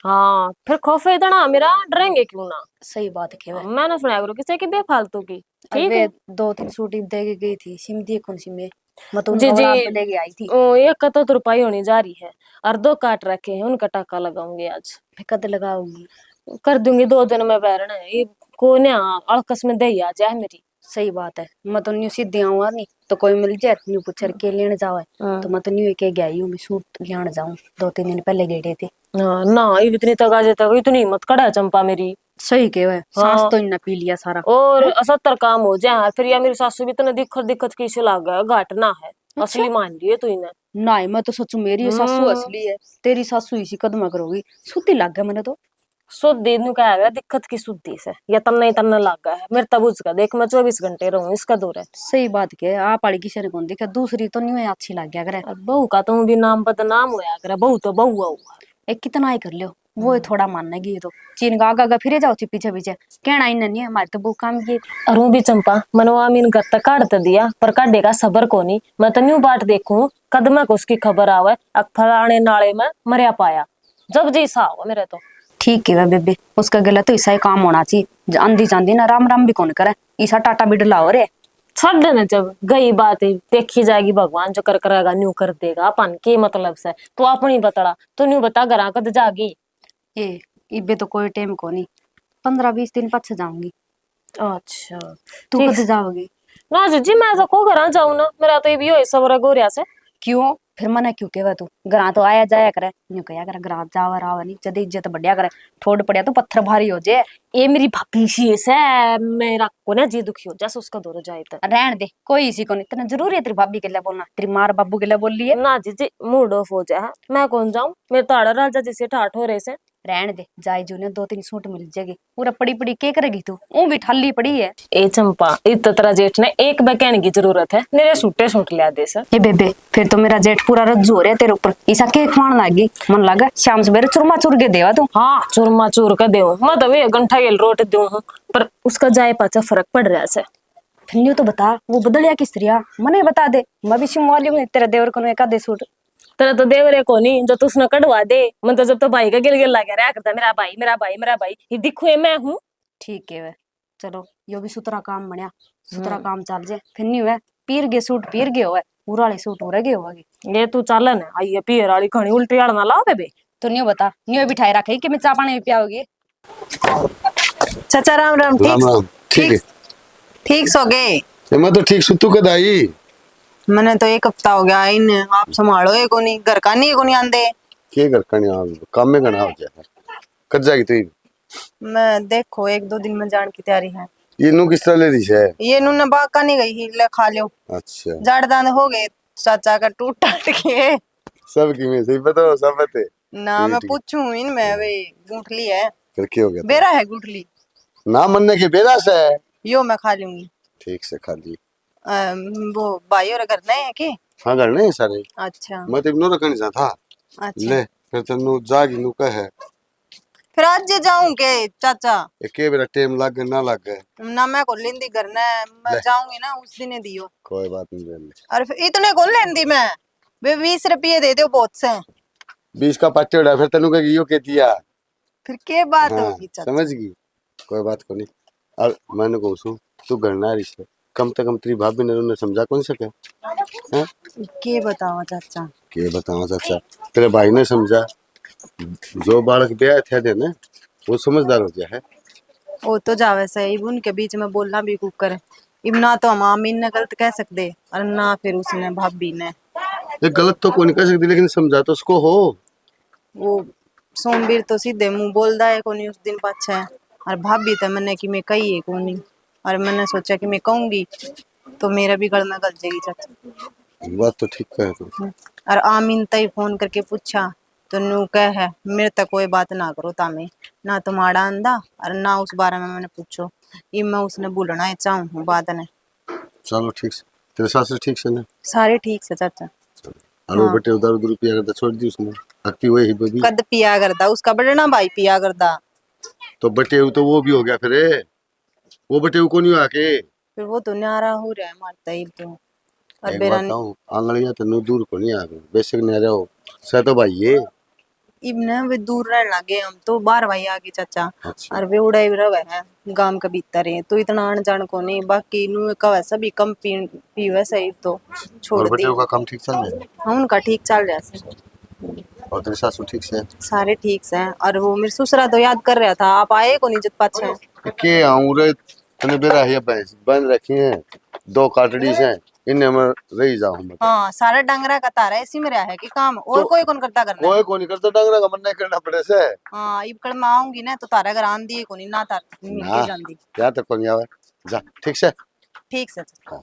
हाँ फिर खौफ है इतना मेरा, डरेंगे क्यों ना। सही बात है मैंने सुनाया करो किसी की बेफालतू की। ठीक अबे है 2-3 सूटी दे के गई थी सिम दी कौन सी में मैं तो जी उनका जी, बरात में लेके आई थी। एक कतो तो रुपये होनी जा रही है और 2 काट रखे हैं, उनका टाका लगाऊंगी आज। मैं कद लगाऊंगी। कर दूंगी 2 दिन में बैरना है ये को ना अड़कस में दही आ जाए मेरी। सही बात है मैं तो न्यू सीधी आऊंगा नहीं तो कोई मिल जाए न्यू पूछर के लेने जाओ तो मैं तो न्यू के गई हूँ मैं सूट लेने जाऊं 2-3 दिन पहले गए थे। हाँ, ना ये इतनी तगाजे तक इतनी हिम्मत कड़ा है चंपा मेरी। सही के है सांस तो इन्ना पी लिया सारा। और 70 काम हो जाए फिर, या मेरी सासू भी इतना दिक्कत दिक्कत किसे लाग गया, घाट ना है असली मान रही है तू इन्हें। नहीं मैं तो सचू मेरी सासू असली है तेरी सासू इसी कदम करोगी सुती लग गया मैंने तो। शुद्धि नु क्या है दिक्कत की शुद्धि से, या तन्ने तन्ने लाग गया है मेरे तबूज का देख, मैं 24 घंटे रहूं इसका दूर है। सही बात के आप आड़ी किसी ने कौन देखा दूसरी तो नहीं अच्छी लग गया करे। और बहू का तुम भी नाम बदनाम होया करे, बहू तो बहू हुआ। एक कितना ही कर लियो वो थोड़ा मानेगी ये तो चीन का आगा फिरे जाओ पीछे पीछे कहना ही नहीं है हमारे तो वो काम किए। अरू भी चंपा मनवा मीन घर तक काट दिया पर काटे का सबर को नहीं, मैं तो न्यू बाट देखूं कदम को उसकी खबर आवे फलाने नाले में मरिया पाया जब जी सा हो मेरे तो। ठीक है बेबे उसका गला तो ऐसा ही काम होना चाहिए आंधी चांदी ना राम राम भी कौन करे ईसा टाटा भी डलाओ रे। छड़ देना जब गई बात देखी जाएगी, भगवान जो कर करेगा न्यू कर देगा अपन के मतलब से तो अपनी बतड़ा तो न्यू बता घर कद जागी। ए इबे तो कोई टाइम को नहीं 15-20 दिन पछ जाऊंगी। अच्छा तू ठीक कद जाओगी? ना जी मैं तो को घर जाऊं ना, मेरा तो ये भी हो सबर गोरिया से। क्यों फिर मना क्यों केवा तू घर तो आया जाया करे न्यू कया करे घर जावा रावा नहीं जद इज्जत बढ़िया करे ठोड पड़िया तो पत्थर भारी हो जाए। ये मेरी भाभी शीश है, मेरा को ना जी दुखी हो जैसे उसका दौर जाए तो रहन दे कोई इसी को नहीं इतना जरूरी है तेरी भाभी के लिए बोलना तेरी मार बाबू के लिए बोल रही है। ना जी मूड ऑफ हो जाए, मैं कौन जाऊं, मेरे तो आड़ा राजा जैसे ठाठ हो रहे से। रहन दे जाई जू ने 2-3 सूट मिल जाएगी पूरा पड़ी पड़ी के करेगी तू वो भी ठाली पड़ी है। ए चंपा इत तेरा जेठ ने एक बहन की जरूरत है, मेरे सूटे सूट लिया दे सर। ये बेबे फिर तो मेरा जेठ पूरा रज्जू हो रहा है तेरे ऊपर ऐसा के खान लागी मन लगा शाम सवेरे चूरमा चूर के देवा तू। हाँ चूरमा चूर कर दे मैं तो वे घंटा गेल रोट दू हूँ पर उसका जाए पाचा फर्क पड़ रहा है। फिर न्यू तो बता वो बदलिया किस तरह मने बता दे मैं भी सिमवाली हूँ तेरा देवर को एक आधे सूट। तेरा तो देवरे को नहीं जो तुसने कटवा दे, मैं तो जब तो भाई का गिल गिल लगा रहा करता मेरा भाई मेरा भाई मेरा भाई, ये दिखो ये मैं हूँ। ठीक है वे चलो यो भी सुतरा काम बनया सुतरा काम चल जाए फिर न्यू है पीर गे सूट पीर गए हो पूरा वाले सूट हो रहे होगे। ये तू चालन है आई पीर वाली खड़ी उल्टी आड़ ना लाओ बेबे। तो न्यू बता न्यू बिठाई रखे कि मैं चा पानी पियाओगी। चाचा राम राम। राम राम ठीक है। ठीक सो गए? मैं तो ठीक सुतू कद आई। मैंने तो 1 हफ्ता हो गया इन आप संभालो ये कोनी घर का नहीं कोनी आंदे के घर का नहीं काम में करना हो जाए कद जाएगी तू। मैं देखो 1-2 दिन में जान की तैयारी है। ये नू किस तरह ले रही है? ये नुने बाग का नहीं गई ही ले खा लियो। अच्छा जड़ दांत हो गए चाचा का टूट टाट के सब की में सही बताओ सब बते ना मैं ठीक है। पूछूं इन में वे गुठली है फिर क्या हो गया बेरा है गुठली ना मनने के बेरा से है। यो मैं खा लूंगी। ठीक से खा ली। वो भाई और घर नहीं है कि? हाँ घर नहीं सारे अच्छा मैं तो इग्नोर रखने जा था अच्छा ले फिर तेनू जागी नू कहे फिर आज जे जाऊं के चाचा के मेरा टाइम लग गया ना लग गया ना मैं को लेंदी करना है, मैं ले। जाऊंगी ना उस दिन दियो। कोई बात नहीं ले ले। और फिर इतने को लेंदी मैं, वे 20 रुपये दे दो बहुत से। 20 का पट्टे उड़ा फिर तेनू कह यो कहती है फिर के बात हाँ होगी चाचा। समझ गई कोई बात को नहीं। और मैंने कहूँ सु तू गणना रिश्ते कम से कम तेरी भाभी ने उन्हें समझा कौन सके हैं के बताओ चाचा। के बताओ चाचा तेरे भाई ने समझा जो बालक ब्याह थे दे ना वो समझदार हो गया है। वो तो जावे सही उनके बीच में बोलना भी कुकर इब ना तो हम आमीन ने गलत कह सकते और ना फिर उसने भाभी ने। ये गलत तो कोई नहीं कह सकती लेकिन समझा तो उसको हो। वो सोमवीर तो सीधे मुंह बोलदा है कोनी उस दिन पाछे और भाभी तो मैंने कि मैं कही है कोनी और मैंने सोचा कि मैं कहूंगी तो मेरा भी गल में गल जाएगी चाचा। बात तो ठीक है तू और आमीन तई फोन करके पूछा तो नू कह है मेरे तक कोई बात ना करो तामे ना तुम्हारा आंदा और ना उस बारे में मैंने पूछो इब मैं उसने बोलना है चाहूँ हूँ बात ने। चलो ठीक से तेरे सासरे ठीक से ना सारे ठीक से चाचा। और वो हाँ। बेटे उधर उधर रुपया करता छोड़ दी उसने अक्ति वही ही बेबी कद पिया करदा उसका बड़ना भाई पिया करदा। तो बटे तो वो भी हो गया फिर वो बटे को नहीं आके फिर वो तो न्यारा हो रहा है मारता ही तो। और एक बेरा बात कहूं आंगलियां तेनू दूर को नहीं आगे बेशक न्यारा हो सह तो भाई ये इब ने वे दूर रहने लगे हम तो बाहर भाई आगे चाचा। अच्छा और वे उड़ाई रवे है गांव के भीतर है तो इतना आन जान को नहीं बाकी नु का वैसा भी कम पीवे सही तो छोड़ और दी। बटे का काम ठीक चल रहा है हाँ उनका ठीक चल रहा है और तेरे सासू ठीक से सारे ठीक से हैं। और वो मेरे ससुरा तो याद कर रहा था आप आए को नहीं जब पाछे। के आऊं रे तने बेरा है भैंस बंद रखी हैं 2 काटड़ी से इनने में रही जाऊं मैं हाँ सारा डंगरा का तारा इसी में रहा है कि काम और तो कोई कौन करता करना है? कोई को नहीं करता डंगरा का मन नहीं करना पड़े से हाँ इब कल मैं आऊंगी ना तो तारा घर आंदी है को नहीं ना तार मिल ना के जांदी। क्या तक को नहीं आवे जा ठीक से ठीक से चाचा।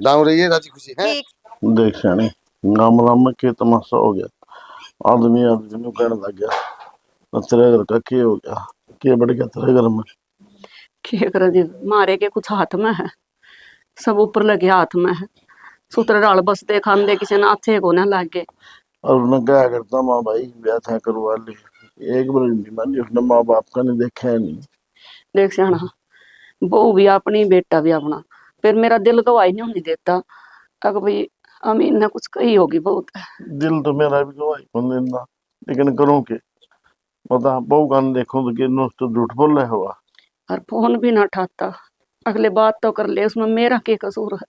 दाऊ रही है राजी खुशी है ठीक। देख शानी मामला में के तमाशा हो गया आदमी आदमी को कहने लग गया तो तेरे घर का के हो गया के बढ़ गया तेरे घर में क्या करे जी मारे के कुछ हाथ में है सब ऊपर लगे हाथ में है सूत्र डाल बस दे खांदे किसी ने अच्छे को ना लागे। और उन्हें क्या करता माँ भाई ब्याह था करवा ली एक बार नहीं मानी उसने माँ बाप का नहीं देखा है नहीं। देख सियाना बहू भी अपनी बेटा भी अपना फिर मेरा दिल गवाही नहीं होने देता अगर भाई अमीन ने कुछ कही होगी बहुत। दिल तो मेरा भी गवाही कौन देना लेकिन करूँ के बता बहू का नहीं देखूं तो कि तो झूठ बोल रहे हुआ और फोन भी ना उठाता अगले बात तो कर ले उसमें मेरा क्या कसूर है।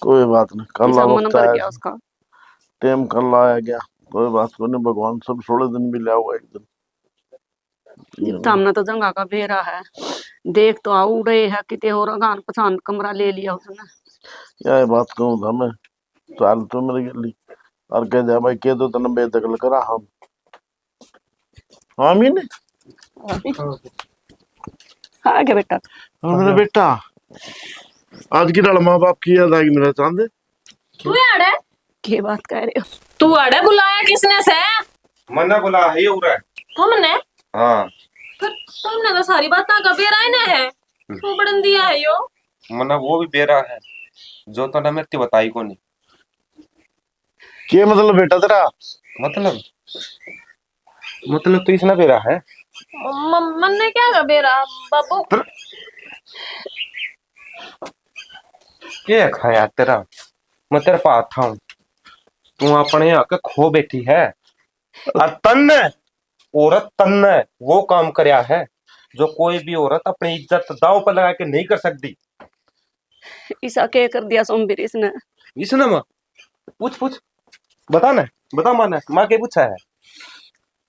कोई बात नहीं कल किसा मन वक्त भर आया गया उसका। टाइम कल आया गया कोई बात को नहीं भगवान सब 16 दिन भी लिया हुआ एक दिन सामने तो जंगा का बेरा है देख तो आऊ रहे है किते और अगान पछान कमरा ले लिया उसने। यह बात कहूँ था मैं चाल तो मेरी गली और कह दिया भाई कह दो तने बेदखल करा हम आमीन आ गया बेटा। और मेरा बेटा आज की डाल माँ बाप की याद आएगी मेरा चांद तू आड़े क्या बात कह रहे हो? तू आड़े बुलाया किसने से मना बोला है ये उरा तुमने हाँ फिर तुमने तो सारी बात ना कभी राय ने है तू बड़न दिया है यो मना वो भी बेरा है जो तो ना मेरे बताई को नहीं क्या मतलब बेटा तेरा मतलब तो इसना बेरा है मन ने क्या कर बेरा बाबू क्या खाया तेरा मैं तेरे पास था तू अपने आके खो बैठी है और तन औरत तन वो काम करया है जो कोई भी औरत अपनी इज्जत दाव पर लगा के नहीं कर सकती। ईसा क्या कर दिया सोमवीर इसने? इसने माँ पूछ बता ना बता माँ के पूछा है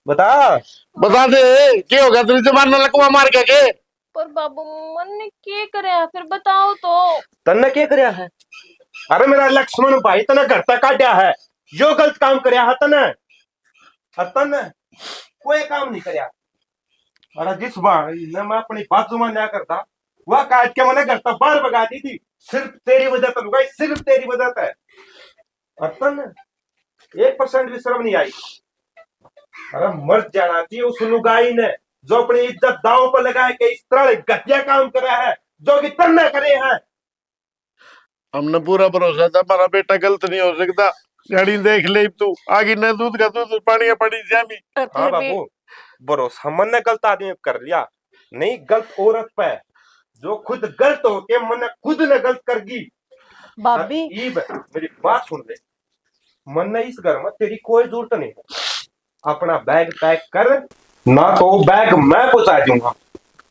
बता दे क्या हो गया तेरी जबान में लकवा मार के पर बाबू मन ने क्या करे फिर बताओ तो तन्ने क्या करया है? अरे मेरा लक्ष्मण भाई तने घर तक काटा है यो गलत काम करया है तने कोई काम नहीं करया। अरे जिस बार मैं अपनी बात जुमा ना करता वह काट के मैंने घर तक बाहर भगा दी थी सिर्फ तेरी वजह से लुगाई सिर्फ तेरी वजह से तने 1% भी शर्म नहीं आई। अरे मर जाना चाहिए उस लुगाई ने जो अपनी इज्जत दांव पर लगाए के इस तरह घटिया काम कर रहा है जो कि तन्ने करे हैं। हमने पूरा भरोसा था हमारा बेटा गलत नहीं हो सकता गाड़ी देख ले तू आगे न दूध का दूध पानी का पानी जामी। हाँ बाबू भरोसा मैंने गलत आदमी पे कर लिया, नहीं गलत औरत पे जो खुद गलत होके मैंने खुद ने गलत कर दी। भाभी ईब मेरी बात सुन ले, मैंने इस घर में तेरी कोई जरूरत नहीं है। अपना बैग पैक कर, ना तो बैग मैं पहुंचा दूंगा।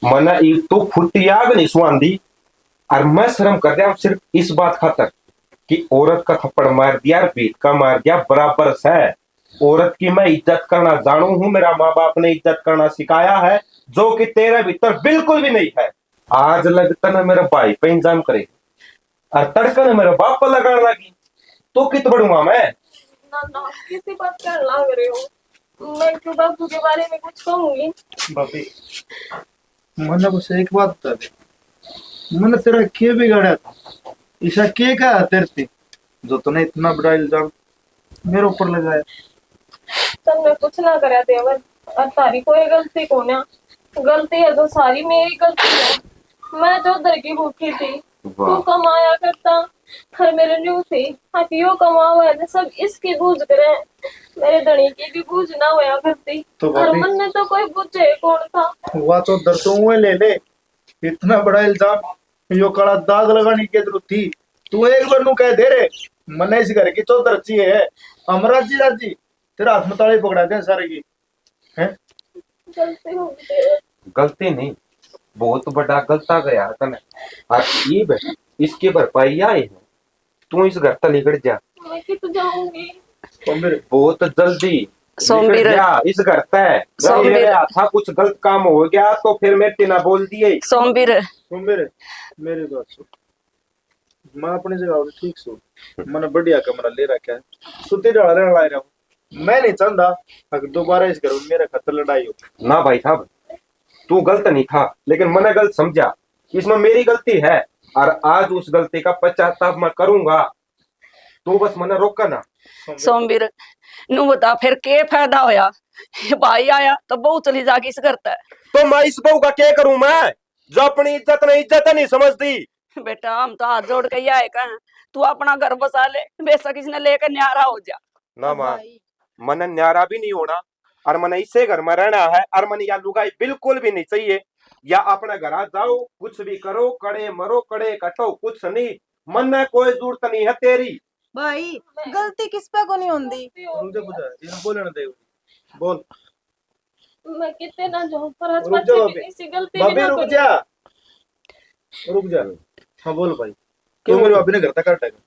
मैंने एक तो फुटी आग नहीं सुहांदी, और मैं शर्म कर रहा हूं सिर्फ इस बात खातर कि औरत का थप्पड़ मार दिया और भीत का मार दिया बराबर से। औरत की मैं इज्जत करना जानू हूं, मेरा माँ बाप ने इज्जत करना सिखाया है, जो कि तेरे भीतर बिल्कुल भी नहीं है। आज लगता ना मेरा भाई पे इंतजाम करे और तड़का ना मेरे बाप पर लगाने लगी, तो कित बढ़ूंगा मैं। ना ना किसी बात कर लाग रहे हो, मैं क्यों बाबू के बारे में कुछ कहूंगी। भाभी मैंने बस एक बात बता दी, मैंने तेरा के बिगाड़ा था, ईशा के कहा तेरे से जो तूने इतना बड़ा इल्जाम मेरे ऊपर लगाया। तुमने कुछ ना करा देवर, और सारी कोई गलती को ना, गलती है तो सारी मेरी गलती है। मैं तो उधर की भूखी थी, तू कमाया करता, घर मेरे न्यू थी, अब यो कमा हुआ है सब इसकी बूझ करे, मेरे धनी की भी बूझ ना होया करती। तो और भाभी मन ने तो कोई बुझे कौन था। हुआ तो दर तो हुए ले ले, इतना बड़ा इल्जाम यो काला दाग लगाने की जरूरत थी। तू एक बार नु कह दे रे मने इस घर की चौधर अच्छी है, अमराज जी राजी तेरा हाथ में ताली पकड़ा दे सारे की हैं। गलती हो गई, गलती नहीं, बहुत बड़ा गलता गया तने, और ये बेटा इसकी भरपाई आई है। तू इस घर तक निकल जा, मैं कित जाऊंगी। तो मेरे बहुत जल्दी सोमवीर निकल जा इस घर तक। सोमवीर। मेरे हाथा कुछ गलत काम हो गया तो फिर मैं तेना बोल दिए। सोमवीर तो मेरी बात सुन, मैं अपनी जगह पे ठीक सो, मैंने बढ़िया कमरा ले रखा है, सुती डाल रहा ला रहा हूँ। मैं नहीं चाहता अगर दोबारा इस घर में मेरे खतर लड़ाई हो। ना भाई साहब, तू गलत नहीं था, लेकिन मैंने गलत समझा, इसमें मेरी गलती है, और आज उस गलती का पश्चाताप मैं करूंगा। तू बस मैंने रोका ना। सोमवीर नु बता फिर के फायदा होया, भाई आया तो बहू चली जाके इस घर तक। तो मैं इस बहू का क्या करूं, मैं जो अपनी इज्जत नहीं समझती। बेटा हम तो हाथ जोड़ के ही आए कहा, तू अपना घर बसा ले, बेशक इसने लेकर न्यारा हो जा। ना मां, मन न्यारा भी नहीं होना, और मन इसे घर में रहना है, और मन या लुगाई बिल्कुल भी नहीं चाहिए। या अपने घर आ जाओ, कुछ भी करो, कड़े मरो कड़े कटो, कुछ नहीं, मन में कोई जरूरत नहीं है तेरी। भाई गलती किस पे को नहीं होंदी। रुक जा बुझा ये बोले ना दे बोल। मैं कितने ना जाऊं पर आज रुक जा बच्चे भाभी, की किसी गलती भी भाभी ना रुक करूं। जा रुक जा। हाँ बोल भाई, क्यों मेरी भाभी ने घर तक काटेगा?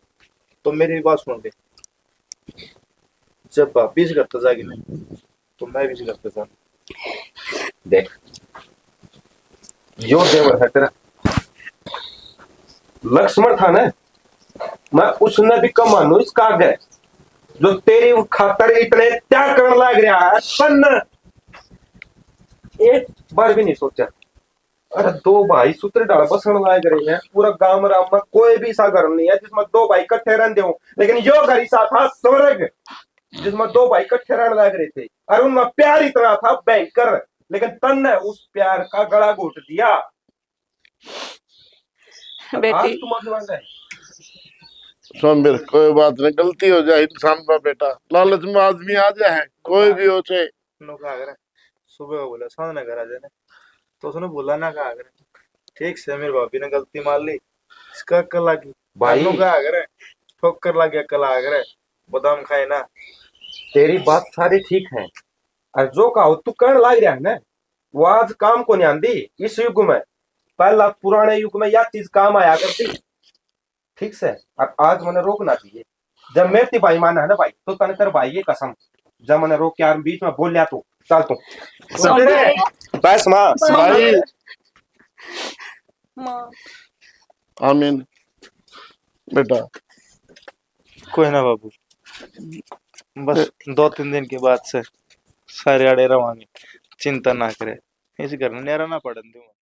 तो मेरी बात सुन ले, जब भाभी से घर तक जाएगी ना तो मैं भी इस घर तक जा। देख यो देवर है तेरा, लक्ष्मण था ना, मैं उसने भी कमानो इसका आगे, जो तेरी खातर इतने त्याग करने लग रहा है, तन एक बार भी नहीं सोचा। अरे दो भाई सूत्र डाल बसन लाग रहे हैं, पूरा गांव राम में कोई भी सा घर नहीं है जिसमें दो भाई इकट्ठे रहते हो, लेकिन यो घर ऐसा था स्वर्ग जिसमें दो भाई इकट्ठे रहने लग रहे थे, और उनमें प्यार इतना था भयंकर, लेकिन तन ने उस प्यार का गला घोट दिया। आज बेटी तुम अभिमान है। सोमवीर कोई बात नहीं, गलती हो जाए इंसान का बेटा, लालच में आदमी आ जाए, कोई भी हो चाहे। कहा करे सुबह बोला सामने घर आ जाने, तो उसने बोला ना कहा करे ठीक से मेरी भाभी ने गलती मान ली, इसका अक्ल लगी भाई कहा करे ठोकर लग गया कल आ करे बादाम खाए ना। तेरी बात सारी ठीक है, और जो कहो तू कर लाग रहा है ना, वो आज काम को नहीं आंदी इस युग में। पहला पुराने युग में यह चीज काम आया करती, ठीक से, और आज मैंने रोकना चाहिए। जब मेरे भाई माना है ना भाई, तो तने तेरे भाई ये कसम, जब मैंने रोक के यार बीच में बोल लिया तू चल तू सोमवीर बस माँ भाई माँ आमीन बेटा। कोई ना बाबू, बस 2-3 दिन के बाद से सारे आड़े रवांगे, चिंता ना करे, इस घर में न्यारा ना पड़न दूंगा।